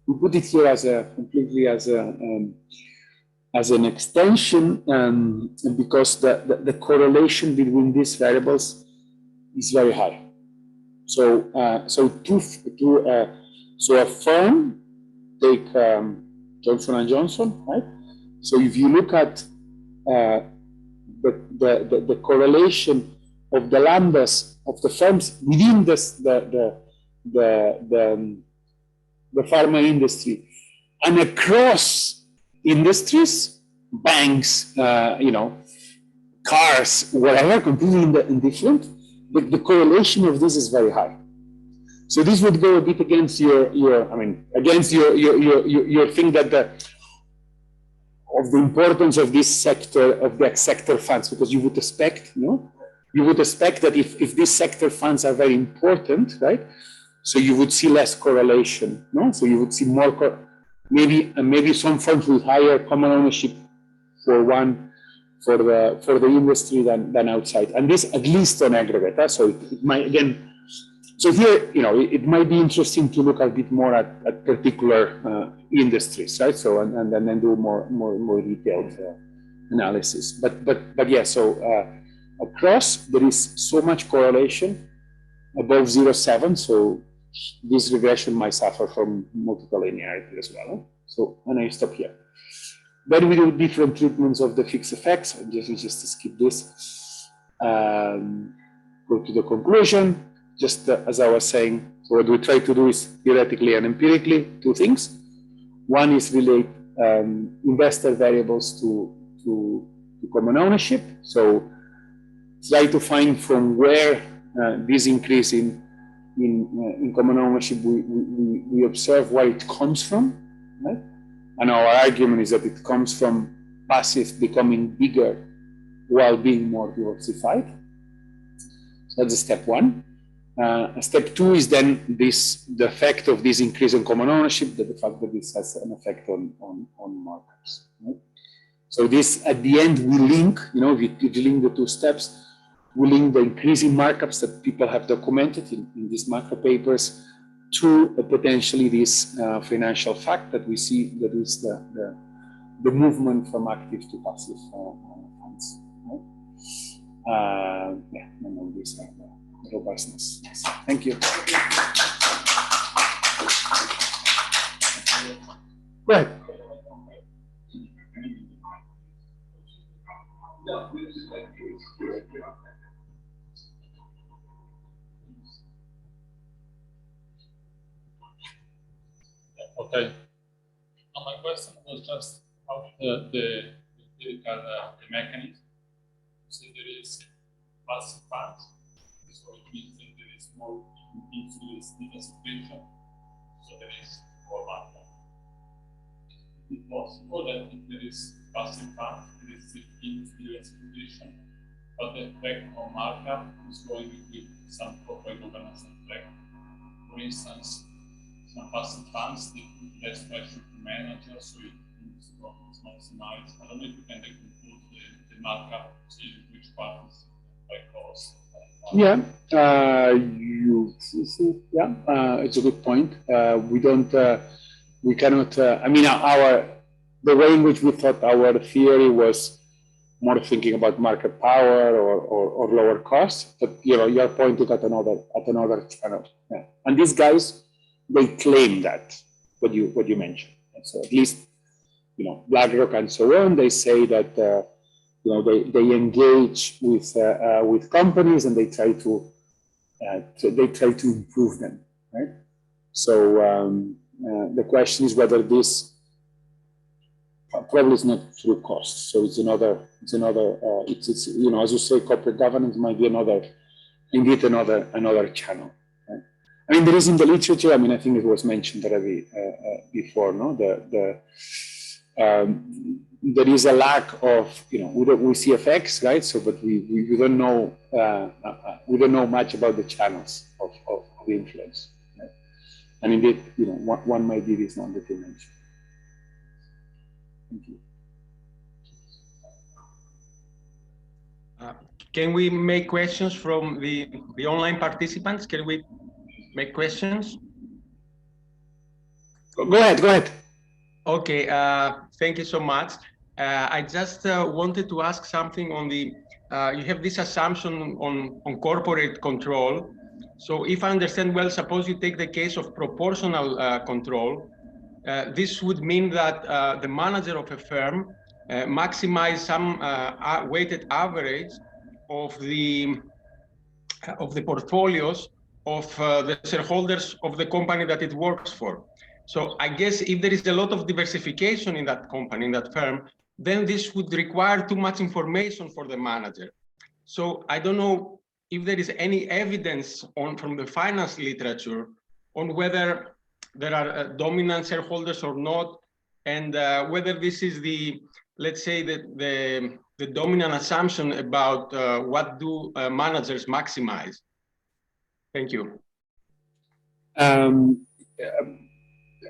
S9: We put it here completely as an extension, because the correlation between these variables is very high. So so a firm, take Johnson & Johnson, right? So if you look at the correlation of the lambdas of the firms within the pharma industry and across industries, banks, cars, whatever, completely indifferent, the correlation of this is very high. So this would go a bit against your thing that of the importance of this sector, of the sector funds, because you would expect, you would expect that if these sector funds are very important, right, So you would see less correlation, no? So you would see more, maybe some firms with higher common ownership for the industry than outside, and this at least on aggregate. So it might, again, so here, it might be interesting to look a bit more at particular industries, right? So and then do more detailed analysis. But yeah, so across there is so much correlation above 0.7. So this regression might suffer from multiple linearity as well. So, and I stop here. Then we do different treatments of the fixed effects. Just to skip this. Go to the conclusion. Just as I was saying, so what we try to do is theoretically and empirically two things. One is relate investor variables to common ownership. So try to find from where this increase in common ownership we observe where it comes from, right? And our argument is that it comes from passive becoming bigger while being more diversified. So that's step one. Step two is then the effect of this increase in common ownership, the fact that this has an effect on markups. Right? So this, at the end, we link, if you link the two steps, we link the increasing markups that people have documented in these macro papers to potentially this financial fact that we see, that is the movement from active to passive funds. Right? Yeah, and all this robustness. Thank you. Go ahead.
S10: Okay. Now my question was just how the mechanism. So there is passive funds, so it means that there is more influence in the situation, so there is more markup. Is it possible that if there is passive funds, there is influence situation, but the effect on markup is going to be some corporate governance effect? For instance, some passive funds, they put less pressure to managers, so it's maximized. I don't know if you can decompose the markup, see which part is by cost.
S9: Yeah, it's a good point. We cannot, I mean, the way in which we thought our theory was more thinking about market power or lower costs, but you're pointing at another channel. Yeah. And these guys, they claim that what you mentioned. And so at least, BlackRock and so on, they say that they engage with companies and they try to improve them, right? So the question is whether this probably is not through cost. So it's another as you say, corporate governance might be another channel. Right? I mean, there is in the literature. I mean, I think it was mentioned already before. No, there is a lack of we see effects, right? So, but we don't know much about the channels of influence. Right? And indeed, one might be this one that you mentioned. Thank you.
S11: Can we make questions from the online participants? Can we make questions?
S9: Go ahead.
S11: Okay, thank you so much. I just wanted to ask something on the, you have this assumption on corporate control. So if I understand well, suppose you take the case of proportional control, this would mean that the manager of a firm maximize some weighted average of the portfolios of the shareholders of the company that it works for. So I guess if there is a lot of diversification in that company, in that firm, then this would require too much information for the manager. So I don't know if there is any evidence from the finance literature on whether there are dominant shareholders or not, and whether this is let's say the dominant assumption about what do managers maximize. Thank you.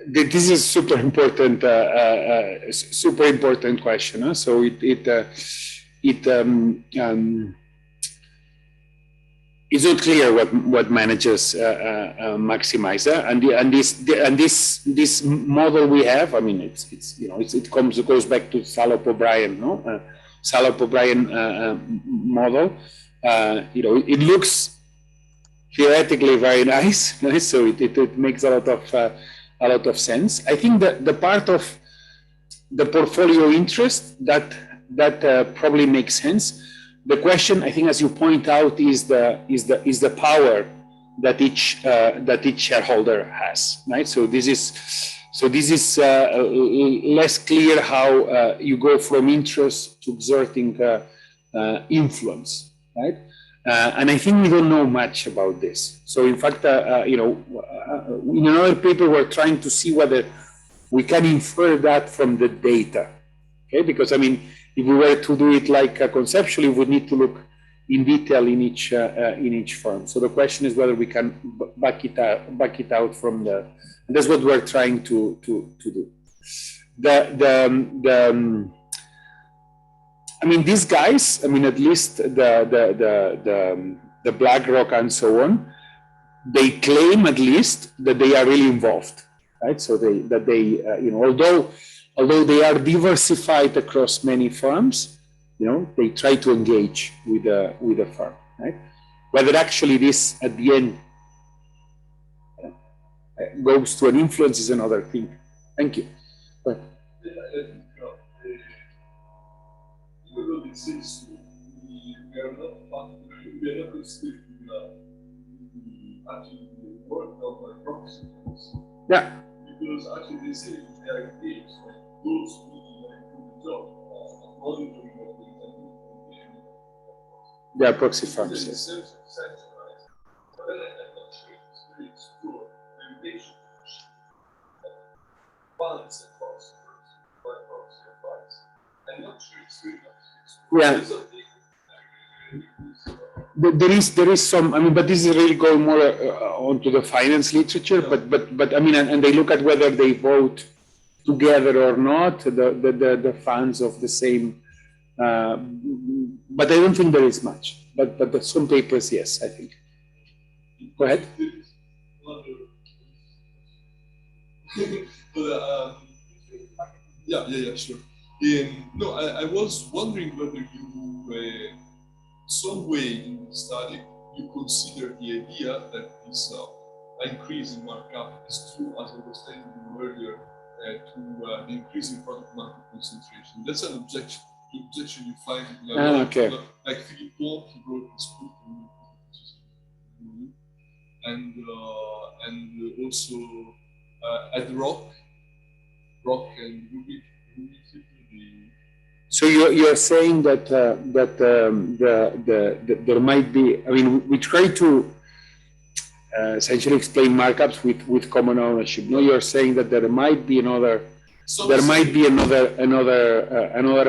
S9: This is super important question. Huh? So it's not clear what managers maximize, and this model we have. I mean, it goes back to Salop-O'Brien, no? Salop-O'Brien model. It looks theoretically very nice, so it makes a lot of sense. I think that the part of the portfolio interest that probably makes sense. The question, I think, as you point out, is the power that each shareholder has, right? So this is less clear how you go from interest to exerting influence, right? And I think we don't know much about this. So in fact, in another paper, we're trying to see whether we can infer that from the data, okay? Because I mean, if we were to do it like conceptually, we would need to look in detail in each firm. So the question is whether we can back it out from the. And that's what we're trying to do. I mean, these guys. I mean, at least the BlackRock and so on, they claim at least that they are really involved, right? So although they are diversified across many firms, they try to engage with the firm, right? Whether actually this at the end goes to an influence is another thing. Thank you.
S4: Even though it says we are not considering actually the work of my proxy.
S9: Yeah.
S4: Because actually they say they are engaged. Those who do the job of monitoring what they can do.
S9: They are proxy firms.
S4: Yes. But then I'm not sure if it's very explore reputation balance and proxy by proxy advice. I'm not sure it's very much explore.
S9: Yeah. There is some. I mean, but this is really going more onto the finance literature. But I mean, and they look at whether they vote together or not, the funds of the same, but I don't think there is much. But some papers, yes, I think. Go ahead.
S4: Yeah, sure. No, I was wondering whether you, some way in the study, you consider the idea that this increase in markup is true, as I was telling you earlier, to the increase in product market concentration. That's an objection. The objection you find in
S9: okay.
S4: like Philip Wong, he wrote this book, and also at Rock and Ruby.
S9: So you're saying that there might be. I mean, we try to essentially explain markups with common ownership. No, you're saying that there might be another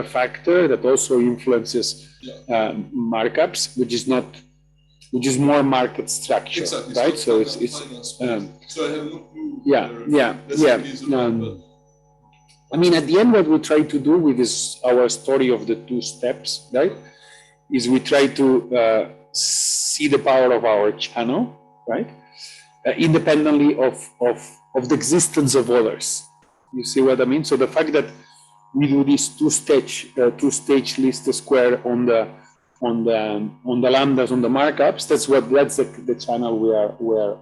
S9: factor that also influences markups, which is more market structure,
S4: exactly.
S9: right? So it's
S4: so I have no clue.
S9: Yeah. I mean, at the end, what we try to do with our story of the two steps, right, is we try to see the power of our channel, right, independently of the existence of others. You see what I mean? So the fact that we do this two-stage least square on the lambdas, on the markups, that's the channel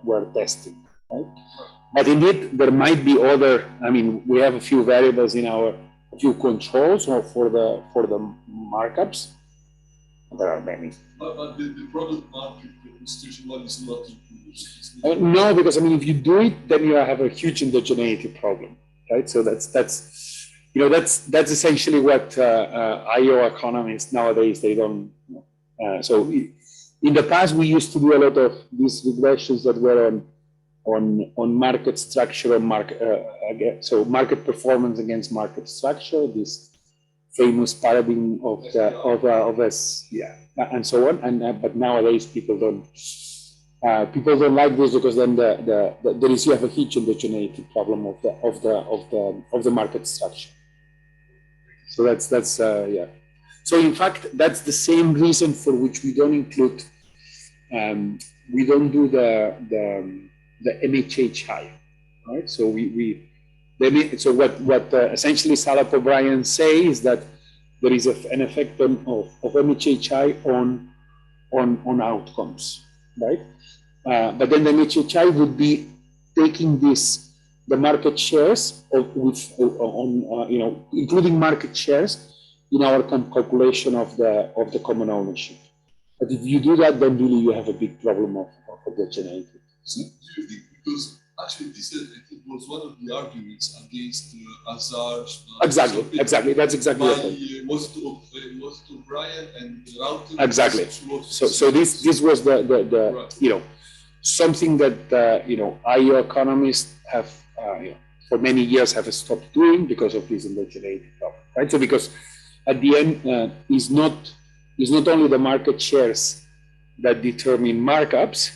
S9: we're testing, right? But indeed, there might be other. I mean, we have a few variables in our few controls for the markups. There are many.
S4: But the product market constitution one is not included.
S9: No, because I mean, if you do it, then you have a huge endogeneity problem, right? So that's essentially what IO economists nowadays they don't. So in the past, we used to do a lot of these regressions that were on market structure and market performance against market structure. This famous paradigm of us, and so on. And but nowadays people People don't like this because then there is you have a heterogeneity problem of the market structure. So that's yeah. So in fact, that's the same reason for which we don't include, we don't do the MHHI, right? So so what essentially Salop O'Brien say is that there is an effect of MHHI on outcomes, right? But then the MHHI would be taking the market shares including market shares in our calculation of the common ownership. But if you do that, then really you have a big problem of heterogeneity.
S4: So do you think, because actually this I think was one of the arguments against Azar.
S9: Exactly. That's exactly it.
S4: Was to O'Brien and Rauter.
S9: Exactly. So this was the right. Something that IO economists have for many years have stopped doing because of this heterogeneity problem, right? So because at the end is not only the market shares that determine markups,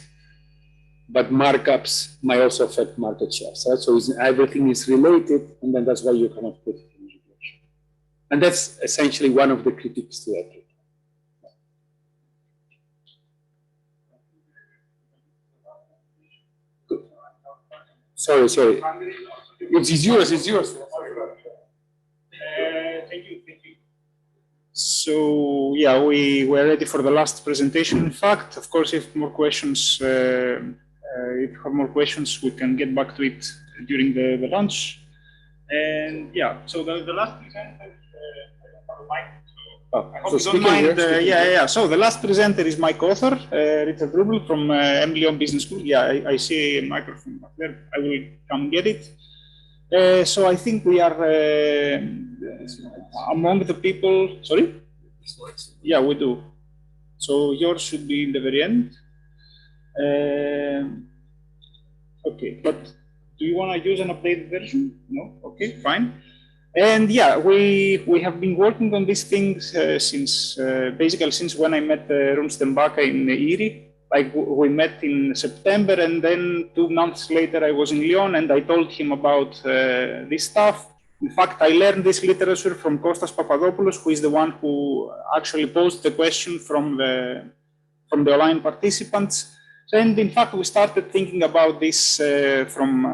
S9: but markups might also affect market shares, right? So everything is related, and then that's why you cannot put it in regulation. And that's essentially one of the critiques to that. Sorry. It's yours.
S1: Thank you. So yeah, we were ready for the last presentation. In fact, of course, if more questions, we can get back to it during the lunch. And yeah, so the last presenter, So the last presenter is my co-author, Richard Rubel from Lyon Business School. Yeah, I see a microphone back there. I will come get it. So I think we are among the people. Sorry? Yeah, we do. So yours should be in the very end. Okay, but do you want to use an updated version? No? Okay, fine. And yeah, we have been working on these things since basically since when I met Runstenbaka in Erie. Like we met in September, and then 2 months later I was in Lyon, and I told him about this stuff. In fact, I learned this literature from Kostas Papadopoulos, who is the one who actually posed the question from the online participants. And in fact, we started thinking about this from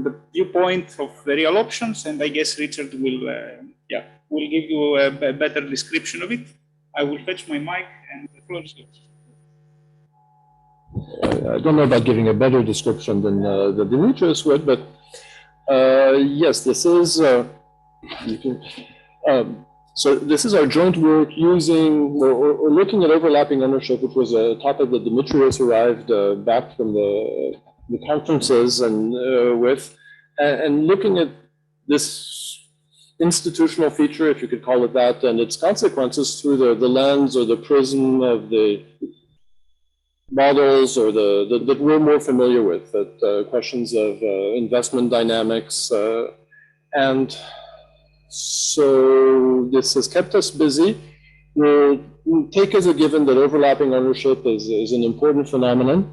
S1: the viewpoint of the real options, and I guess Richard will give you a better description of it. I will fetch my mic, and the floor is yours.
S12: I don't know about giving a better description than Dimitrios would, but yes, this is so this is our joint work using or looking at overlapping ownership, which was a topic that Dimitrios arrived back from the conferences and looking at this institutional feature, if you could call it that, and its consequences through the lens or the prism of the models or that we're more familiar with, that questions of investment dynamics. And so this has kept us busy. We'll take as a given that overlapping ownership is an important phenomenon,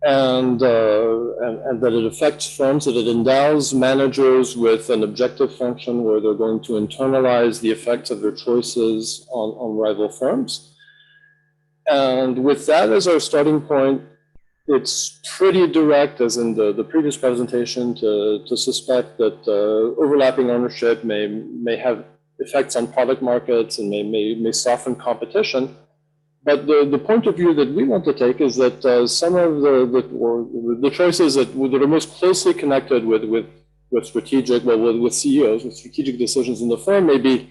S12: and that it affects firms, that it endows managers with an objective function where they're going to internalize the effects of their choices on rival firms. And with that as our starting point, it's pretty direct, as in the previous presentation, to suspect that overlapping ownership may have effects on product markets and may soften competition. But the point of view that we want to take is that some of the choices that are most closely connected with strategic, with CEOs, with strategic decisions in the firm may be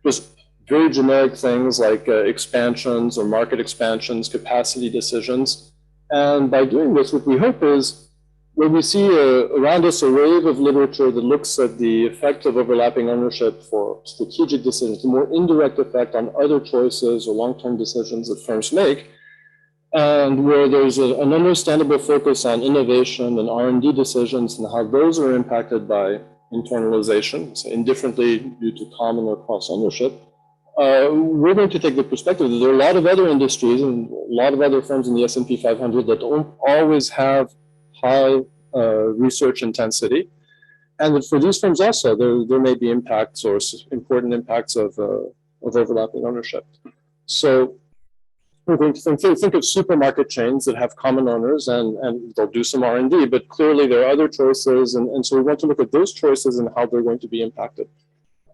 S12: just very generic things like expansions or market expansions, capacity decisions. And by doing this, what we hope is when we see around us a wave of literature that looks at the effect of overlapping ownership for strategic decisions, the more indirect effect on other choices or long-term decisions that firms make, and where there's an understandable focus on innovation and R&D decisions and how those are impacted by internalization, so indifferently due to common or cross ownership, we're going to take the perspective that there are a lot of other industries and a lot of other firms in the S&P 500 that don't always have high research intensity. And that for these firms also, there may be impacts or important impacts of overlapping ownership. So we're going to think of supermarket chains that have common owners and they'll do some R&D, but clearly there are other choices. And so we want to look at those choices and how they're going to be impacted.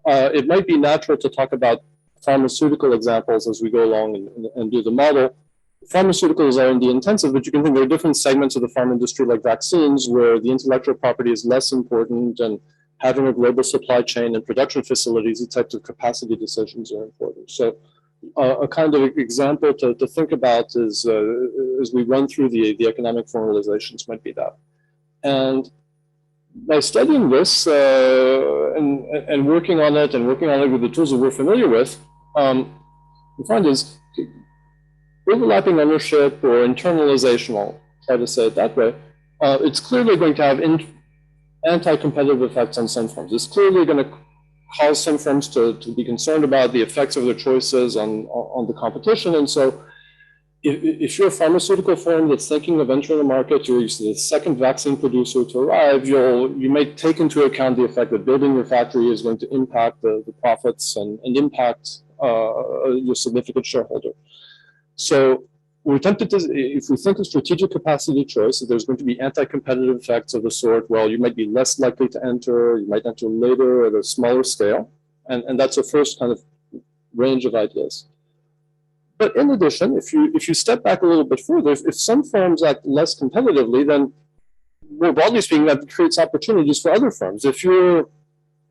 S12: It might be natural to talk about pharmaceutical examples as we go along and do the model. Pharmaceutical is R&D intensive, but you can think there are different segments of the pharma industry like vaccines where the intellectual property is less important and having a global supply chain and production facilities, these types of capacity decisions are important. So a kind of example to think about is as we run through the economic formalizations might be that. And by studying this and working on it with the tools that we're familiar with, we find is overlapping ownership or internalization, I'll try to say it that way, it's clearly going to have anti-competitive effects on some firms. It's clearly going to cause some firms to be concerned about the effects of their choices on the competition. And so if you're a pharmaceutical firm that's thinking of entering the market, you're the second vaccine producer to arrive, you may take into account the effect that building your factory is going to impact the profits and impact your significant shareholder. So we're tempted to, if we think of strategic capacity choice, there's going to be anti-competitive effects of the sort, well, you might be less likely to enter, you might enter later at a smaller scale. And that's a first kind of range of ideas. But in addition, if you step back a little bit further, if some firms act less competitively, then more broadly speaking, that creates opportunities for other firms. If you're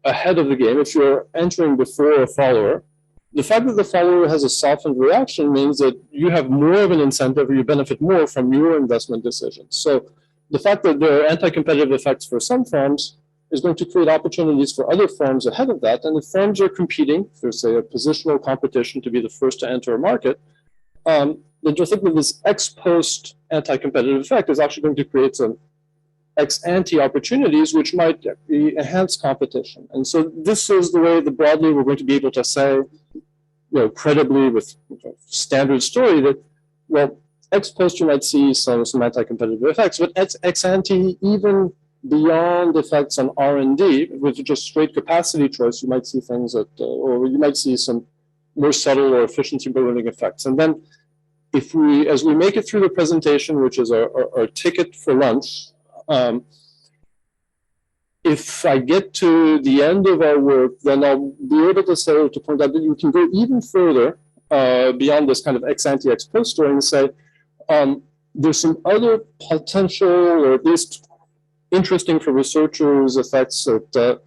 S12: ahead of the game, if you're entering before a follower, the fact that the follower has a softened reaction means that you have more of an incentive or you benefit more from your investment decisions. So the fact that there are anti-competitive effects for some firms is going to create opportunities for other firms ahead of that. And if firms are competing, there's a positional competition to be the first to enter a market, then to think that this ex post anti-competitive effect is actually going to create some ex ante opportunities which might enhance competition. And so this is the way that broadly we're going to be able to say, credibly with standard story that, well, ex post you might see some anti-competitive effects, but ex ante, even beyond effects on R&D, with just straight capacity choice, you might see things that, or you might see some more subtle or efficiency building effects. And then as we make it through the presentation, which is our ticket for lunch, if I get to the end of our work, then I'll be able to point out that you can go even further beyond this kind of ex ante ex post story and say, there's some other potential, or at least interesting for researchers, effects that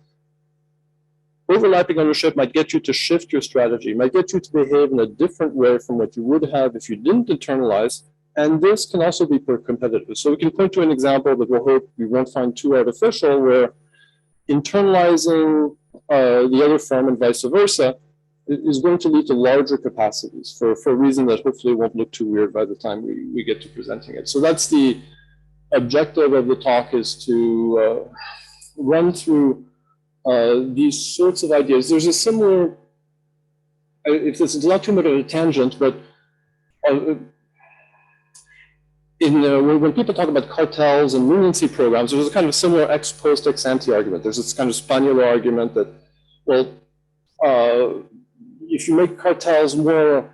S12: overlapping ownership might get you to shift your strategy, might get you to behave in a different way from what you would have if you didn't internalize. And this can also be competitive. So we can point to an example that we'll hope we won't find too artificial, where internalizing the other firm and vice versa is going to lead to larger capacities for a reason that hopefully won't look too weird by the time we get to presenting it. So that's the objective of the talk, is to run through these sorts of ideas. There's a similar, if this is not too much of a tangent, but when people talk about cartels and leniency programs, there's a kind of similar ex post ex ante argument. There's this kind of Spaniel argument that, well, if you make cartels more,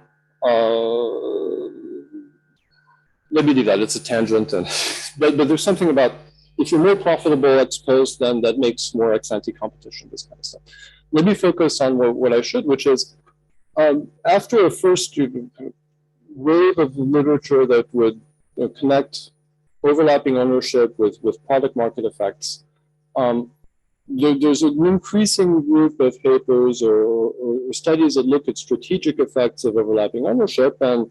S12: let me do that, it's a tangent. But there's something about, if you're more profitable ex post, then that makes more ex ante competition, this kind of stuff. Let me focus on what I should, which is, after a first wave of literature that would connect overlapping ownership with product market effects, there's an increasing group of papers or studies that look at strategic effects of overlapping ownership, and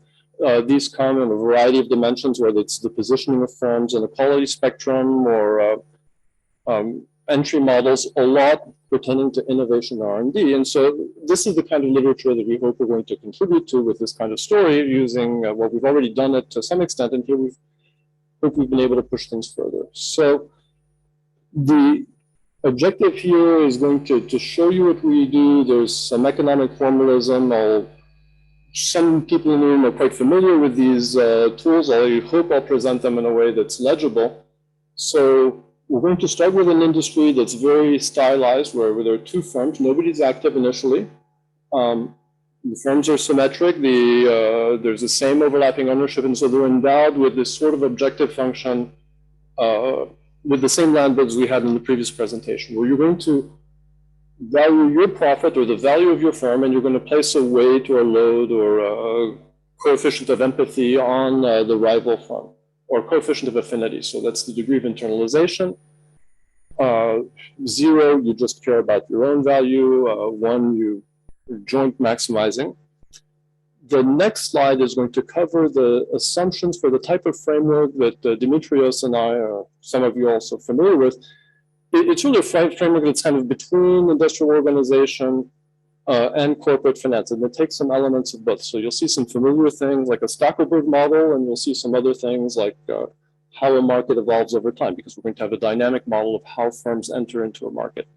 S12: these come in a variety of dimensions, whether it's the positioning of firms in a quality spectrum or entry models, a lot pertaining to innovation and R&D. And so this is the kind of literature that we hope we're going to contribute to with this kind of story, using what we've already done it to some extent, and here hope we've been able to push things further. So objective here is going to show you what we do. There's some economic formalism. Some people in the room are quite familiar with these tools. I hope I'll present them in a way that's legible. So we're going to start with an industry that's very stylized, where there are two firms. Nobody's active initially. The firms are symmetric. There's the same overlapping ownership, and so they're endowed with this sort of objective function with the same land as we had in the previous presentation, where you're going to value your profit or the value of your firm, and you're going to place a weight or a load or a coefficient of empathy on the rival firm, or coefficient of affinity. So that's the degree of internalization. 0, you just care about your own value. 1, you're joint maximizing. The next slide is going to cover the assumptions for the type of framework that Dimitrios and I, some of you are also familiar with. It's really a framework that's kind of between industrial organization and corporate finance, and it takes some elements of both. So you'll see some familiar things like a Stackelberg model, and you'll see some other things like how a market evolves over time, because we're going to have a dynamic model of how firms enter into a market.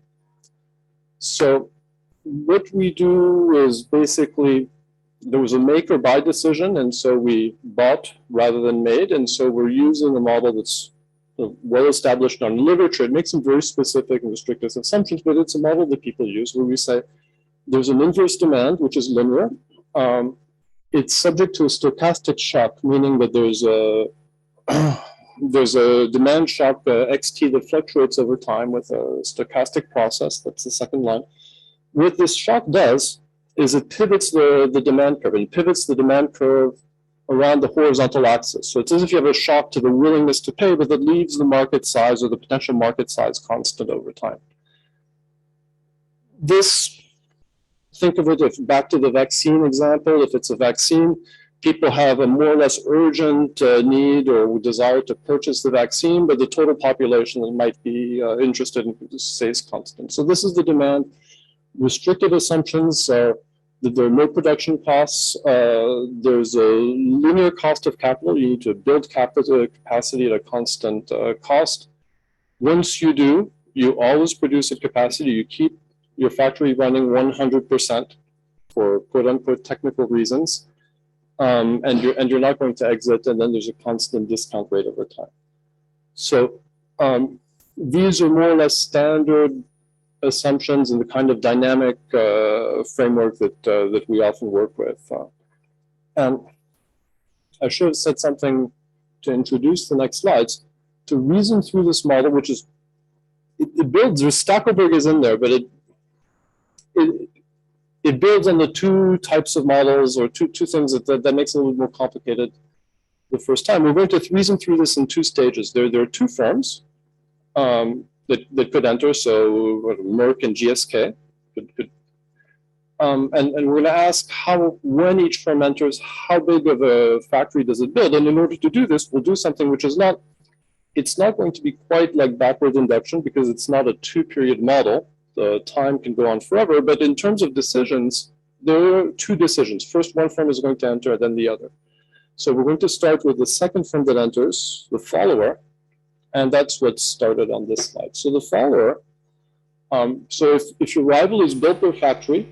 S12: So what we do is basically, there was a make or buy decision, and so we bought rather than made, and so we're using a model that's well established on literature. It makes some very specific and restrictive assumptions, but it's a model that people use where we say there's an inverse demand, which is linear. It's subject to a stochastic shock, meaning that there's a demand shock xt that fluctuates over time with a stochastic process. That's the second line. What this shock does is it pivots the demand curve, and it pivots the demand curve around the horizontal axis. So it's as if you have a shock to the willingness to pay, but that leaves the market size or the potential market size constant over time. This, think of it if back to the vaccine example. If it's a vaccine, people have a more or less urgent need or desire to purchase the vaccine, but the total population that might be interested in stays constant. So this is the demand. Restrictive assumptions are that there are no production costs. There's a linear cost of capital. You need to build capacity at a constant cost. Once you do, you always produce at capacity. You keep your factory running 100% for quote-unquote technical reasons, and you're not going to exit. And then there's a constant discount rate over time. So these are more or less standard assumptions in the kind of dynamic framework that we often work with. And I should have said something to introduce the next slides. To reason through this model, which is, it builds, Stackelberg is in there, but it builds on the two types of models, or two things that makes it a little more complicated the first time. We're going to reason through this in 2 stages. There are 2 firms that could enter, so Merck and GSK and we're going to ask when each firm enters, how big of a factory does it build? And in order to do this, we'll do something which is it's not going to be quite like backward induction, because it's not a 2-period model. The time can go on forever, but in terms of decisions, there are 2 decisions. First, one firm is going to enter, then the other. So we're going to start with the second firm that enters, the follower, and that's what's started on this slide. So the follower, so if your rival has built their factory,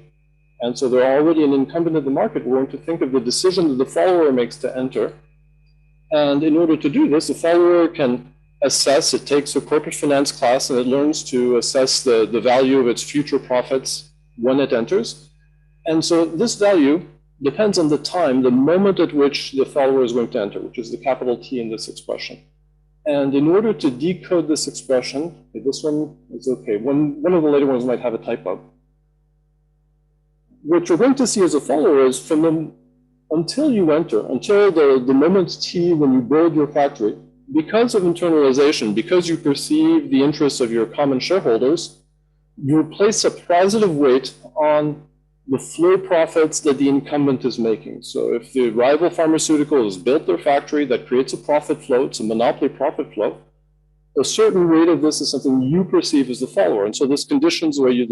S12: and so they're already an incumbent in the market, we're going to think of the decision that the follower makes to enter. And in order to do this, the follower can assess, it takes a corporate finance class, and it learns to assess the value of its future profits when it enters. And so this value depends on the time, the moment at which the follower is going to enter, which is the capital T in this expression. And in order to decode this expression, this one is okay. One of the later ones might have a typo. What you're going to see as a follower is until you enter, until the moment T when you build your factory, because of internalization, because you perceive the interests of your common shareholders, you place a positive weight on the flow profits that the incumbent is making. So if the rival pharmaceutical has built their factory, that creates a profit flow, it's a monopoly profit flow, a certain rate of this is something you perceive as the follower. And so this conditions the way you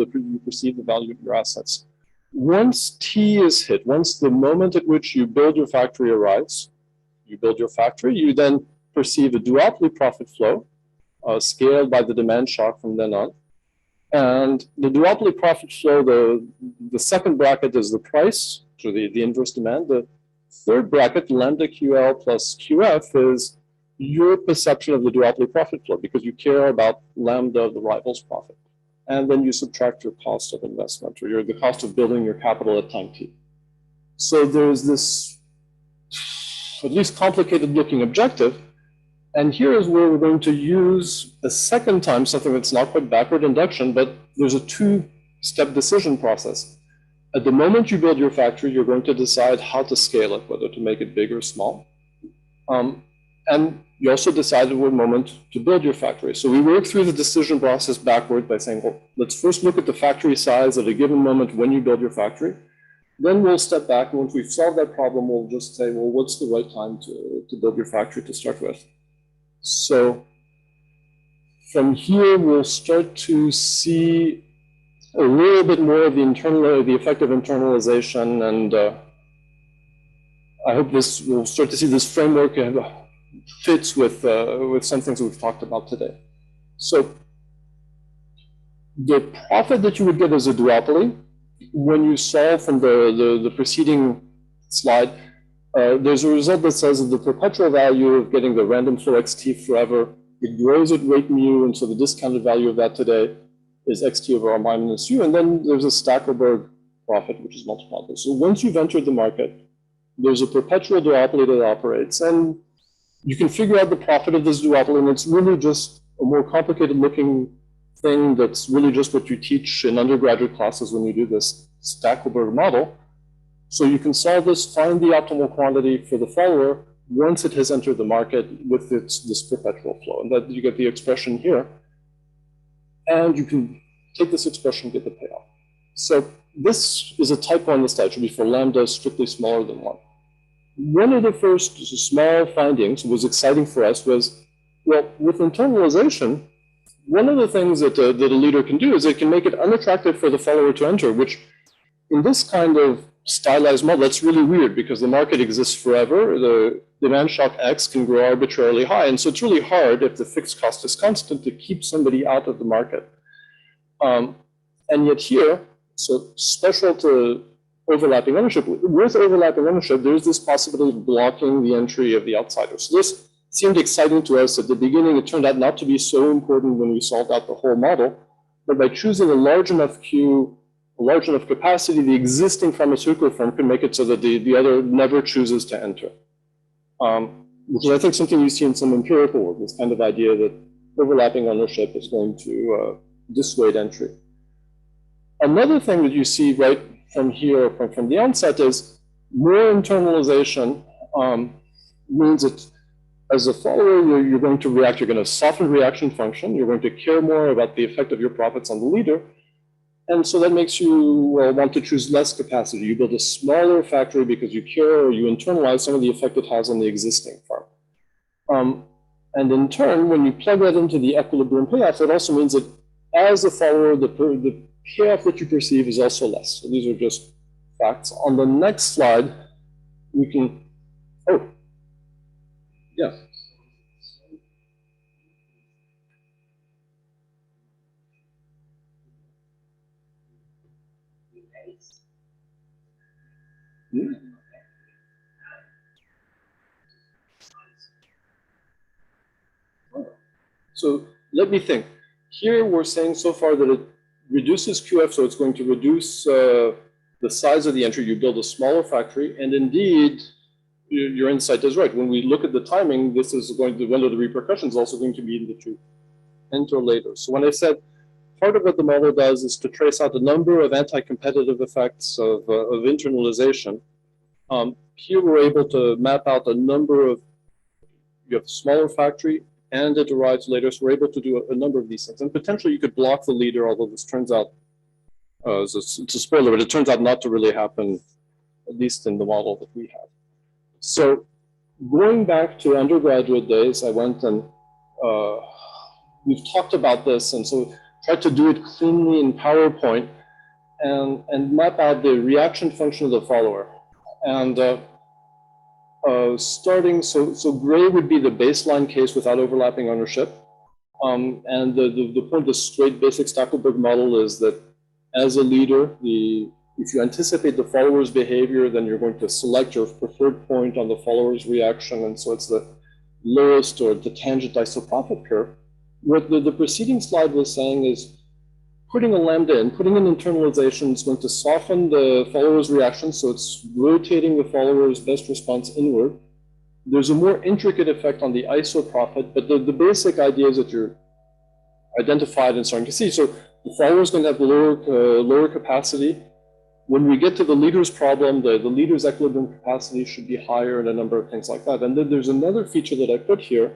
S12: perceive the value of your assets. Once T is hit, once the moment at which you build your factory arrives, you build your factory, you then perceive a duopoly profit flow scaled by the demand shock from then on. And the duopoly profit flow, the second bracket is the price, so the inverse demand. The third bracket, lambda QL plus QF, is your perception of the duopoly profit flow because you care about lambda of the rival's profit. And then you subtract your cost of investment or the cost of building your capital at time t. So there's this at least complicated looking objective. And here is where we're going to use a second time something that's not quite backward induction, but there's a two-step decision process. At the moment you build your factory, you're going to decide how to scale it, whether to make it big or small. And you also decide at what moment to build your factory. So we work through the decision process backward by saying, well, let's first look at the factory size at a given moment when you build your factory. Then we'll step back, and once we've solved that problem, we'll just say, well, what's the right time to build your factory to start with? So from here, we'll start to see a little bit more of the effect of internalization, and I hope we'll start to see this framework fits with some things we've talked about today. So the profit that you would get as a duopoly, when you solve from the preceding slide, there's a result that says that the perpetual value of getting the random flow xt forever, it grows at rate mu, and so the discounted value of that today is xt over r minus u, and then there's a Stackelberg profit, which is multiplied. So once you've entered the market, there's a perpetual duopoly that operates, and you can figure out the profit of this duopoly, and it's really just a more complicated looking thing that's really just what you teach in undergraduate classes when you do this Stackelberg model. So you can solve this, find the optimal quantity for the follower once it has entered the market with this perpetual flow, and that you get the expression here. And you can take this expression and get the payoff. So this is a type 1 list. It should be for lambda strictly smaller than 1. One of the first small findings was exciting for us was, well, with internalization, one of the things that a leader can do is it can make it unattractive for the follower to enter, which in this kind of stylized model, that's really weird because the market exists forever. The demand shock X can grow arbitrarily high. And so it's really hard if the fixed cost is constant to keep somebody out of the market. And yet here, so special to overlapping ownership, with overlapping ownership, there's this possibility of blocking the entry of the outsider. So this seemed exciting to us at the beginning. It turned out not to be so important when we solved out the whole model, but by choosing a large enough queue, a large enough capacity, the existing pharmaceutical firm can make it so that the other never chooses to enter. Which is, I think, something you see in some empirical work, this kind of idea that overlapping ownership is going to dissuade entry. Another thing that you see right from here, from the onset, is more internalization means that as a follower, you're going to react, you're going to soften reaction function, you're going to care more about the effect of your profits on the leader. And so that makes you want to choose less capacity. You build a smaller factory because you care or you internalize some of the effect it has on the existing farm. And in turn, when you plug that into the equilibrium payoff, it also means that as a follower, the payoff that you perceive is also less. So these are just facts. On the next slide, we can, yeah. So let me think. Here we're saying so far that it reduces QF, so it's going to reduce the size of the entry. You build a smaller factory, and indeed, your insight is right. When we look at the timing, this is going to, one of the repercussions also going to be that you enter later. So when I said part of what the model does is to trace out a number of anti-competitive effects of internalization, here we're able to map out a number of, you have a smaller factory, and it arrives later, so we're able to do a number of these things. And potentially you could block the leader, although this turns out, it's a spoiler, but it turns out not to really happen, at least in the model that we have. So going back to undergraduate days, I went and we've talked about this, and so tried to do it cleanly in PowerPoint and map out the reaction function of the follower. And starting, so gray would be the baseline case without overlapping ownership. And the point of the straight basic Stackelberg model is that as a leader, if you anticipate the follower's behavior, then you're going to select your preferred point on the follower's reaction. And so it's the lowest or the tangent isoprofit curve. What the preceding slide was saying is putting a lambda in, putting an internalization is going to soften the follower's reaction. So it's rotating the follower's best response inward. There's a more intricate effect on the isoprofit, but the basic idea is that you're identified and starting to see. So the follower is going to have lower capacity. When we get to the leader's problem, the leader's equilibrium capacity should be higher and a number of things like that. And then there's another feature that I put here.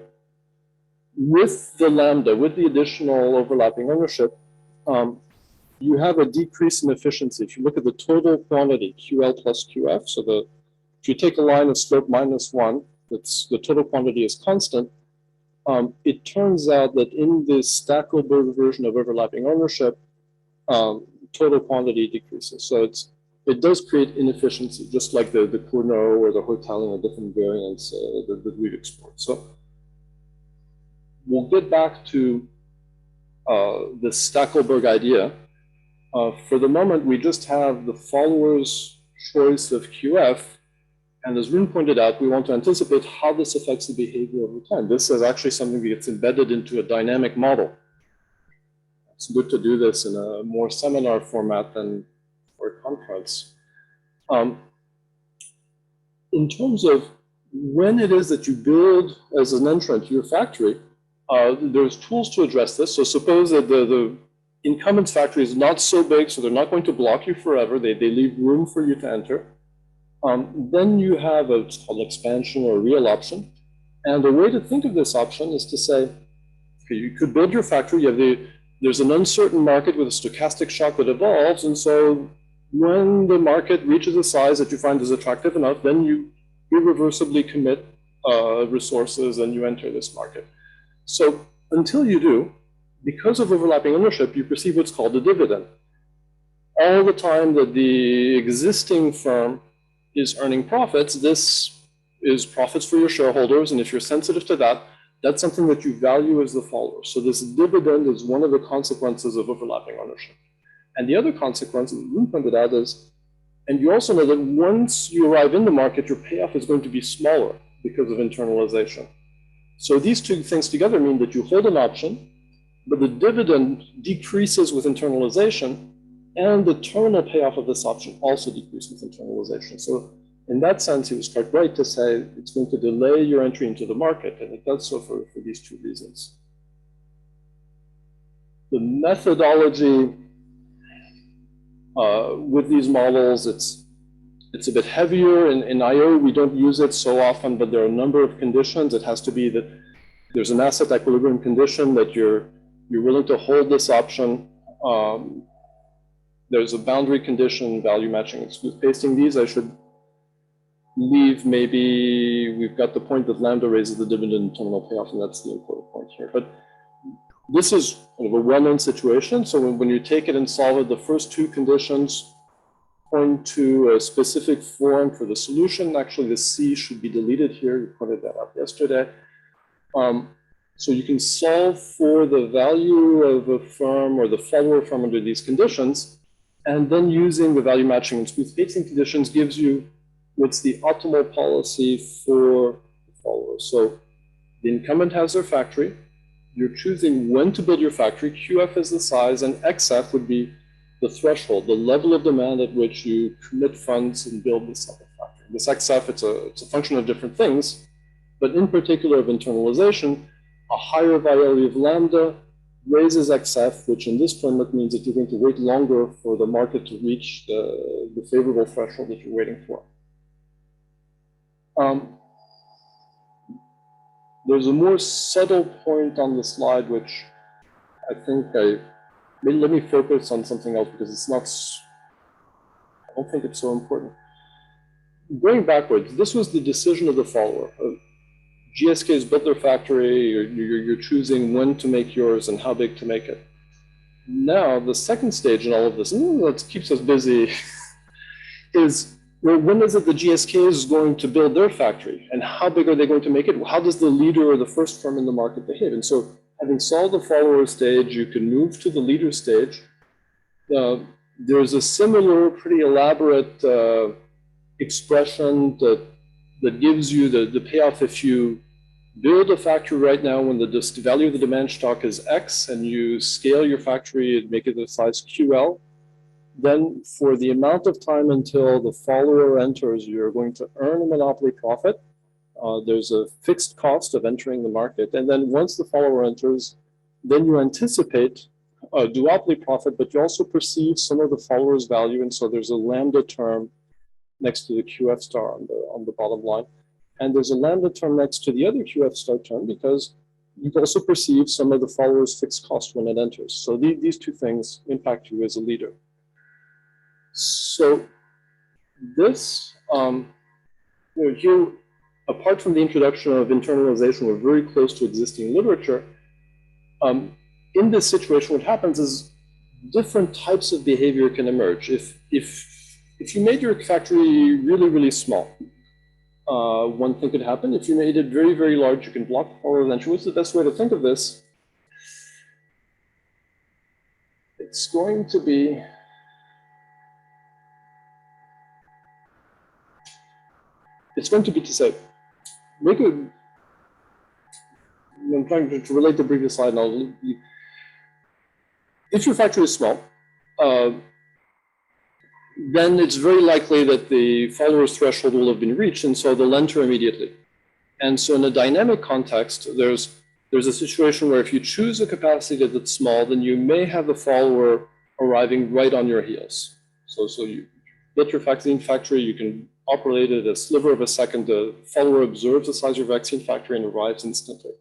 S12: With the lambda, with the additional overlapping ownership, you have a decrease in efficiency. If you look at the total quantity, QL plus QF, so if you take a line of slope -1, the total quantity is constant. It turns out that in this Stackelberg version of overlapping ownership, total quantity decreases. So it does create inefficiency, just like the Cournot or the Hotelling or different variants that we've explored. So we'll get back to the Stackelberg idea. For the moment, we just have the follower's choice of QF. And as Rune pointed out, we want to anticipate how this affects the behavior over time. This is actually something that gets embedded into a dynamic model. It's good to do this in a more seminar format than for a conference. In terms of when it is that you build as an entrant to your factory, there's tools to address this. So suppose that the incumbent's factory is not so big, so they're not going to block you forever. They leave room for you to enter. Then you have what's called expansion or a real option. And the way to think of this option is to say, okay, you could build your factory. You have there's an uncertain market with a stochastic shock that evolves. And so when the market reaches a size that you find is attractive enough, then you irreversibly commit resources and you enter this market. So until you do, because of overlapping ownership, you perceive what's called a dividend. All the time that the existing firm is earning profits, this is profits for your shareholders. And if you're sensitive to that, that's something that you value as the follower. So this dividend is one of the consequences of overlapping ownership. And the other consequence, as Rune pointed out, is, and you also know that once you arrive in the market, your payoff is going to be smaller because of internalization. So these two things together mean that you hold an option, but the dividend decreases with internalization, and the terminal payoff of this option also decreases with internalization. So in that sense, he was quite right to say it's going to delay your entry into the market, and it does so for these two reasons. The methodology with these models, it's a bit heavier. In IO, we don't use it so often, but there are a number of conditions. It has to be that there's an asset equilibrium condition that you're willing to hold this option. There's a boundary condition, value matching, exclude pasting. These I should leave. Maybe we've got the point that lambda raises the dividend terminal payoff, and that's the important point here. But this is kind of a well-known situation. So when you take it and solve it, the first two conditions point to a specific form for the solution. Actually, the C should be deleted here. You pointed that out yesterday. So you can solve for the value of a firm or the follower firm under these conditions, and then using the value matching and smooth spacing conditions gives you what's the optimal policy for the follower. So the incumbent has their factory. You're choosing when to build your factory. QF is the size, and XF would be the threshold, the level of demand at which you commit funds and build this type of factory. This XF, it's a function of different things, but in particular of internalization, a higher value of lambda raises XF, which in this framework means that you're going to wait longer for the market to reach the favorable threshold that you're waiting for. There's a more subtle point on the slide, which I think let me focus on something else because it's not, I don't think it's so important. Going backwards, this was the decision of the follower. GSK has built their factory, you're choosing when to make yours and how big to make it. Now, the second stage in all of this, and what keeps us busy, is well, when is it the GSK is going to build their factory? And how big are they going to make it? How does the leader or the first firm in the market behave? And so having solved the follower stage, you can move to the leader stage. There's a similar, pretty elaborate expression that gives you the payoff if you build a factory right now when the value of the demand stock is X and you scale your factory and make it the size QL. Then for the amount of time until the follower enters, you're going to earn a monopoly profit. There's a fixed cost of entering the market. And then once the follower enters, then you anticipate a duopoly profit, but you also perceive some of the follower's value. And so there's a lambda term next to the QF star on the bottom line. And there's a lambda term next to the other QF star term because you also perceive some of the follower's fixed cost when it enters. So these two things impact you as a leader. So this, here, apart from the introduction of internalization, we're very close to existing literature. In this situation, what happens is different types of behavior can emerge. If you made your factory really, really small, one thing could happen. If you made it very, very large, you can block the follower entry. What's the best way to think of this? It's going to be to say, I'm trying to relate the previous slide now. If your factory is small, then it's very likely that the follower's threshold will have been reached, and so they'll enter immediately. And so in a dynamic context, there's a situation where if you choose a capacity that's small, then you may have the follower arriving right on your heels. So you get your vaccine factory, you can operate it a sliver of a second, the follower observes the size of your vaccine factory and arrives instantly.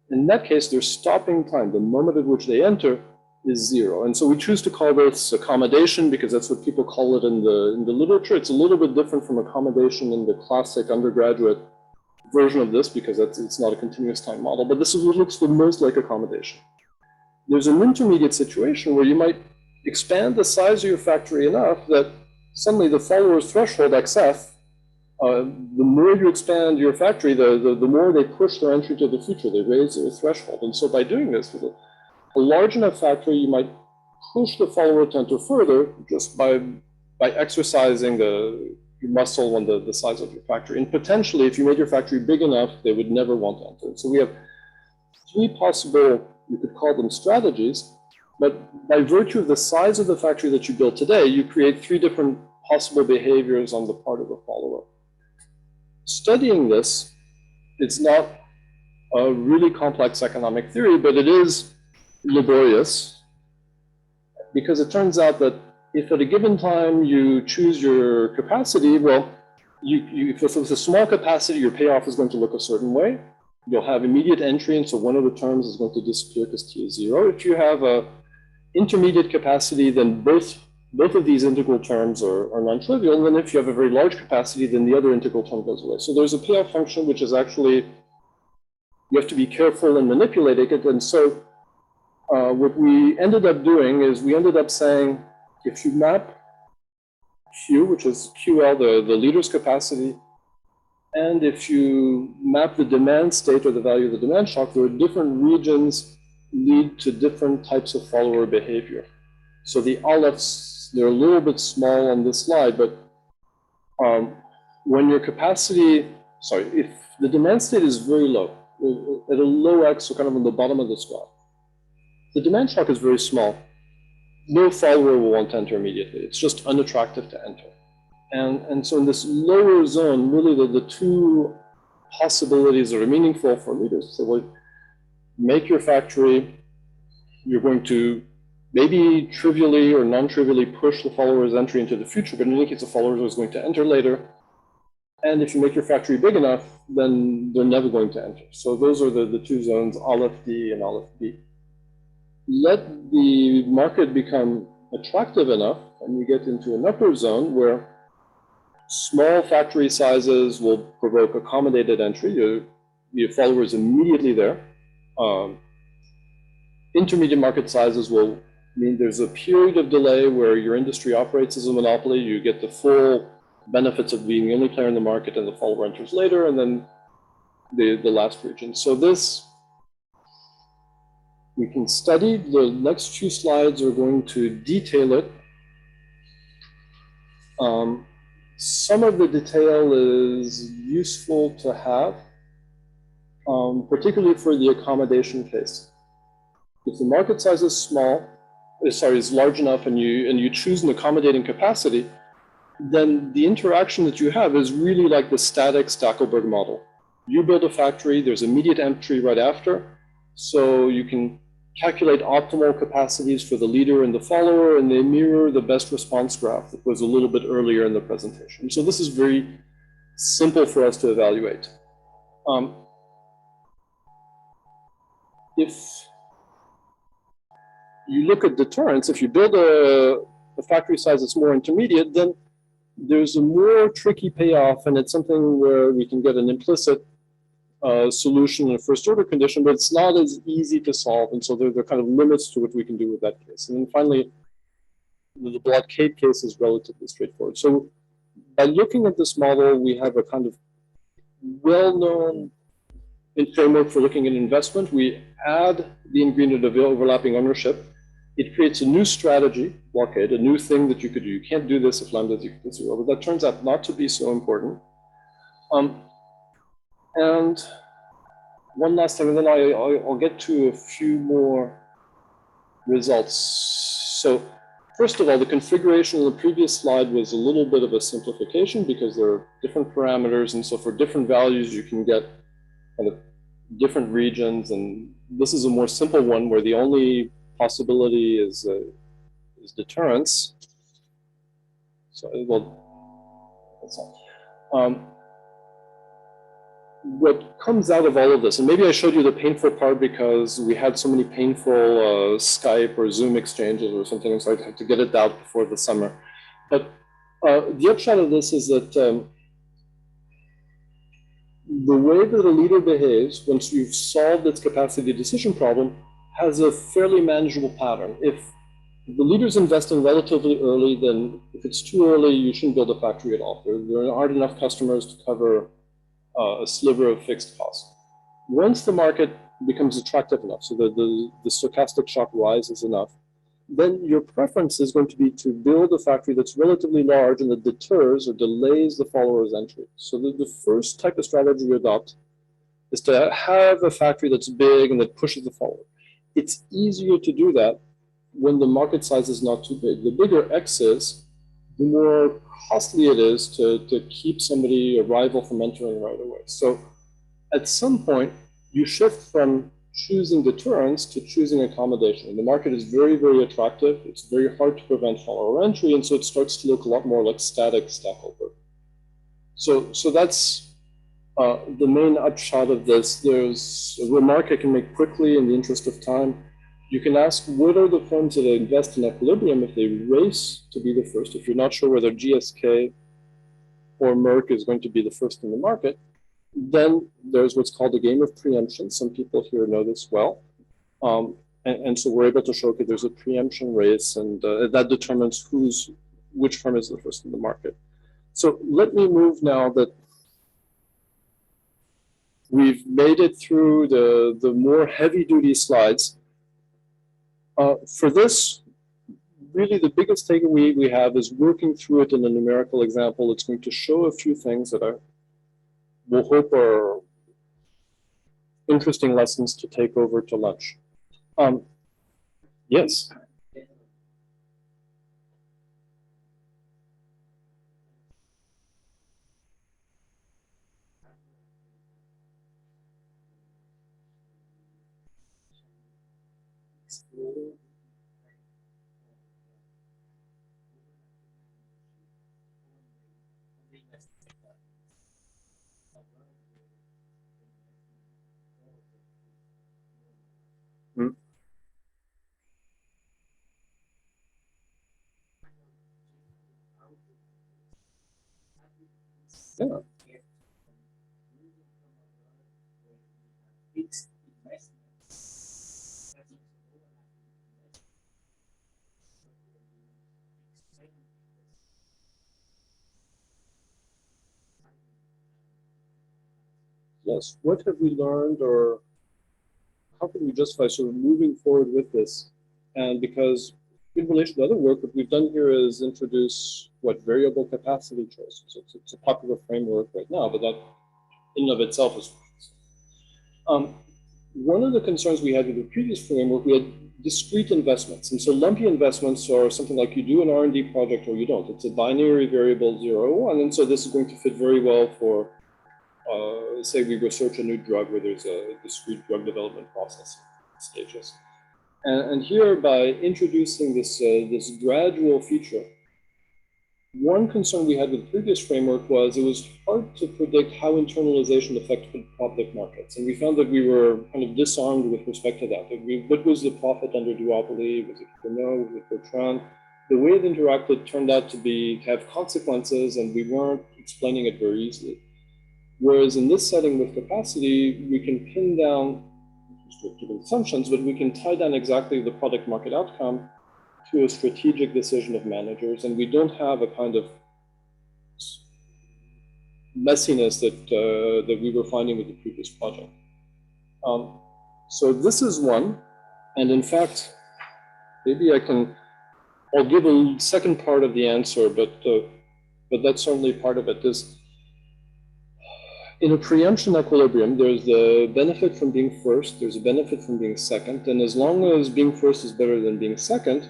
S12: In that case, their stopping time, the moment at which they enter, is 0. And so we choose to call this accommodation because that's what people call it in the literature. It's a little bit different from accommodation in the classic undergraduate version of this because it's not a continuous time model, but this is what looks the most like accommodation. There's an intermediate situation where you might expand the size of your factory enough that suddenly the follower's threshold, XF, the more you expand your factory, the more they push their entry to the future, they raise their threshold. And so by doing this, with a large enough factory, you might push the follower to enter further just by exercising your muscle on the size of your factory. And potentially, if you made your factory big enough, they would never want to enter. So we have 3 possible, you could call them strategies, but by virtue of the size of the factory that you built today, you create 3 different possible behaviors on the part of the follower. Studying this, it's not a really complex economic theory, but it is laborious because it turns out that if at a given time you choose your capacity, well, if it's a small capacity, your payoff is going to look a certain way. You'll have immediate entry, and so one of the terms is going to disappear because T is 0. If you have a intermediate capacity, then both of these integral terms are non-trivial. And then if you have a very large capacity, then the other integral term goes away. So there's a payoff function, which is actually, you have to be careful in manipulating it. And so what we ended up doing is we ended up saying, if you map Q, which is QL, the leader's capacity, and if you map the demand state or the value of the demand shock, there are different regions lead to different types of follower behavior. So the Alepps, they're a little bit small on this slide, but when your capacity, if the demand state is very low, at a low X, so kind of on the bottom of the square, the demand shock is very small. No follower will want to enter immediately. It's just unattractive to enter. And so in this lower zone, really the 2 possibilities that are meaningful for leaders. So well, make your factory, you're going to maybe trivially or non-trivially push the follower's entry into the future, but in any case, the follower is going to enter later. And if you make your factory big enough, then they're never going to enter. So those are the 2 zones, Aleph D and Aleph B. Let the market become attractive enough, and you get into an upper zone where small factory sizes will provoke accommodated entry. Your follower is immediately there. Intermediate market sizes will mean there's a period of delay where your industry operates as a monopoly. You get the full benefits of being the only player in the market, and the follower enters later, and then the last region. So this we can study. The next few slides are going to detail it. Some of the detail is useful to have, particularly for the accommodation case. If the market size is is large enough, and you choose an accommodating capacity, then the interaction that you have is really like the static Stackelberg model. You build a factory, there's immediate entry right after, so you can calculate optimal capacities for the leader and the follower, and they mirror the best response graph that was a little bit earlier in the presentation. So this is very simple for us to evaluate. If you look at deterrence, if you build a factory size that's more intermediate, then there's a more tricky payoff, and it's something where we can get an implicit solution in a first order condition, but it's not as easy to solve. And so there are kind of limits to what we can do with that case. And then finally, the blockade case is relatively straightforward. So by looking at this model, we have a kind of well-known framework for looking at investment. We add the ingredient of overlapping ownership. It creates a new strategy, blockade, a new thing that you could do. You can't do this if lambda is equal to 0, but that turns out not to be so important. And one last thing, and then I'll get to a few more results. So first of all, the configuration in the previous slide was a little bit of a simplification because there are different parameters, and so for different values you can get kind of different regions, and this is a more simple one where the only possibility is deterrence. So, well, that's all. What comes out of all of this, and maybe I showed you the painful part because we had so many painful Skype or Zoom exchanges or something, so I had to get it out before the summer. But the upshot of this is that the way that a leader behaves once you've solved its capacity decision problem has a fairly manageable pattern. If the leader's investing relatively early, then if it's too early, you shouldn't build a factory at all. There aren't enough customers to cover a sliver of fixed costs. Once the market becomes attractive enough, so that the stochastic shock rises enough, then your preference is going to be to build a factory that's relatively large and that deters or delays the follower's entry. So the first type of strategy you adopt is to have a factory that's big and that pushes the follower. It's easier to do that when the market size is not too big. The bigger X is, the more costly it is to keep somebody, a rival, from entering right away. So at some point, you shift from choosing deterrence to choosing accommodation. And the market is very, very attractive. It's very hard to prevent follower entry, and so it starts to look a lot more like static Stackelberg. So that's the main upshot of this. There's a remark I can make quickly in the interest of time. You can ask, what are the firms that invest in Equilibrium if they race to be the first? If you're not sure whether GSK or Merck is going to be the first in the market, then there's what's called a game of preemption. Some people here know this well. And so we're able to show, okay, there's a preemption race, and that determines which firm is the first in the market. So let me move now that we've made it through the more heavy-duty slides. For this, really the biggest takeaway we have is working through it in a numerical example. It's going to show a few things that we'll hope are interesting lessons to take over to lunch. Yes. Yeah. Yes. What have we learned, or how can we justify sort of moving forward with this? And because in relation to other work, what we've done here is introduce what variable capacity choices. It's a popular framework right now, but that in and of itself is. One of the concerns we had with the previous framework, we had discrete investments. And so lumpy investments are something like you do an R&D project or you don't. It's a binary variable 0, 1. And so this is going to fit very well for, say we research a new drug where there's a discrete drug development process stages. And here, by introducing this, this gradual feature, one concern we had with the previous framework was it was hard to predict how internalization affected public markets. And we found that we were kind of disarmed with respect to that. What was the profit under duopoly? Was it Renault? Was it Bertrand? The way it interacted turned out to have consequences, and we weren't explaining it very easily. Whereas in this setting with capacity, we can pin down restrictive assumptions, but we can tie down exactly the product market outcome to a strategic decision of managers, and we don't have a kind of messiness that we were finding with the previous project. So this is one, and in fact, maybe I'll give a second part of the answer, but that's certainly part of it. In a preemption equilibrium, there's the benefit from being first, there's a benefit from being second, and as long as being first is better than being second,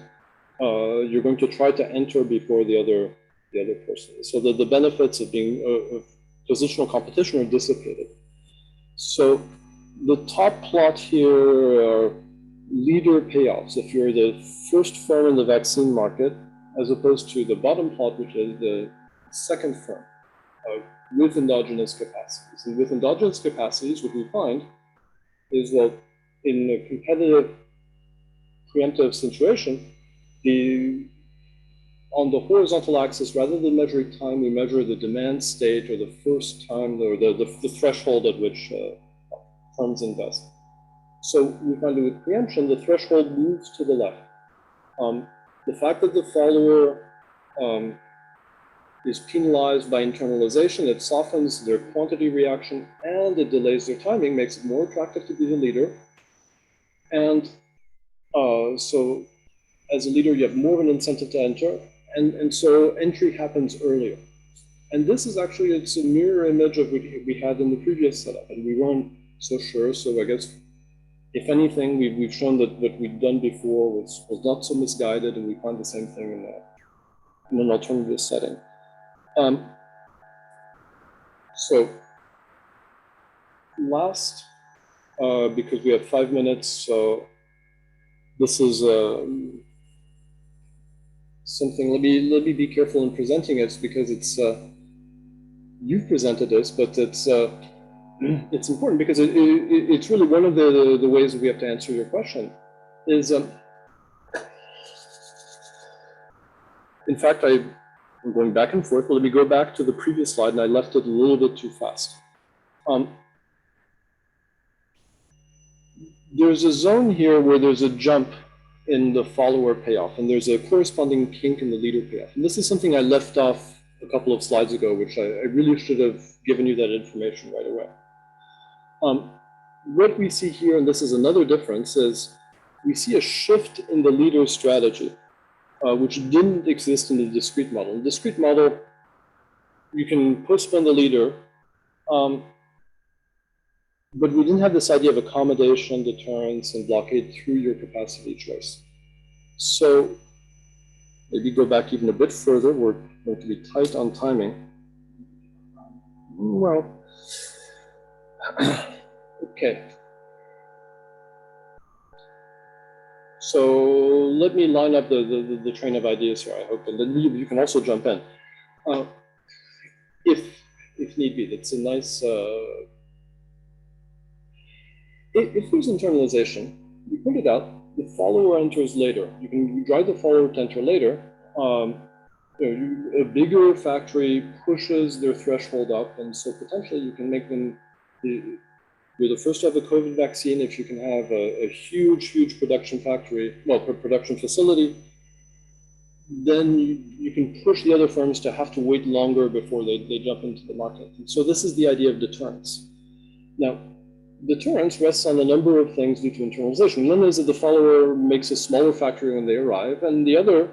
S12: you're going to try to enter before the other person, so that the benefits of being of positional competition are dissipated. So the top plot here are leader payoffs. If you're the first firm in the vaccine market, as opposed to the bottom plot, which is the second firm with endogenous capacities. And with endogenous capacities, what we find is that in a competitive preemptive situation, on the horizontal axis, rather than measuring time, we measure the demand state or the first time or the threshold at which firms invest. So we find that with preemption, the threshold moves to the left. The fact that the follower is penalized by internalization, it softens their quantity reaction and it delays their timing, makes it more attractive to be the leader. And so as a leader, you have more of an incentive to enter, and so entry happens earlier. And this is actually, it's a mirror image of what we had in the previous setup, and we weren't so sure. So I guess, if anything, we've shown that what we'd done before was not so misguided, and we find the same thing in an alternative setting. So last, because we have 5 minutes, so this is something. Let me be careful in presenting it because it's you've presented this, but it's important because it's really one of the ways that we have to answer your question. Is in fact, I'm going back and forth. But let me go back to the previous slide, and I left it a little bit too fast. There's a zone here where there's a jump in the follower payoff, and there's a corresponding kink in the leader payoff. And this is something I left off a couple of slides ago, which I really should have given you that information right away. What we see here, and this is another difference, is we see a shift in the leader strategy, which didn't exist in the discrete model. In the discrete model, you can postpone the leader, but we didn't have this idea of accommodation, deterrence, and blockade through your capacity choice. So maybe go back even a bit further. We're going to be tight on timing. Well, okay. So let me line up the train of ideas here, I hope, and then you can also jump in. If need be, that's a nice, if there's internalization, we pointed out the follower enters later. You can drive the follower to enter later. A bigger factory pushes their threshold up, and so potentially you can make them, you're the first to have a COVID vaccine if you can have a huge production factory, well, production facility, then you can push the other firms to have to wait longer before they jump into the market. And so this is the idea of deterrence. Now, deterrence rests on a number of things due to internalization. One is that the follower makes a smaller factory when they arrive, and the other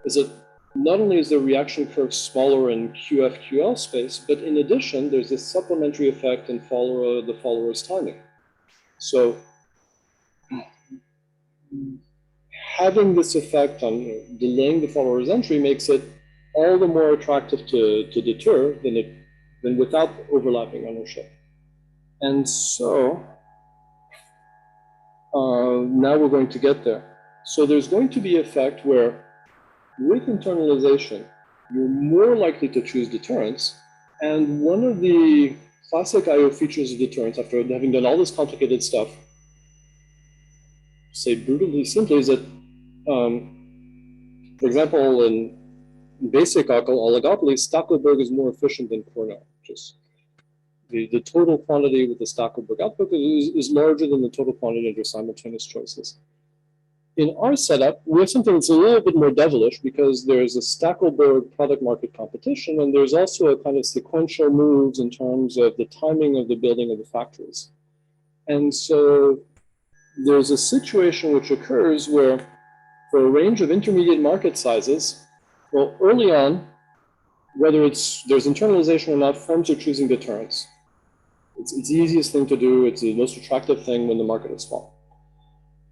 S12: is that not only is the reaction curve smaller in QF-QL space, but in addition, there's this supplementary effect in the follower's timing. So having this effect on delaying the follower's entry makes it all the more attractive to deter than without overlapping ownership. And so now we're going to get there. So there's going to be an effect where with internalization, you're more likely to choose deterrence. And one of the classic IO features of deterrence, after having done all this complicated stuff, say brutally simply, is that, for example, in basic oligopoly, Stackelberg is more efficient than Cornell. Just the total quantity with the Stackelberg output is larger than the total quantity under simultaneous choices. In our setup, we have something that's a little bit more devilish because there's a Stackelberg product market competition, and there's also a kind of sequential moves in terms of the timing of the building of the factories. And so there's a situation which occurs where for a range of intermediate market sizes, well, early on, whether there's internalization or not, firms are choosing deterrence. It's the easiest thing to do. It's the most attractive thing when the market is small.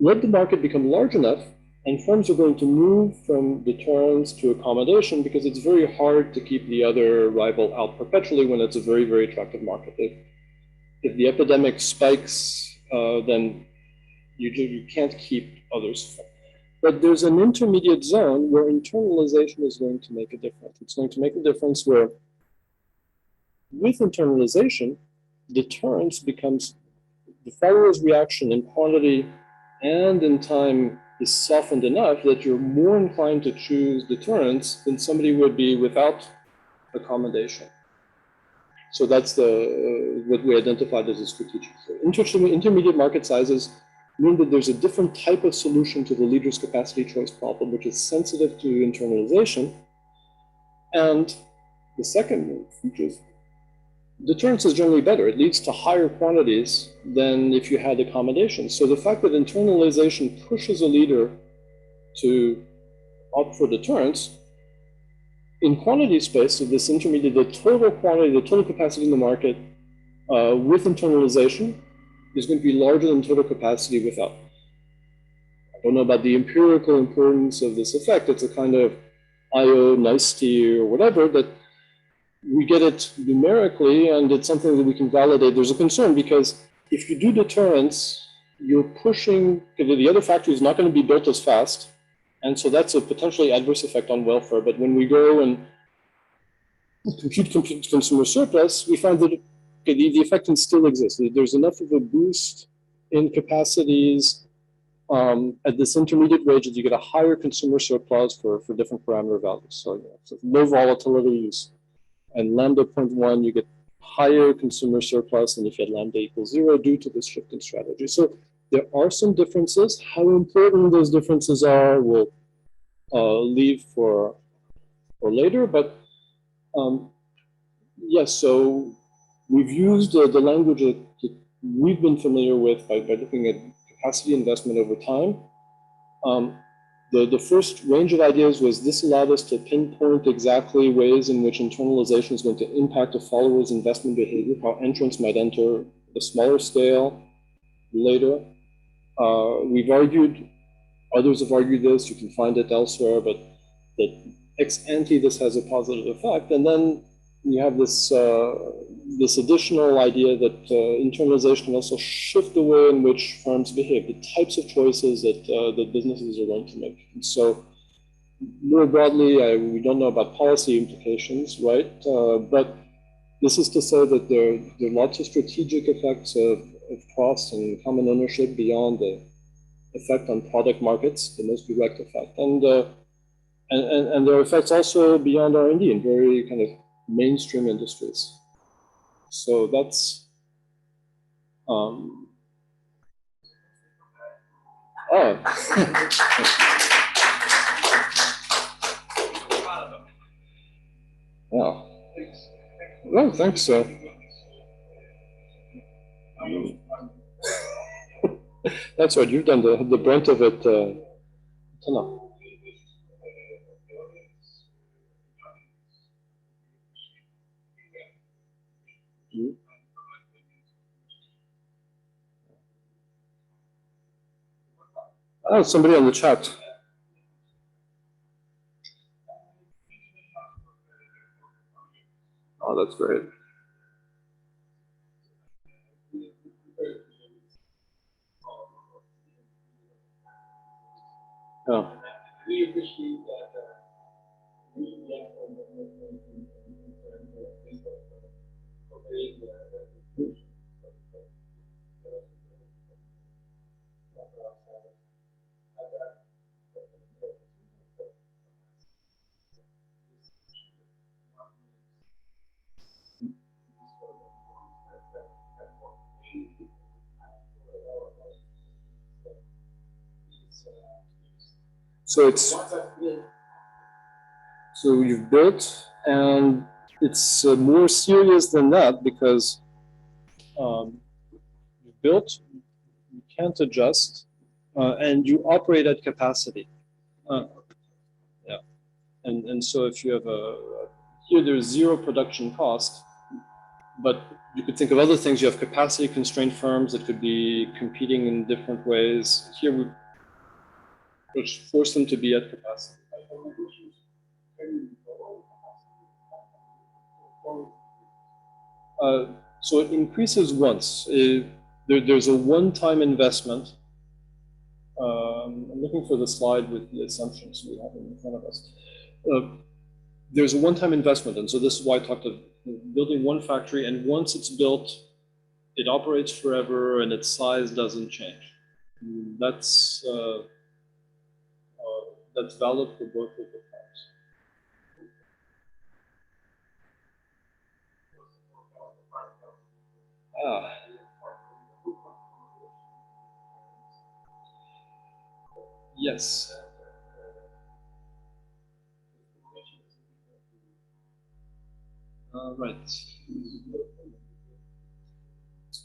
S12: Let the market become large enough, and firms are going to move from deterrence to accommodation because it's very hard to keep the other rival out perpetually when it's a very, very attractive market. If the epidemic spikes, then you can't keep others. But there's an intermediate zone where internalization is going to make a difference. It's going to make a difference where with internalization, deterrence becomes the follower's reaction in quantity and in time is softened enough that you're more inclined to choose deterrence than somebody would be without accommodation. So that's what we identified as a strategic. Intermediate market sizes mean that there's a different type of solution to the leader's capacity choice problem, which is sensitive to internalization. And the second feature is deterrence is generally better. It leads to higher quantities than if you had accommodation. So the fact that internalization pushes a leader to opt for deterrence, in quantity space, so this intermediate, the total quantity, the total capacity in the market with internalization is going to be larger than total capacity without. I don't know about the empirical importance of this effect. It's a kind of IO nicety or whatever, that we get it numerically, and it's something that we can validate. There's a concern because if you do deterrence, you're pushing, the other factory is not going to be built as fast. And so that's a potentially adverse effect on welfare. But when we go and compute consumer surplus, we find that the effect can still exist. There's enough of a boost in capacities at this intermediate range that you get a higher consumer surplus for different parameter values. So, so low volatility and lambda 0.1, you get higher consumer surplus than if you had lambda equals 0 due to this shift in strategy. So there are some differences. How important those differences are, we'll leave for later. But yes, so we've used the language that we've been familiar with by looking at capacity investment over time. The first range of ideas was this allowed us to pinpoint exactly ways in which internalization is going to impact a follower's investment behavior, how entrants might enter the smaller scale later. We've argued, others have argued this, you can find it elsewhere, but that ex ante this has a positive effect. And then you have this, this additional idea that internalization can also shift the way in which firms behave, the types of choices that businesses are going to make. And so more broadly, we don't know about policy implications, right? But this is to say that there are lots of strategic effects of cost and common ownership beyond the effect on product markets, the most direct effect. And there are effects also beyond R&D in very kind of mainstream industries. So that's, yeah. Well, thanks. That's right. You've done the brunt of it. Enough. Oh, somebody on the chat. Oh, that's great. Oh. So you've built, and it's more serious than that because you built, you can't adjust, and you operate at capacity. Yeah, and so if you have here there's zero production cost, but you could think of other things. You have capacity constrained firms that could be competing in different ways. Here which force them to be at capacity. So it increases once. There's a one-time investment. I'm looking for the slide with the assumptions we have in front of us. There's a one-time investment, and so this is why I talked of building one factory, and once it's built, it operates forever, and its size doesn't change. That's valid for both of the firms. Yes. Right.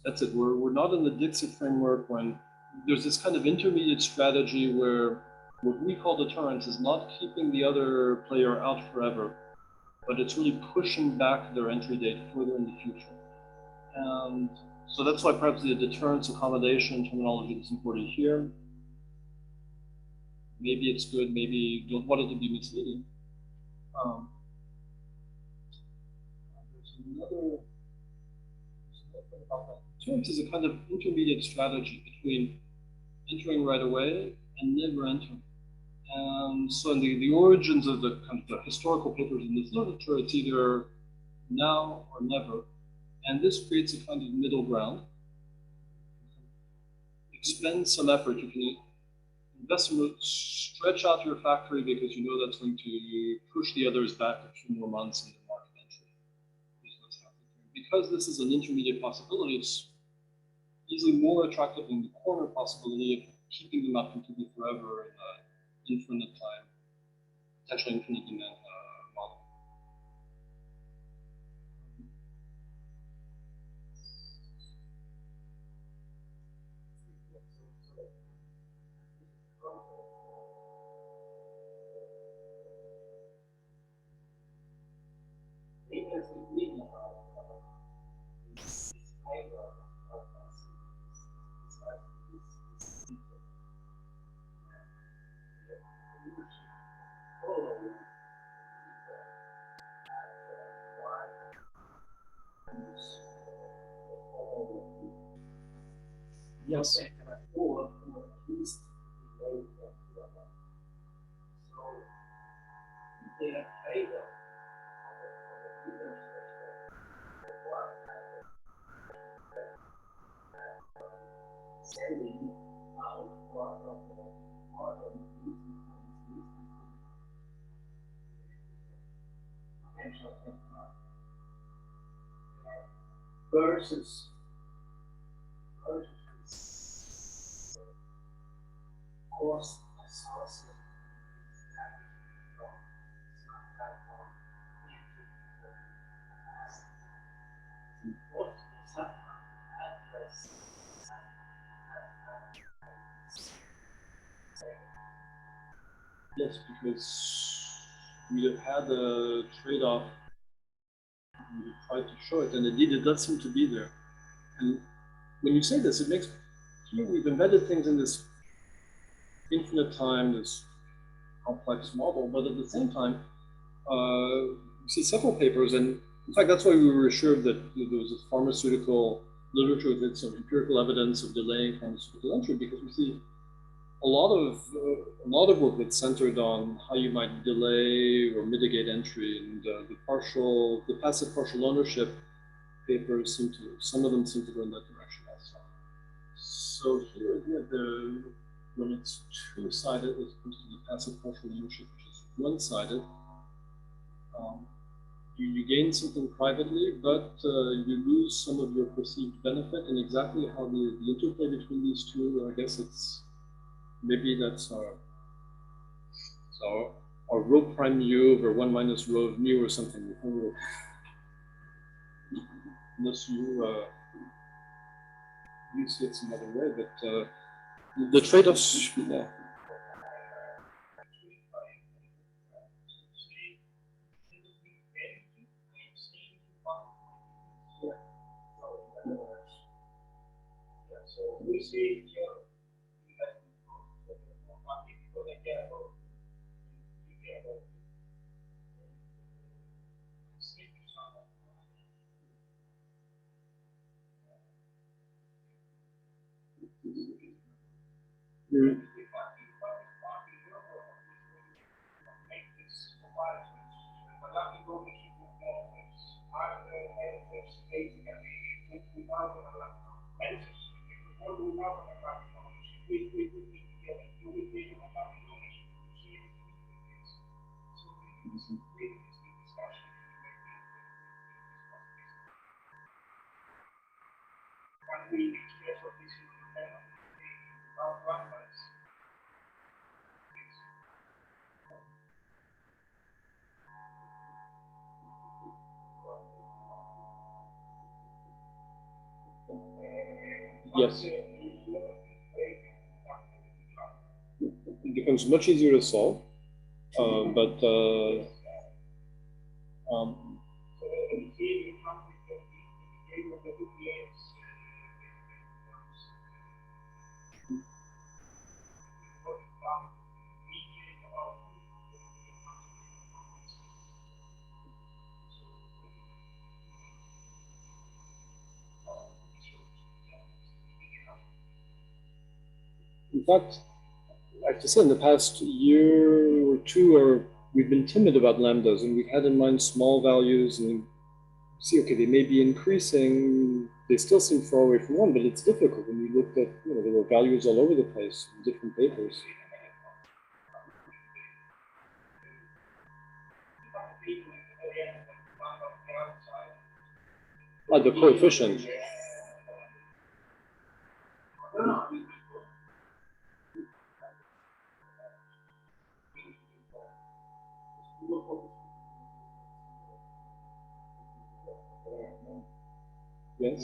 S12: That's it. We're not in the Dixit framework when there's this kind of intermediate strategy where what we call deterrence is not keeping the other player out forever, but it's really pushing back their entry date further in the future. And so that's why perhaps the deterrence accommodation terminology is important here. Maybe it's good, maybe don't want it to be misleading. There's another thing about that. Deterrence is a kind of intermediate strategy between entering right away and never entering. And so in the origins of the kind of the historical papers in this literature, it's either now or never. And this creates a kind of middle ground. Expend some effort. You can invest some, stretch out your factory because you know that's going to push the others back a few more months in the market entry. Because this is an intermediate possibility, it's easily more attractive than the corner possibility of keeping them up completely forever in infinite time, potentially infinite demand model. Yes. Versus cost associated what is happening at Yes, because we have had a trade-off. We tried to show it, and indeed it does seem to be there. And when you say this, it makes clear we've embedded things in this infinite time, this complex model, but at the same time, we see several papers, and in fact, that's why we were assured that there was this pharmaceutical literature with some empirical evidence of delaying pharmaceutical entry, because we see a lot of work that's centered on how you might delay or mitigate entry, and the passive partial ownership papers some of them seem to go in that direction also. So here, when it's two-sided, as opposed to the passive partial ownership, which is one-sided, you gain something privately, but you lose some of your perceived benefit, and exactly how the interplay between these two, I guess maybe that's our rho prime mu over 1 minus rho of mu or something. Unless you see it some other way, but the trade-offs, yeah. Yes. It becomes much easier to solve, but in fact, I have to say, in the past year or two, we've been timid about lambdas, and we've had in mind small values, and see, okay, they may be increasing. They still seem far away from 1, but it's difficult when you looked at, there were values all over the place in different papers. The coefficient. Yes.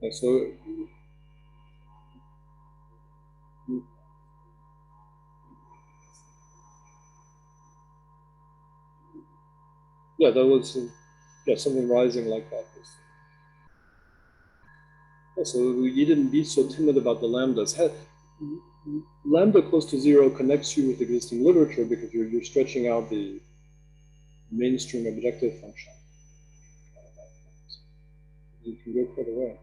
S12: Yeah, so yeah, that was something rising like that. Yeah, so you didn't be so timid about the lambdas. Lambda close to 0 connects you with existing literature because you're stretching out the mainstream objective function. You can go quite away.